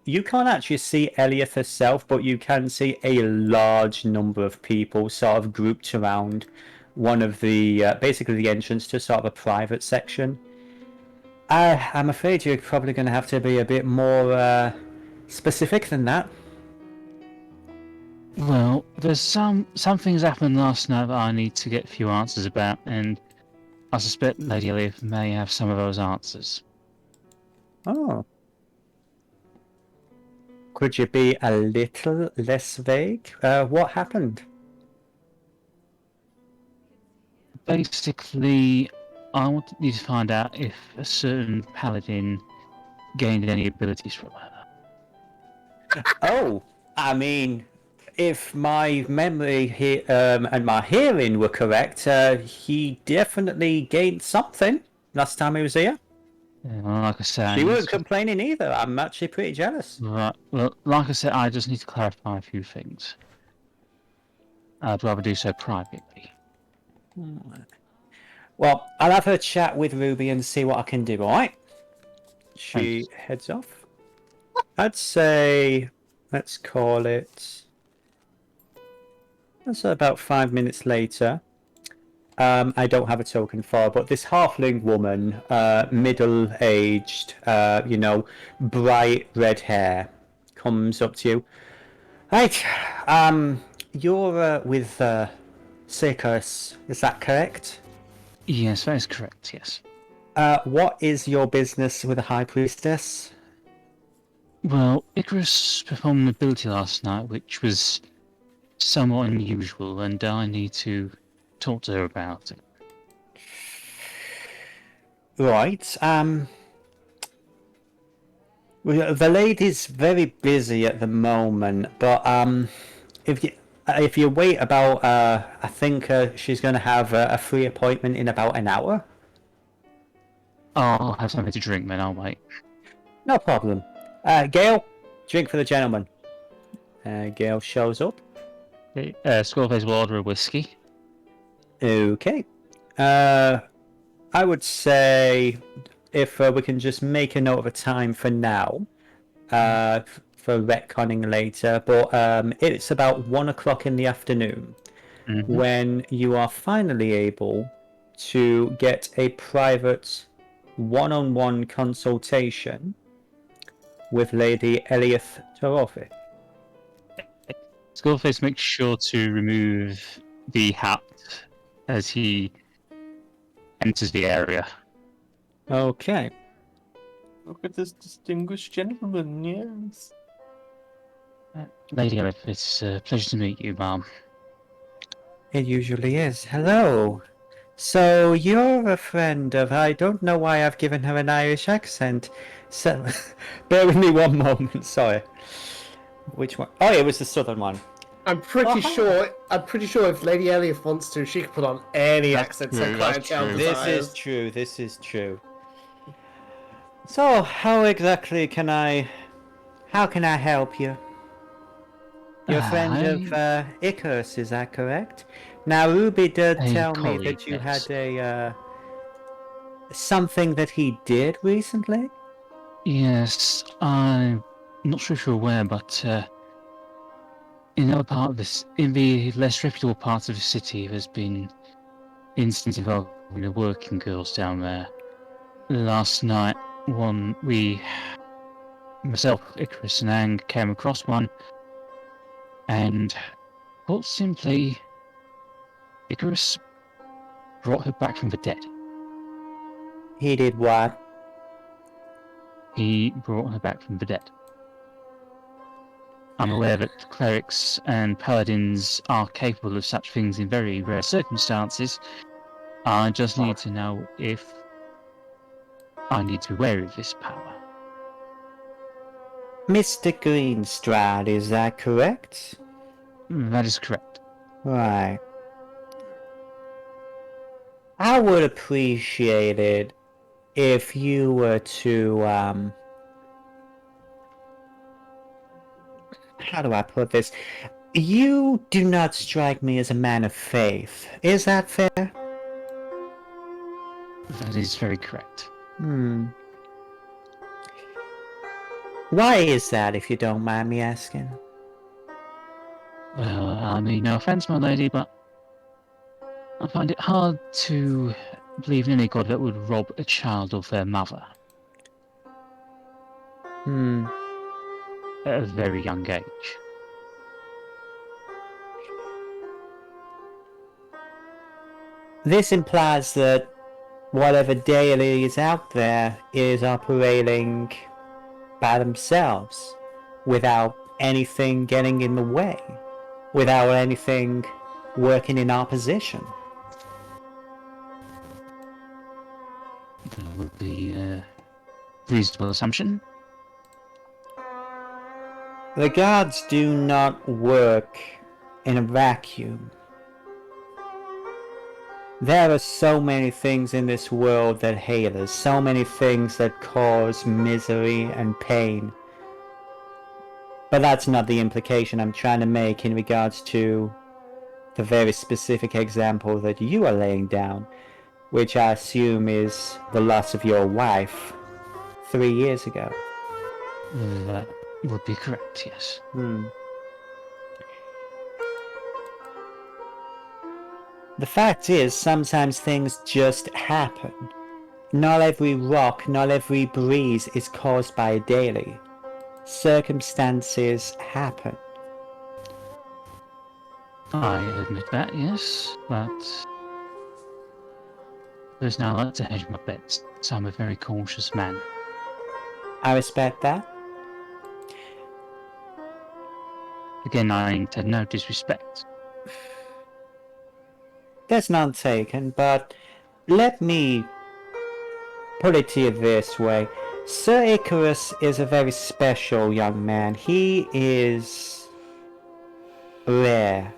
you can't actually see Eliath herself, but you can see a large number of people sort of grouped around one of the, basically the entrance to sort of a private section. I'm afraid you're probably going to have to be a bit more specific than that. Well, there's some things happened last night that I need to get a few answers about, and I suspect Lady Elliot may have some of those answers. Oh. Could you be a little less vague? What happened? Basically, I want you to find out if a certain paladin gained any abilities from her. Oh, I mean, if my memory and my hearing were correct, he definitely gained something last time he was here. Yeah, well, like I said, She wasn't complaining either. I'm actually pretty jealous. Right. Well, like I said, I just need to clarify a few things. I'd rather do so privately. Well, I'll have a chat with Ruby and see what I can do, alright? She heads off. I'd say, let's call it... That's about 5 minutes later. I don't have a token for her, but this halfling woman, middle-aged, bright red hair, comes up to you. Right, you're with Icrius, is that correct? Yes, that is correct, yes. What is your business with the High Priestess? Well, Icrius performed an ability last night, which was somewhat unusual, and I need to talk to her about it. Right, the lady's very busy at the moment, but if you wait about, I think she's going to have a free appointment in about an hour. I'll have something to drink then, I'll wait. No problem. Gail, drink for the gentleman. Gail shows up. Okay, Skullface will order a whiskey. Okay. I would say if we can just make a note of a time for now, for retconning later, but it's about 1 o'clock in the afternoon when you are finally able to get a private one-on-one consultation with Lady Eliath Torofi. Skullface makes sure to remove the hat as he enters the area. Okay. Look at this distinguished gentleman, yes. Lady Elliot, it's a pleasure to meet you, ma'am. It usually is. Hello. So you're a friend of... I don't know why I've given her an Irish accent. So, bear with me one moment. Sorry. Which one? Oh, it was the southern one. I'm pretty sure if Lady Eliath wants to, she can put on any accent her clientele This is true. This is true. So, how exactly can I help you? You're a friend of Icrius, is that correct? Now, Ruby did tell me that you had a something that he did recently. Yes, I'm not sure if you're aware, but in other part of this, in the less reputable parts of the city, there's been incidents involving the working girls down there. Last night, myself, Icrius, and Ang came across one, and put simply, Icrius brought her back from the dead. He did what? He brought her back from the dead. I'm aware that clerics and paladins are capable of such things in very rare circumstances. I just need to know if I need to be wary of this power. Mr. Greenstrad, is that correct? That is correct. Right. I would appreciate it if you were to, how do I put this? You do not strike me as a man of faith. Is that fair? That is very correct. Why is that, if you don't mind me asking? Well, I mean, no offence, my lady, but I find it hard to believe in any god that would rob a child of their mother. At a very young age. This implies that whatever deity is out there is operating by themselves, without anything getting in the way, without anything working in opposition. That would be a reasonable assumption. The gods do not work in a vacuum. There are so many things in this world that hate us, so many things that cause misery and pain. But that's not the implication I'm trying to make in regards to the very specific example that you are laying down, which I assume is the loss of your wife 3 years ago. That would be correct, yes. The fact is, sometimes things just happen. Not every rock, not every breeze is caused by a deity. Circumstances happen. I admit that, yes, but there's now like to hedge my bets, so I'm a very cautious man. I respect that. Again, I intend no disrespect. There's none taken, but let me put it to you this way. Sir Icrius is a very special young man. He is rare.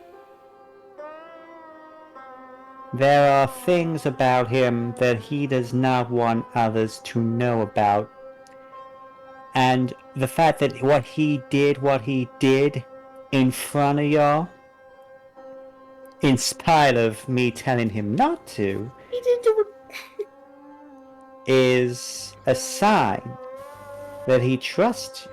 There are things about him that he does not want others to know about. And the fact that what he did in front of y'all, in spite of me telling him not to, He didn't do it. is a sign that he trusts you.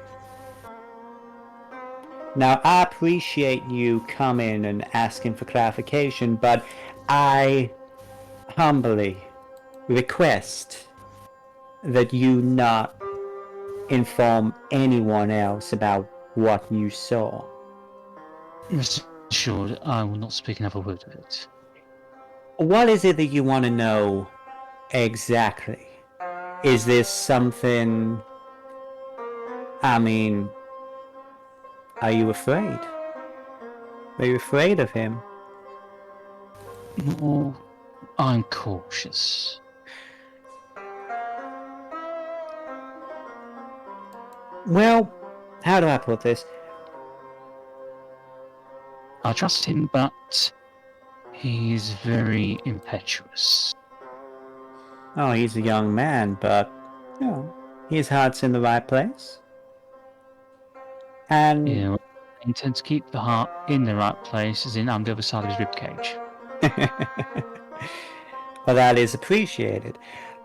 Now, I appreciate you coming and asking for clarification, but I humbly request that you not inform anyone else about what you saw. Rest assured, I will not speak another word of it. What is it that you want to know exactly? Is this something... I mean... Are you afraid? Are you afraid of him? No, I'm cautious. Well, how do I put this? I trust him, but he's very impetuous. Oh, he's a young man, but, you know, his heart's in the right place. And... Yeah, well, I intend to keep the heart in the right place, as in under the side of his ribcage. Well, that is appreciated.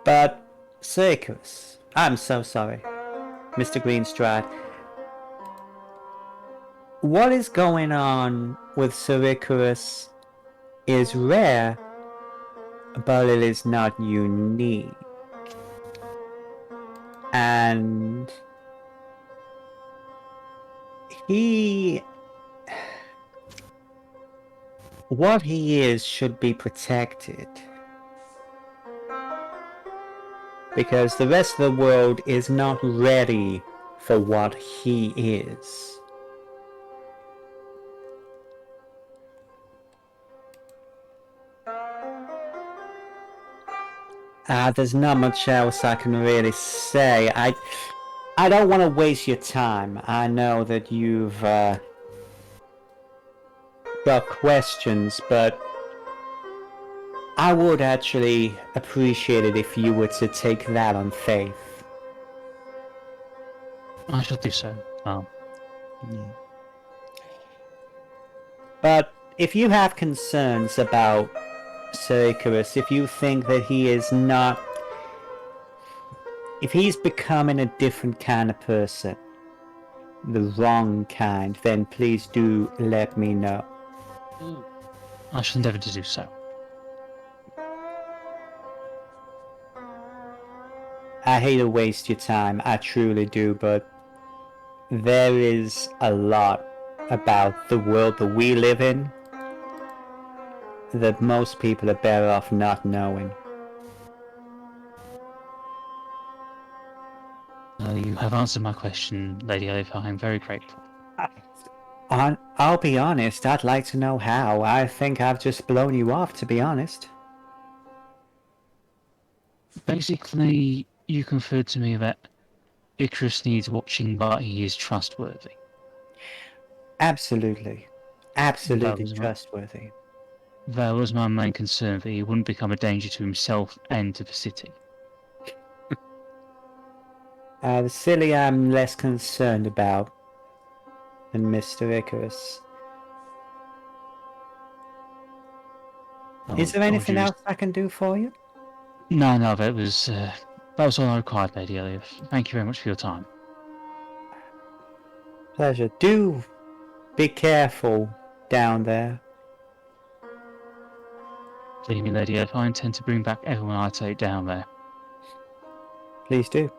But, Sir Icrius, I'm so sorry. Mr. Greenstride, what is going on with Sir Icrius is rare, but it is not unique. And what he is should be protected. Because the rest of the world is not ready for what he is. There's not much else I can really say. I don't want to waste your time. I know that you've got questions, but I would actually appreciate it if you were to take that on faith. I shall do so. But if you have concerns about Sir Icrius, if you think that he is not... if he's becoming a different kind of person, the wrong kind, then please do let me know. I shall endeavour to do so. I hate to waste your time, I truly do, but there is a lot about the world that we live in that most people are better off not knowing. You have answered my question, Lady Olive. I am very grateful. I'll be honest, I'd like to know how. I think I've just blown you off, to be honest. Basically, you conferred to me that Icrius needs watching, but he is trustworthy. Absolutely. Absolutely trustworthy. That was my main concern, that he wouldn't become a danger to himself and to the city. The silly I'm less concerned about than Mr. Icrius. Is there anything else I can do for you? No, that was all I required, Lady Olive. Thank you very much for your time. Pleasure. Do be careful down there. Believe me, Lady Olive, I intend to bring back everyone I take down there. Please do.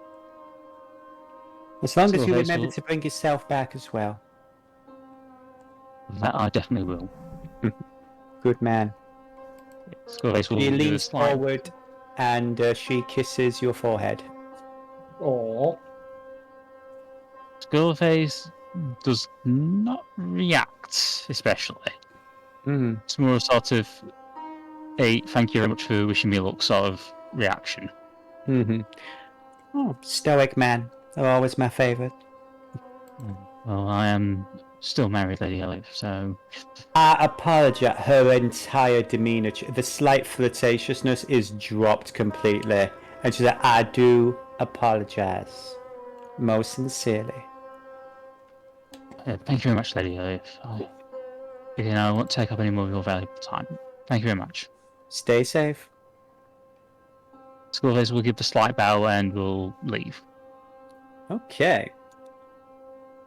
As long as you remember to bring yourself back as well. That I definitely will. Good man. She leans slight... forward and she kisses your forehead. Aww. Skullface does not react, especially. It's more a sort of a thank you very much for wishing me luck sort of reaction. Oh, stoic man. They're always my favourite. Well, I am still married, Lady Olive, so... I apologise. Her entire demeanour, the slight flirtatiousness is dropped completely. And she said, I do apologise. Most sincerely. Thank you very much, Lady Olive. I won't take up any more of your valuable time. Thank you very much. Stay safe. Skullface will give the slight bow and we'll leave. Okay.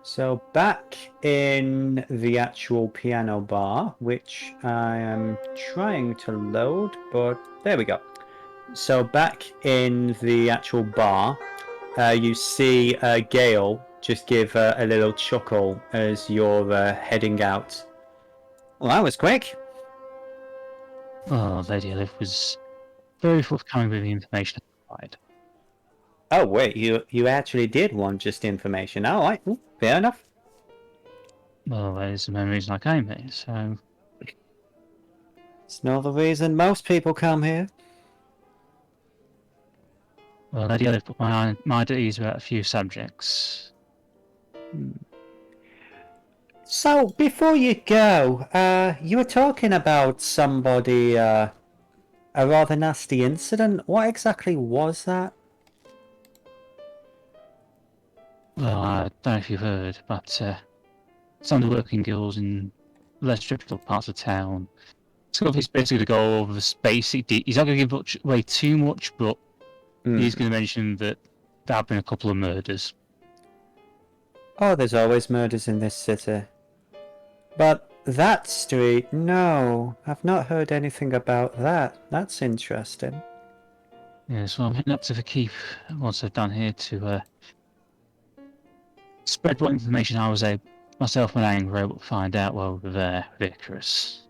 So back in the actual piano bar, which I am trying to load, but there we go. So back in the actual bar, you see Gale just give a little chuckle as you're heading out. Well, that was quick. Oh, Lady Olive was very forthcoming with the information I provided. Oh wait, you actually did want just information. Oh, right, fair enough. Well, that is the main reason I came here, so... It's not the reason most people come here. Well, Lady Olive put my mind at ease about a few subjects. So, before you go, you were talking about somebody, a rather nasty incident. What exactly was that? Well, I don't know if you've heard, but some of the working girls in less reputable parts of town. He's basically to go over the basic. He's not going to give away too much, but he's going to mention that there have been a couple of murders. Oh, there's always murders in this city. But that street, no, I've not heard anything about that. That's interesting. Yeah, so I'm heading up to the keep once I've done here to spread what information I was able, myself and Ang were able to find out while we were there with Icrius.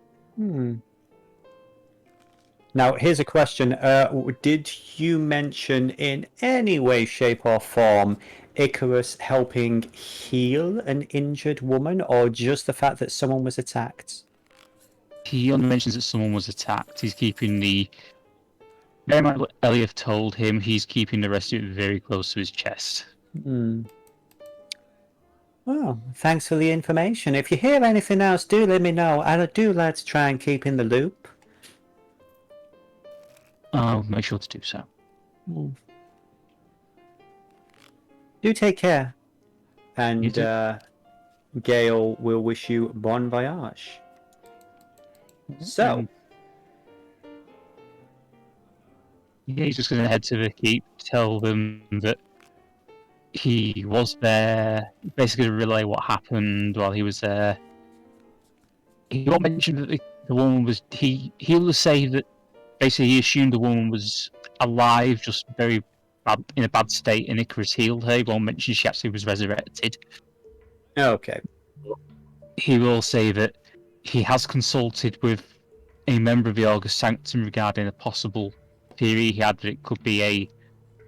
Now, here's a question. Did you mention in any way, shape, or form Icarus helping heal an injured woman, or just the fact that someone was attacked? He only mentions that someone was attacked. He's keeping the... Very much what Elliot told him, he's keeping the rest of it very close to his chest. Well, thanks for the information. If you hear anything else, do let me know. I do like to try and keep in the loop. I'll make sure to do so. Do take care. And You too. Gale will wish you bon voyage. So, Yeah, he's just going to head to the keep, tell them that he was there, basically relay what happened while he was there. He won't mention that the woman was... He'll say that basically he assumed the woman was alive, just very bad, in a bad state, and Icarus healed her. He won't mention she actually was resurrected. okay. He will say that he has consulted with a member of the August Sanctum regarding a possible theory he had that it could be a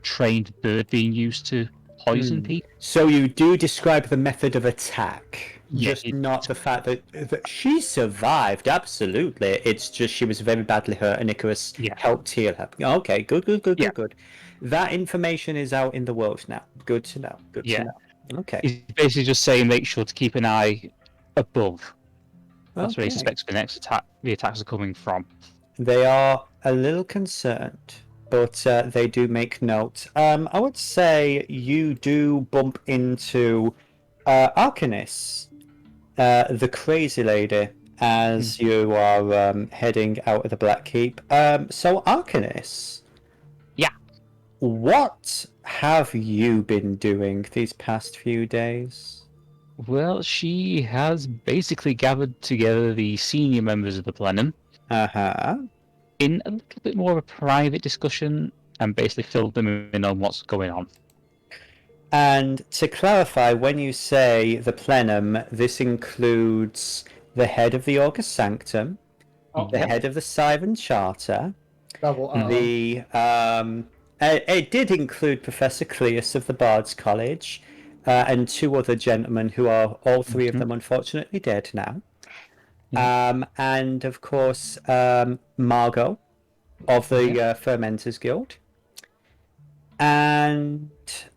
trained bird being used to poison people. So you do describe the method of attack, Yeah, just not the fact that she survived. Absolutely, it's just she was very badly hurt, and Icarus helped heal her. Okay, good. That information is out in the world now. Good to know. Good to know. Okay. He's basically just saying make sure to keep an eye above. That's where he Okay. suspects the next attack. The attacks are coming from. They are a little concerned, but they do make note. I would say you do bump into Arcanis, the crazy lady, as you are heading out of the Black Keep. So, Arcanis. Yeah. What have you been doing these past few days? Well, she has basically gathered together the senior members of the plenum in a little bit more of a private discussion and basically filled them in on what's going on. And to clarify, when you say the plenum, this includes the head of the August Sanctum, the head of the Sivan Charter, the it did include Professor Cleus of the Bard's College, and two other gentlemen who are all three of them unfortunately dead now. And of course Margot of the Fermenters Guild. And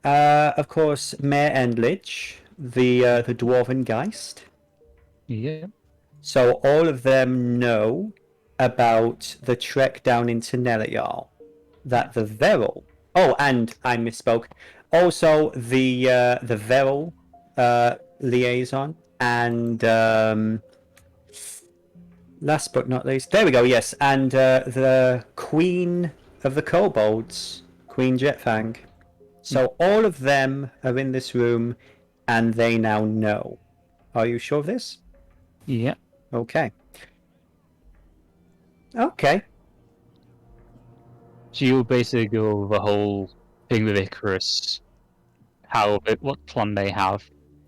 of course Mayor Endlich, the Dwarven Geist. Yeah. So all of them know about the trek down into Nelial. That the Veril... Oh, and I misspoke. Also, the Veril liaison, and last but not least, there we go. Yes, and the Queen of the Kobolds, Queen Jetfang. So all of them are in this room, and they now know. Are you sure of this? Yeah. Okay. Okay. So you'll basically go over the whole thing with Icarus, what plan they have,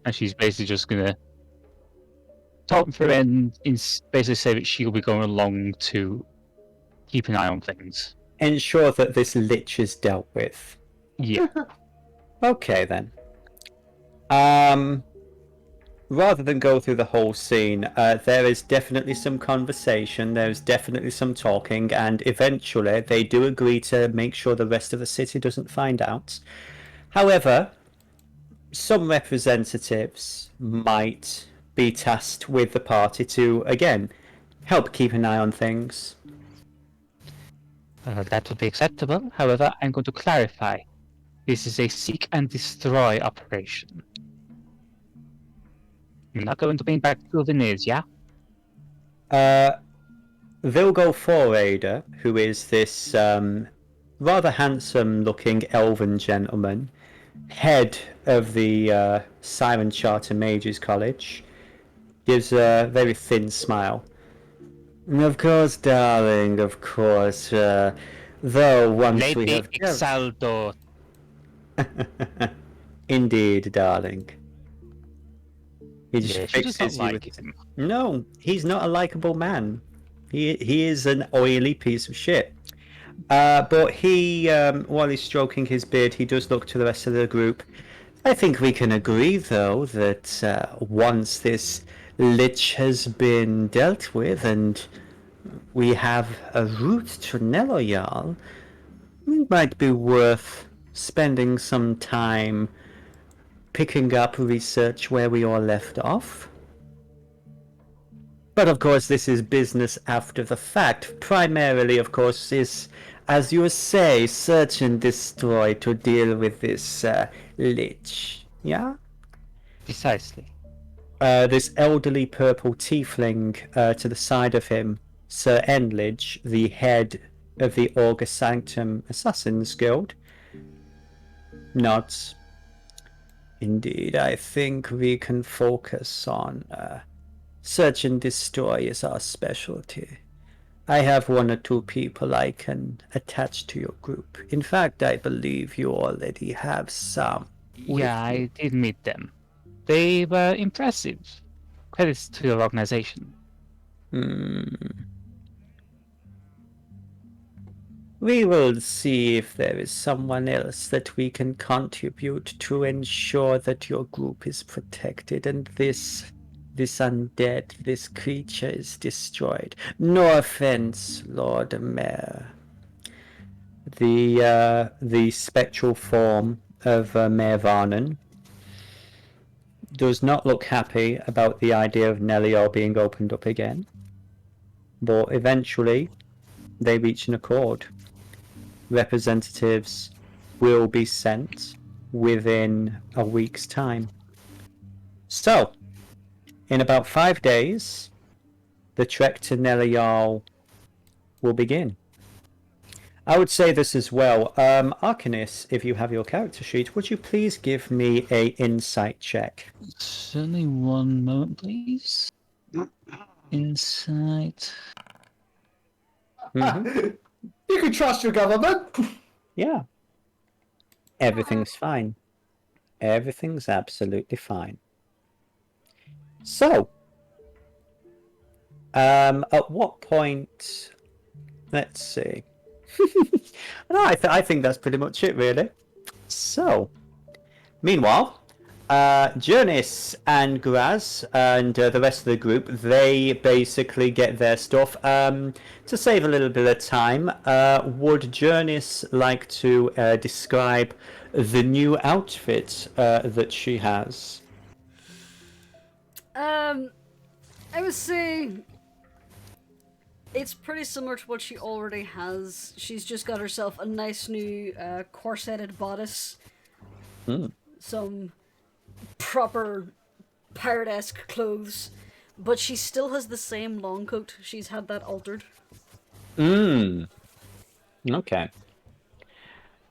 and she's basically just gonna talk through it and basically say that she'll be going along to keep an eye on things. Ensure that this lich is dealt with. Yeah. Okay then. Rather than go through the whole scene, there is definitely some conversation, there's definitely some talking, and eventually they do agree to make sure the rest of the city doesn't find out. However, some representatives might be tasked with the party to, again, help keep an eye on things. That would be acceptable. However, I'm going to clarify. This is a seek and destroy operation. You're not going to bring back souvenirs, yeah? Vilgo Forader, who is this rather handsome-looking elven gentleman, head of the Siren Charter Mages College, Gives a very thin smile. Of course, darling, of course. Though once we Lady have... Ixaldo. Indeed, darling. He just Yeah, she does not fixes you like with... him. No, he's not a likable man. He is an oily piece of shit. But he, while he's stroking his beard, he does look to the rest of the group. I think we can agree, though, that once this lich has been dealt with and we have a route to Neloyal, it might be worth spending some time picking up research where we all left off. But of course, this is business after the fact. Primarily, of course, is, as you say, search and destroy to deal with this lich. Yeah? Precisely. This elderly purple tiefling to the side of him, Sir Enlidge, the head of the Augur Sanctum Assassins Guild, nods. Indeed, I think we can focus on search and destroy is our specialty. I have one or two people I can attach to your group. In fact, I believe you already have some. Yeah, I did meet them. They were impressive. Credits to your organization. We will see if there is someone else that we can contribute to ensure that your group is protected and this undead, this creature is destroyed. No offense, Lord Mayor. The spectral form of Mayor Varnon does not look happy about the idea of Nelior being opened up again, but eventually they reach an accord. Representatives will be sent within a week's time. So, in about 5 days, the trek to Nelial will begin. I would say this as well. Arcanis, if you have your character sheet, would you please give me a insight check? Certainly, one moment, please. Insight. You can trust your government. Yeah. Everything's fine. Everything's absolutely fine. So, at what point... Let's see. No, I think that's pretty much it, really. So, meanwhile, Jurnis and Graz and the rest of the group, they basically get their stuff. To save a little bit of time, would Jurnis like to describe the new outfit that she has? I would say it's pretty similar to what she already has. She's just got herself a nice new corseted bodice, some proper pirate-esque clothes, but she still has the same long coat. She's had that altered. Okay.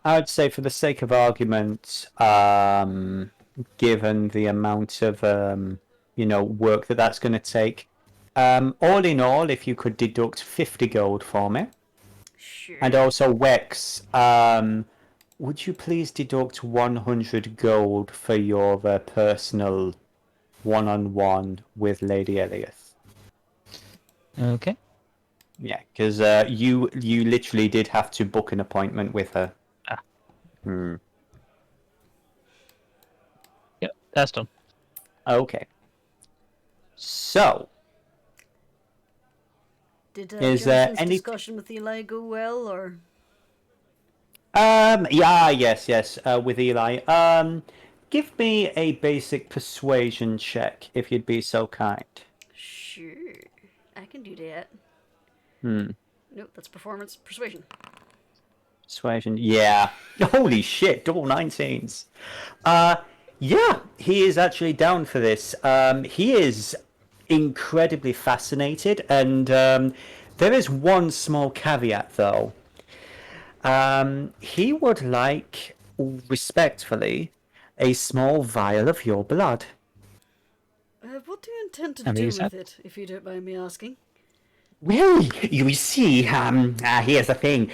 I would say for the sake of argument, given the amount of, work that's going to take, all in all, if you could deduct 50 gold for me. Sure. And also, Wex, would you please deduct 100 gold for your personal one-on-one with Lady Elias? Okay. Yeah, because you literally did have to book an appointment with her. Yep, that's done. Okay. So, Did is there Jonathan's any discussion with Eli go well, or? yes, with Eli. Give me a basic persuasion check, if you'd be so kind. Sure, I can do that. Nope, that's performance. Persuasion. Persuasion, yeah. Holy shit, double 19s. Yeah, he is actually down for this. He is incredibly fascinated, and there is one small caveat, though. He would like, respectfully, a small vial of your blood. What do you intend to I mean, do is with that- it, if you don't mind me asking? Well, you see, here's the thing.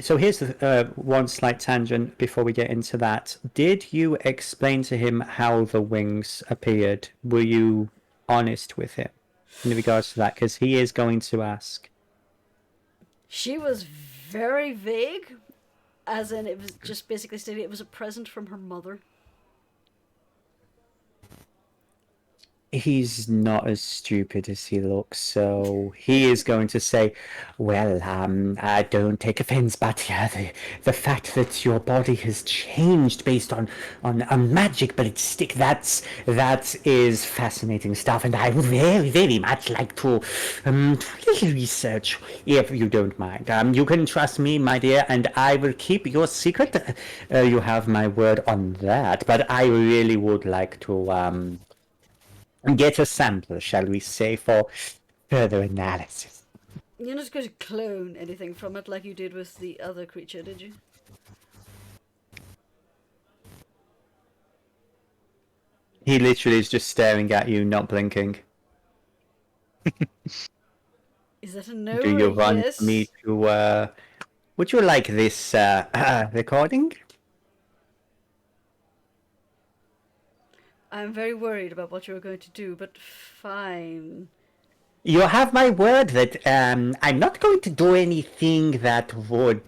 So here's the one slight tangent before we get into that. Did you explain to him how the wings appeared? Were you honest with him in regards to that? Because he is going to ask. She was very vague, as in it was just basically stating it was a present from her mother. He's not as stupid as he looks, so he is going to say, well, I don't take offense, but yeah, the fact that your body has changed based on magic, but it's that is fascinating stuff, and I would very, very much like to do a little research, if you don't mind. You can trust me, my dear, and I will keep your secret. You have my word on that, but I really would like to, get a sample, shall we say, for further analysis. You're not going to clone anything from it like you did with the other creature, did you? He literally is just staring at you, not blinking. Is that a no Do you or a want yes? me to, would you like this, recording? I'm very worried about what you're going to do, but fine. You have my word that, I'm not going to do anything that would,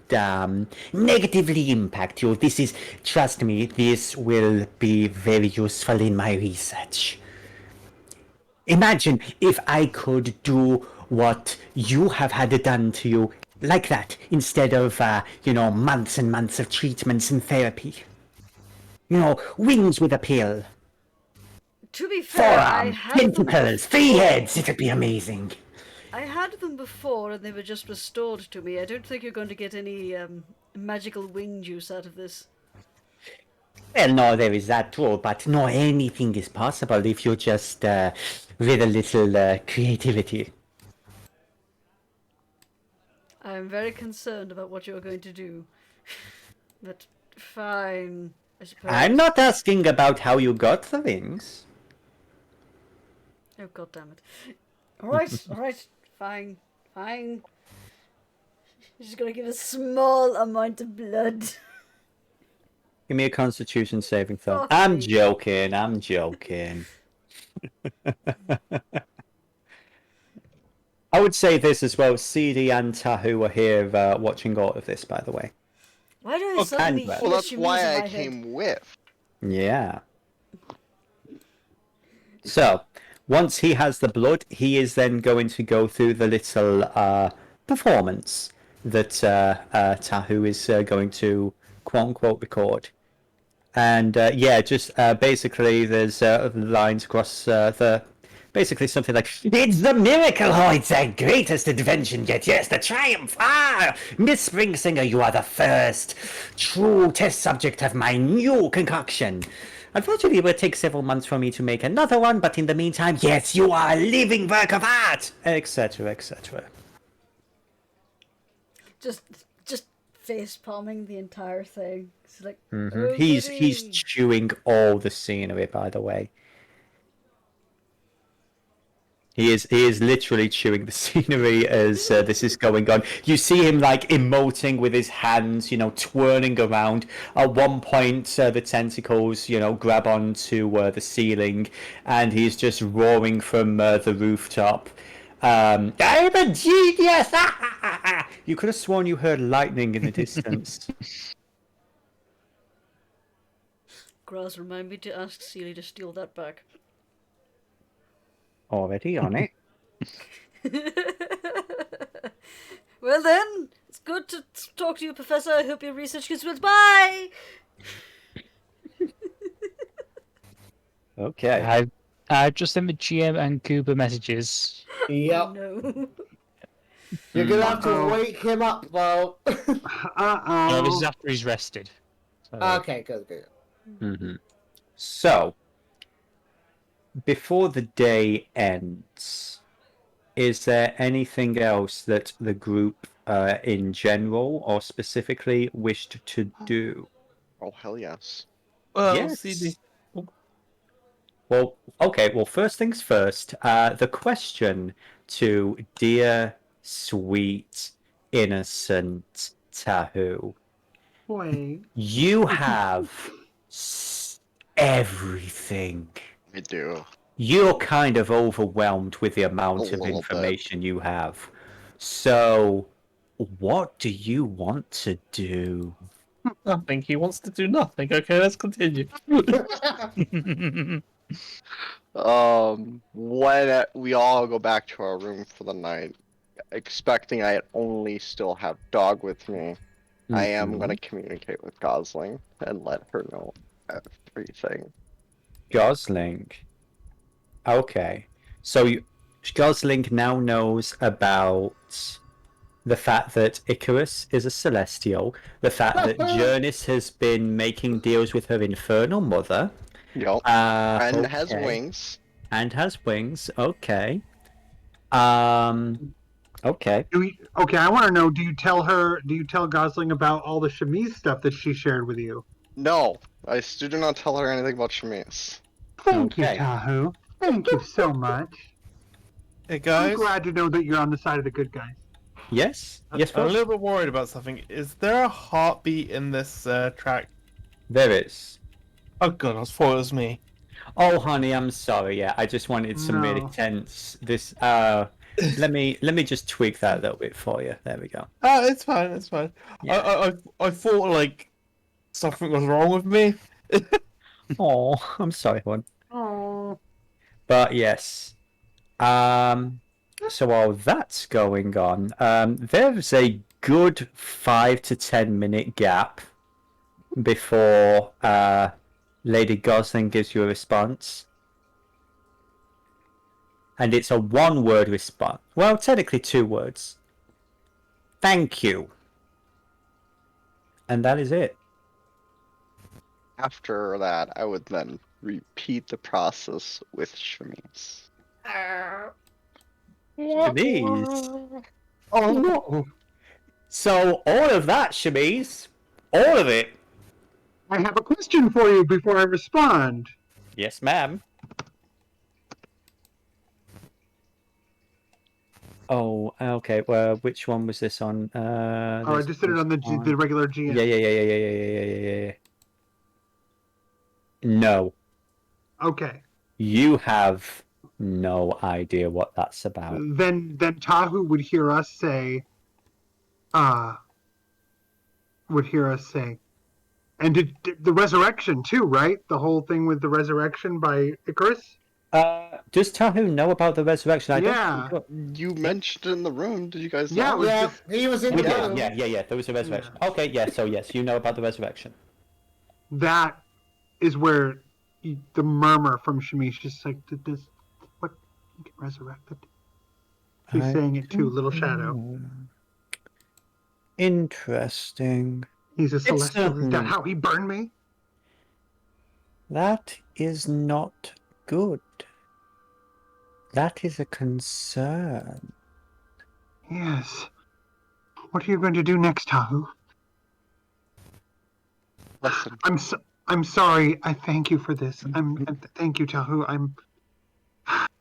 negatively impact you. Trust me, this will be very useful in my research. Imagine if I could do what you have had done to you like that, instead of, months and months of treatments and therapy. Wings with a pill, To be fair, I forearm, had them tentacles, 3 heads, it'd be amazing. I had them before and they were just restored to me. I don't think you're going to get any magical wing juice out of this. Well, no, there is that too, but no, anything is possible if you just, with a little, creativity. I'm very concerned about what you're going to do. But fine, I suppose. I'm not asking about how you got the wings. Oh, god damn it. Alright, fine. She's gonna give a small amount of blood. Give me a constitution saving throw. Fuck I'm me. joking. I would say this as well. Seedie and Tahu are here watching all of this, by the way. Why do I Oh, suddenly Canva. hear Well, that's Chemise why in I my head? came with. Yeah. So, once he has the blood, he is then going to go through the little performance that Tahu is going to quote-unquote record. And just basically there's lines across basically something like, it's the miracle, oh, it's the greatest invention yet, yes, the triumph, Miss Springsinger, you are the first true test subject of my new concoction. Unfortunately, it will take several months for me to make another one, but in the meantime, yes, you are a living work of art, etc., etc. Just face palming the entire thing. It's like, Mm-hmm. oh, He's goody. chewing all the scenery, by the way. He is literally chewing the scenery as this is going on. You see him like emoting with his hands, twirling around. At one point, the tentacles, grab onto the ceiling, and he's just roaring from the rooftop. I'm a genius! You could have sworn you heard lightning in the distance. Graz, remind me to ask Seedie to steal that back. Already on it. Well then, it's good to talk to you, Professor. I hope your research goes well. Bye! Okay. I've just sent the GM and Kubur messages. Yep. No. You're gonna have to Uh-oh. wake him up though. This is Uh-oh. after he's rested. So, Okay, good. Mm-hmm. So, before the day ends, is there anything else that the group in general or specifically wished to do? Oh, hell yes. Well, Yes. Seedie. Well, okay. Well, first things first. The question to dear, sweet, innocent Tahu. Wait. You have everything. I do. You're kind of overwhelmed with the A amount of little bit. information you have. So, what do you want to do? Nothing. He wants to do nothing. Okay, let's continue. When we all go back to our room for the night, expecting I only still have dog with me, I am gonna communicate with Gosling and let her know everything. Gosling. Okay. So Gosling now knows about the fact that Icrius is a celestial, the fact that Jurnis has been making deals with her infernal mother. Yup. And has okay. wings. And has wings. Okay. Okay. Okay, I want to know. Do you tell Gosling about all the Chemise stuff that she shared with you? No, I still do not tell her anything about Chemise. Thank you, Okay. Tahu. Thank you so much. Hey I'm guys, glad to know that you're on the side of the good guys. Yes. Yes, I'm a Frux? little bit worried about something. Is there a heartbeat in this track? There is. Oh god, I thought it was me. Oh, honey, I'm sorry. Yeah, I just wanted some really No. tense. This. Let me just tweak that a little bit for you. There we go. Oh, it's fine. It's fine. Yeah. I thought like something was wrong with me. Oh, I'm sorry, hon. Oh. But yes. So while that's going on, there's a good 5 to 10 minute gap before Lady Gosling gives you a response. And it's a one-word response. Well, technically 2 words. Thank you. And that is it. After that, I would then repeat the process with Chemise. Chemise. Oh no. So all of that, Chemise. All of it. I have a question for you before I respond. Yes, ma'am. Oh, okay. Well, which one was this on? Oh, I just did it on the regular GM. Yeah. No, Okay. you have no idea what that's about. Then Tahu would hear us say, and did the resurrection too, right? The whole thing with the resurrection by Icarus. Does Tahu know about the resurrection? Yeah. You mentioned it in the room. Did you guys Yeah, know? it was Yeah, just he was in We the did. room. Yeah. There was a resurrection. Okay, yeah. So yes, you know about the resurrection. that is where the murmur from Shamish just like, did this what get resurrected? She's saying it too, little shadow. Interesting. He's a celestial. Is that Hmm. how he burned me? That is not good. That is a concern. Yes. What are you going to do next, Tahu? Listen, I'm sorry. I thank you for this. Thank you, Tahu.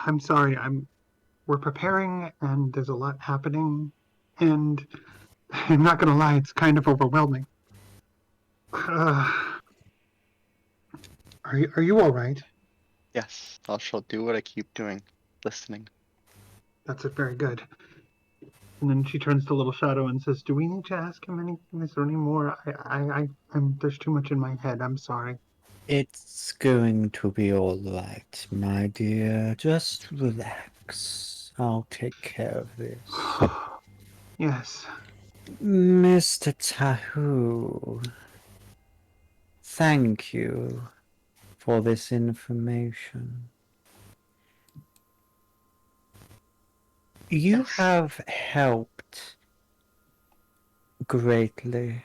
I'm sorry. We're preparing, and there's a lot happening, and I'm not gonna lie, it's kind of overwhelming. Are you all right? yes, I shall do what I keep doing, listening. That's very good. And then she turns to Little Shadow and says, "Do we need to ask him anything? Is there any more? There's too much in my head. I'm sorry." It's going to be all right, my dear. Just relax. I'll take care of this. Yes. Mr. Tahu, thank you for this information. You have helped greatly,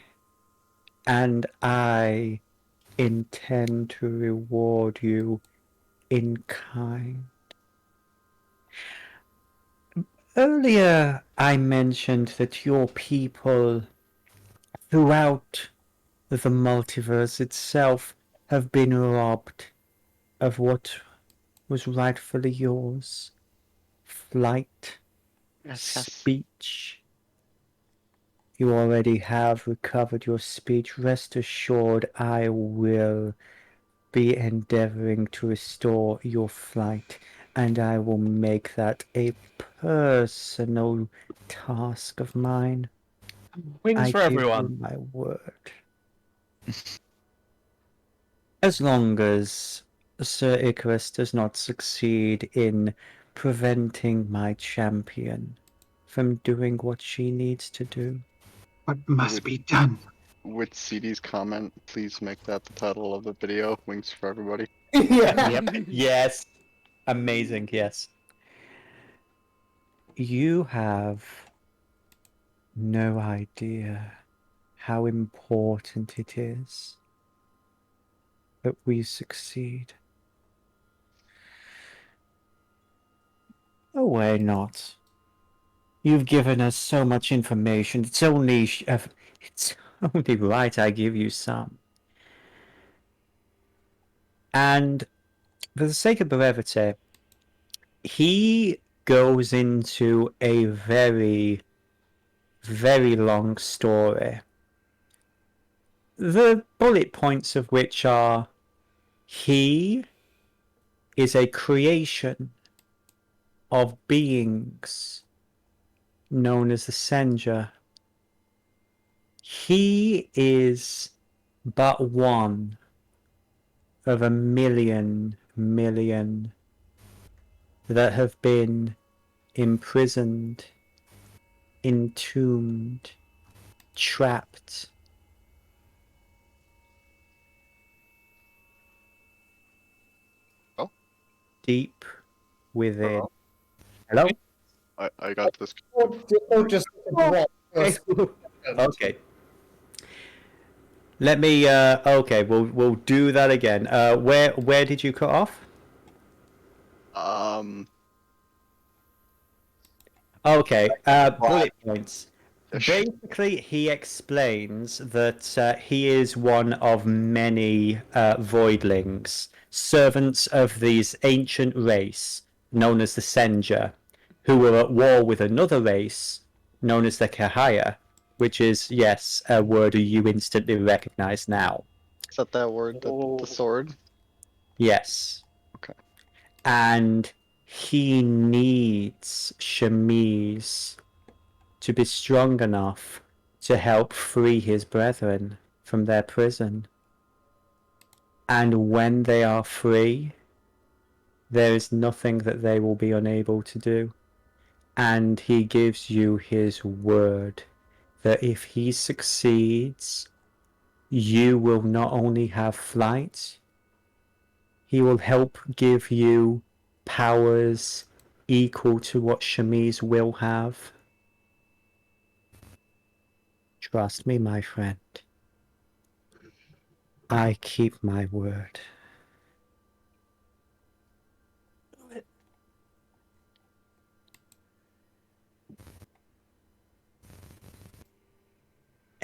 and I intend to reward you in kind. Earlier, I mentioned that your people throughout the multiverse itself have been robbed of what was rightfully yours. Flight, Yes, yes. speech. You already have recovered your speech. Rest assured, I will be endeavoring to restore your flight, and I will make that a personal task of mine. Wings I for give everyone. you my word. As long as Sir Icarus does not succeed in preventing my champion from doing what she needs to do. What must be done? With Seedie's comment, please make that the title of the video. Wings for everybody. Yeah. Yep. Yes. Amazing, yes. You have no idea how important it is that we succeed. Oh, why not? You've given us so much information. It's only right I give you some. And for the sake of brevity, he goes into a very, very long story. The bullet points of which are he is a creation of beings known as the Senja. He is but one of a million that have been imprisoned, entombed, trapped. Oh. Deep within. Hello? I got this. Or just drop. Okay. Let me okay, we'll do that again. Where did you cut off? Okay, bullet points. Basically, he explains that he is one of many voidlings, servants of these ancient race known as the Senja, who were at war with another race known as the Kahaya, which is, yes, a word you instantly recognize now. Is that word, the sword? Yes. Okay. And he needs Chemise to be strong enough to help free his brethren from their prison. And when they are free, there is nothing that they will be unable to do. And he gives you his word that if he succeeds, you will not only have flight, he will help give you powers equal to what Chemise will have. Trust me, my friend. I keep my word.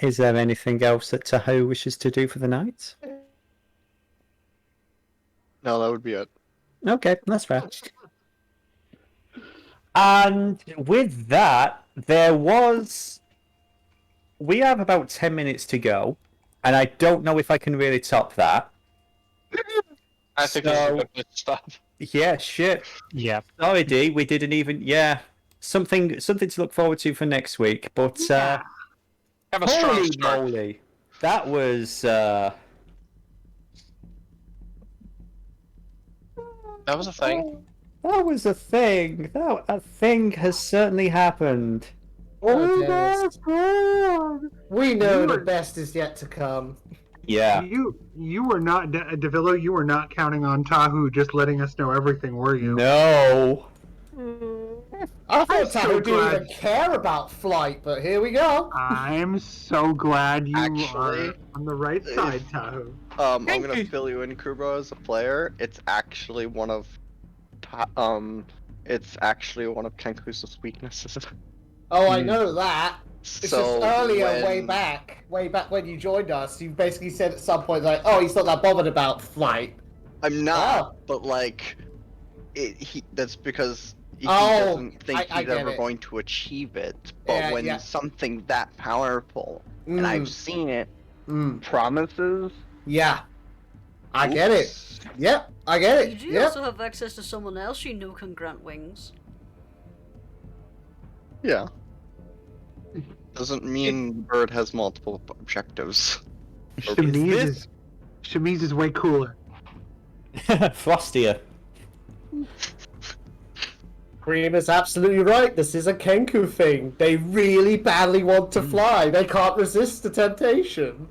Is there anything else that Tahoe wishes to do for the night? No, that would be it. Okay, that's fair. And with that, we have about 10 minutes to go, and I don't know if I can really top that. I think this is a good place to stop. Yeah, shit. Yeah. Sorry, D, we didn't even. Yeah, something to look forward to for next week. But Yeah. Have a strong holy start. moly, that was. That was a thing. That was a thing. A thing has certainly happened. Oh my God! We know You the were- best is yet to come. Yeah. You were not Devillo. You were not counting on Tahu just letting us know everything, were you? No. I I'm thought so Tahoe didn't glad. even care about flight, but here we go. I'm so glad you Actually, are on the right side, Tahu. I'm gonna fill you in, Kubur, as a player. It's actually one of Kenku's weaknesses. Oh, I know that. It's So just earlier, way when- back when you joined us, you basically said at some point like, "Oh, he's not that bothered about flight." I'm not, Oh. but like, That's because he Oh, doesn't think I he's get ever it. going to achieve it. But Yeah, when yeah. something that powerful, and I've seen it, Mm. promises. Yeah. I get it. Oops. Yep, I get You it. do Yep. also have access to someone else you know can grant wings. Yeah. Doesn't mean the bird has multiple objectives. Chemise is way cooler. Frostier. Cream is absolutely right. This is a Kenku thing. They really badly want to fly. They can't resist the temptation.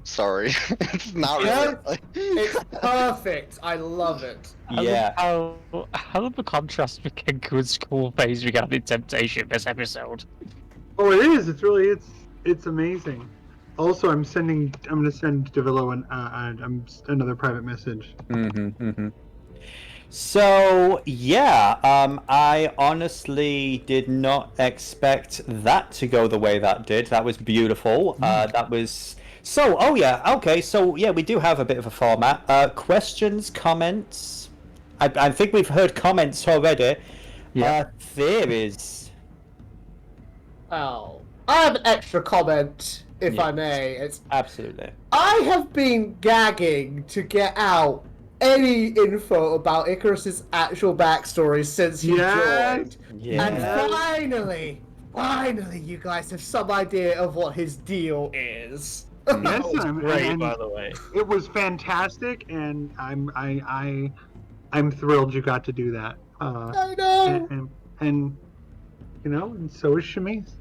Sorry. It's not Yeah. really. It's perfect. I love it. Yeah. I love the contrast with Kenku and Skullface regarding temptation this episode. Oh, it is. It's amazing. Also, I'm gonna send Devillo another private message. So yeah, I honestly did not expect that to go the way that did. That was beautiful. That was so. Oh yeah, okay. So yeah, we do have a bit of a format. Questions, comments. I think we've heard comments already. Yeah. Theories. Oh, I have an extra comment, if I Yes. may. It's Absolutely. I have been gagging to get out any info about Icarus's actual backstory since he joined. Yeah. And finally, you guys have some idea of what his deal is. Yes, Great, by the way. It was fantastic, and I'm thrilled you got to do that. I know. And and so is Chemise.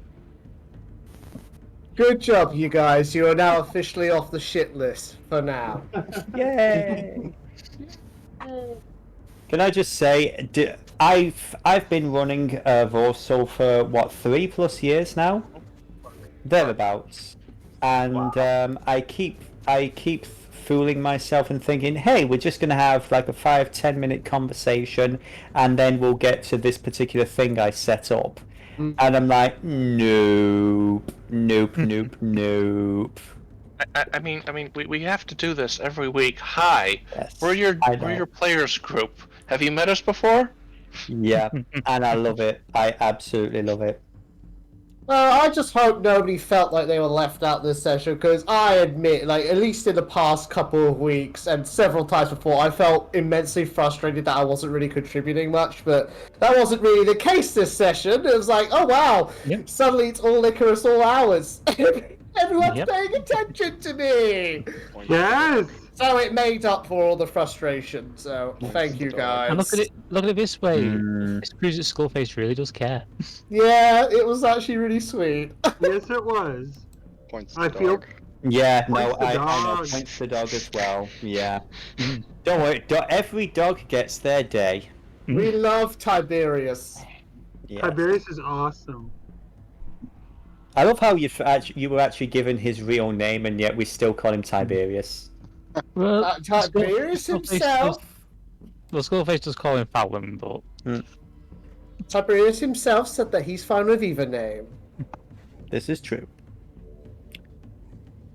Good job, you guys. You are now officially off the shit list for now. Yay! Can I just say, I've been running Voarcel for what 3+ years now, thereabouts, and I keep fooling myself and thinking, hey, we're just gonna have like a 5-10 minute conversation, and then we'll get to this particular thing I set up, and I'm like, nope. I mean, we have to do this every week. Hi, Yes, we're your players group. Have you met us before? Yeah, and I love it. I absolutely love it. Well, I just hope nobody felt like they were left out this session, because I admit, like, at least in the past couple of weeks, and several times before, I felt immensely frustrated that I wasn't really contributing much, but that wasn't really the case this session. It was like, oh wow, suddenly it's all Icarus all hours. Everyone's paying attention to me! Yes! So it made up for all the frustration, so thank you guys. And look at it this way. It proves that Skullface really does care. Yeah, it was actually really sweet. Yes, it was. Points I the feel dog. Yeah, Points no, the I know. dog. Points the dog as well. Yeah. Don't worry. Every dog gets their day. We love Tiberius. Yeah. Tiberius is awesome. I love how you were actually given his real name, and yet we still call him Tiberius. Well, Tiberius himself. Well, Skullface does call him Fallon, but Tiberius himself said that he's fine with either name. This is true.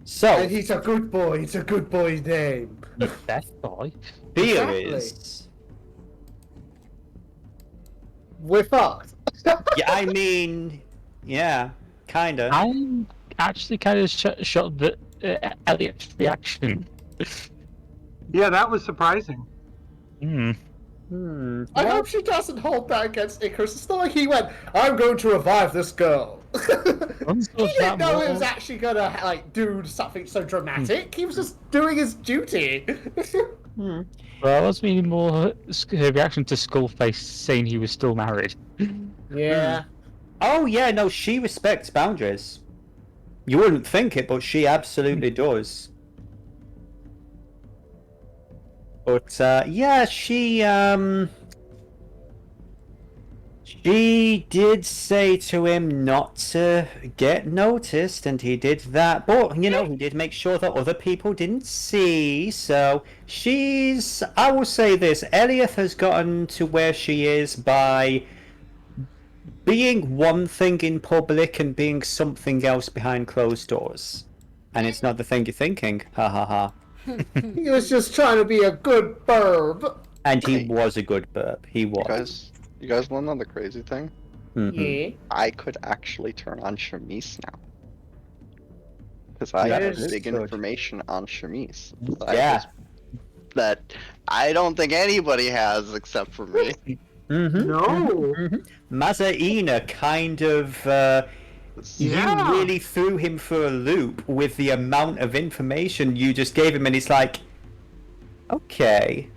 So, And he's a good boy. It's a good boy's name. Death Boy. theories. We're fucked. Yeah, I mean, yeah, kinda. I'm actually kind of shocked that Elliot's reaction. Yeah, that was surprising. I hope she doesn't hold that against Icarus. It's not like he went, I'm going to revive this girl. He didn't know he was actually gonna like do something so dramatic. He was just doing his duty. Well, I was meaning more her reaction to Skullface saying he was still married. Yeah. Oh yeah, no, she respects boundaries. You wouldn't think it, but she absolutely does. But yeah, she did say to him not to get noticed, and he did that. But you know, he did make sure that other people didn't see. So she's, I will say this: Elliot has gotten to where she is by being one thing in public and being something else behind closed doors. And it's not the thing you're thinking. Ha ha ha. He was just trying to be a good burb. And he Hey. was a good burp. He was. You guys want to know the crazy thing? Mhm. Yeah. I could actually turn on Chemise now. Because I have Yes. big Good. information on Chemise. Yeah. That I don't think anybody has except for me. Mm-hmm. No. Mm-hmm. Mazaina kind of you Yeah. really threw him for a loop with the amount of information you just gave him, and he's like, okay,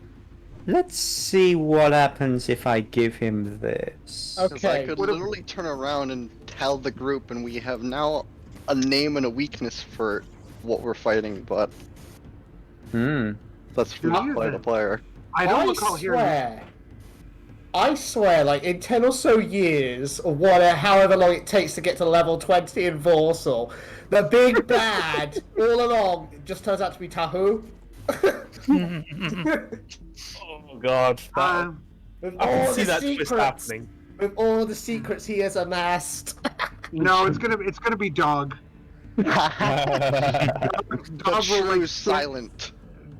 let's see what happens if I give him this. Because I Okay. could What if- literally turn around and tell the group, and we have now a name and a weakness for what we're fighting, but Hmm. that's from Do you player to then? player. I don't recall hearing. I swear, like in 10 or so years, or whatever, however long it takes to get to level 20 in Voarcel, the big bad all along just turns out to be Tahu. Oh god. With I can all see the that twist secrets, happening. with all the secrets he has amassed. No, it's gonna be Dog. The Dog will true like silent.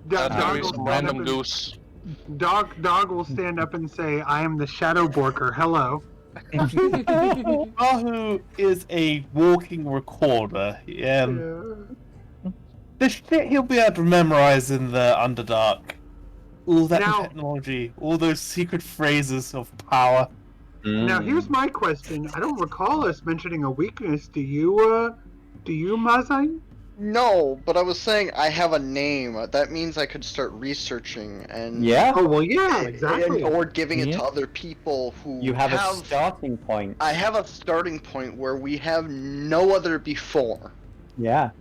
Dog Maybe will some stand random up and, goose. Dog will stand up and say, "I am the Shadow Borker. Hello." Ahu is a walking recorder. The shit he'll be able to memorize in the Underdark. All that Now- technology, all those secret phrases of power. Now, here's my question. I don't recall us mentioning a weakness. Do you, Mazai? No, but I was saying I have a name. That means I could start researching and Yeah. Oh well, yeah, exactly. or giving it Yeah. to other people who You have a starting point. I have a starting point where we have no other before. Yeah.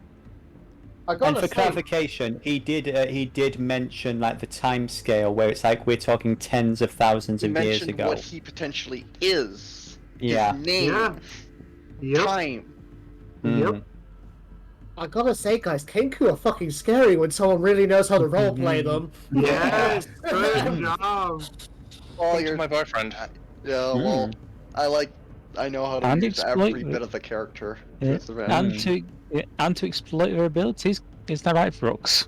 I And gotta for say, clarification, he did mention like the time scale where it's like we're talking tens of thousands He of years mentioned ago. what he potentially is. Yeah. His name. Yeah. Yep. Time. Yep. I gotta say, guys, Kenku are fucking scary when someone really knows how to roleplay them. Yes. Good job. Well, Welcome to you're my boyfriend. yeah. Well, I know how to And use every exploit bit it. of the character. to Yeah. its advantage. And to exploit their abilities. Is that right, Frux?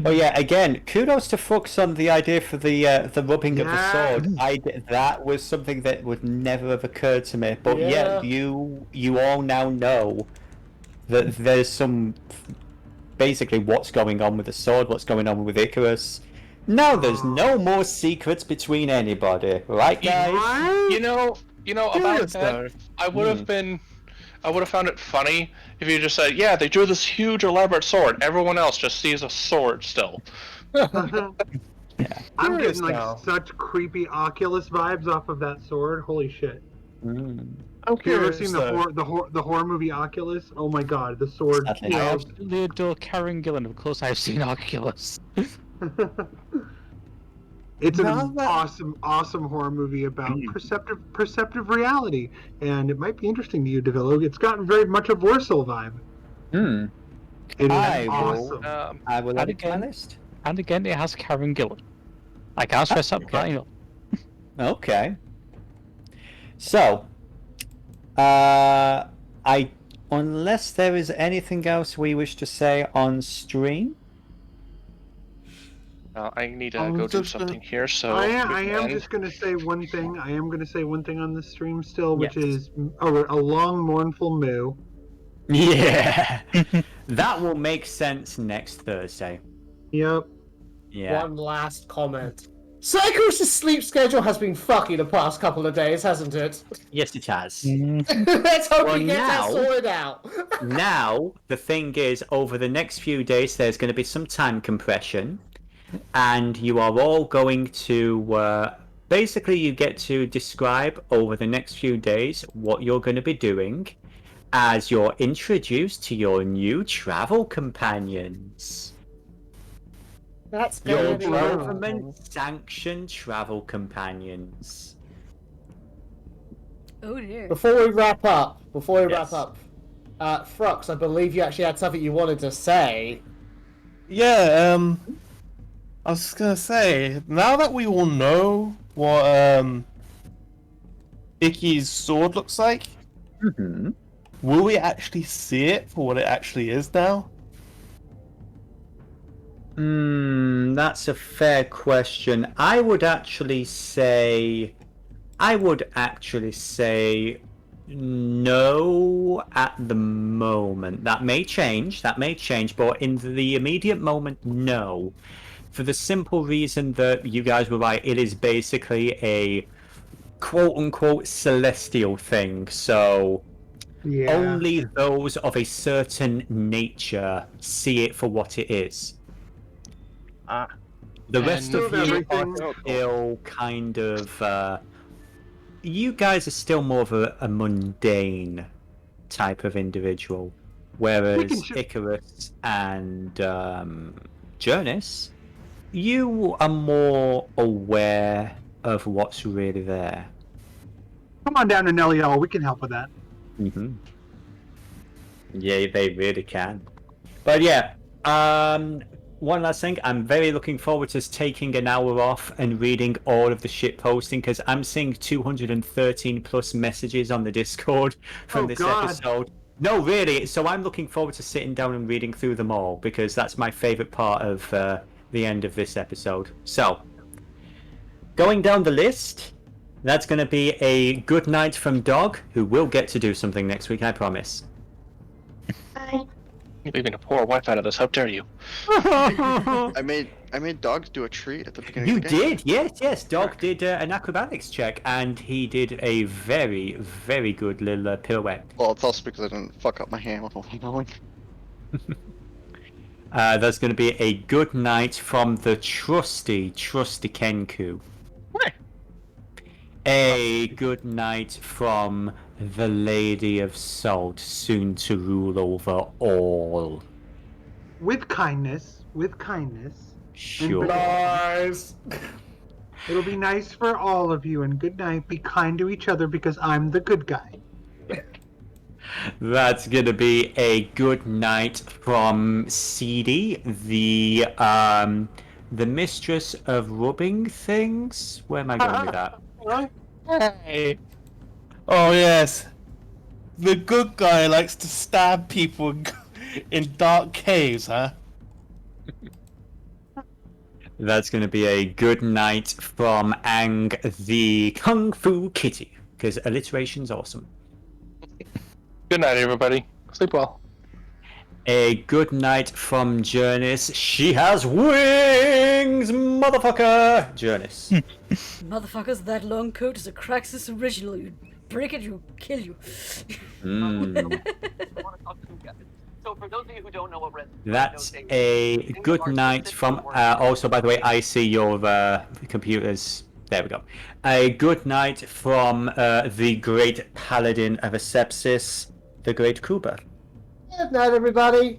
Oh yeah, again, kudos to Frux on the idea for the rubbing of the sword. That was something that would never have occurred to me. But yeah, you all now know that there's some basically what's going on with the sword, what's going on with Icrius. Now there's no more secrets between anybody, right, guys? Right? You know about Curious, that. though. I would have found it funny if you just said, "Yeah, they drew this huge elaborate sword. Everyone else just sees a sword still." I'm Curious getting like now. such creepy Oculus vibes off of that sword. Holy shit! Mm. I'm Have you ever curious, seen though. the horror movie Oculus? Oh my god, the sword. Sadly. I Yeah. absolutely adore Karen Gillan. Of course, I've seen Oculus. It's an Now that- awesome horror movie about perceptive reality, and it might be interesting to you, Devillo. It's gotten very much a Voarcel vibe. Hmm. It is I will- awesome. I will add it to my again- list. And again, it has Karen Gillan. I can't stress that Okay. enough. Okay. So, unless there is anything else we wish to say on stream. I need to I'm go do just something here, so I we am can end. just going to say one thing. I am going to say one thing on the stream still, which Yes. is a long mournful moo. Yeah. That will make sense next Thursday. Yep. Yeah. One last comment. Cycles' sleep schedule has been fucky the past couple of days, hasn't it? Yes, it has. Let's hope Well, he gets that now- sorted out. Now, the thing is, over the next few days, there's going to be some time compression, and you are all going to basically you get to describe over the next few days what you're going to be doing as you're introduced to your new travel companions. That's Your good. government-sanctioned travel companions. Oh dear. Before we wrap up, Yes. Frux, I believe you actually had something you wanted to say. Yeah, I was just gonna say, now that we all know what Icky's sword looks like, Mm-hmm. will we actually see it for what it actually is now? That's a fair question. I would actually say no at the moment. That may change, but in the immediate moment, no. For the simple reason that you guys were right, it is basically a quote-unquote celestial thing, so Yeah. only those of a certain nature see it for what it is. The rest And of you are everything- still kind of... you guys are still more of a mundane type of individual, whereas Icarus and Jurnis, you are more aware of what's really there. Come on down to Nelliel. We can help with that. Yeah, they really can. But yeah, one last thing, I'm very looking forward to taking an hour off and reading all of the shit posting, because I'm seeing 213 plus messages on the Discord from this episode. No, really. So I'm looking forward to sitting down and reading through them all, because that's my favorite part of the end of this episode. So, going down the list, that's going to be a good night from Dog, who will get to do something next week, I promise. Bye. You're leaving a poor wife out of this. How dare you? I made dogs do a treat at the beginning. You of the game. did, yes. Dog did an acrobatics check, and he did a very, very good little pirouette. Well, it's also because I didn't fuck up my hand with all knowing. There's going to be a good night from the trusty Kenku. A good night from the Lady of Salt, soon to rule over all. With kindness. Sure. Nice. It'll be nice for all of you, and good night. Be kind to each other because I'm the good guy. That's gonna be a good night from Seedie, the mistress of rubbing things. Where am I going with that? Hey. Oh yes, the good guy likes to stab people in dark caves, huh? That's gonna be a good night from Ang, the Kung Fu Kitty, because alliteration's awesome. Good night, everybody. Sleep well. A good night from Jurnis. She has wings, motherfucker! Jurnis. Motherfuckers, that long coat is a Craxus original. You break it, you kill you. So for those of you who don't know what That's a good night from... also, by the way, I see your computers. There we go. A good night from the great Paladin of Asepsis, the great Kubur. Good night, everybody.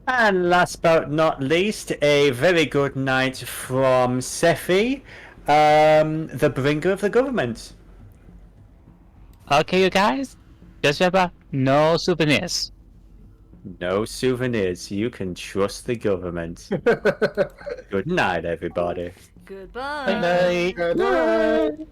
And last but not least, a very good night from Sephi, the bringer of the government. Okay, you guys, just remember, no souvenirs. No souvenirs. You can trust the government. Good night, everybody. Goodbye. Good night. Good night.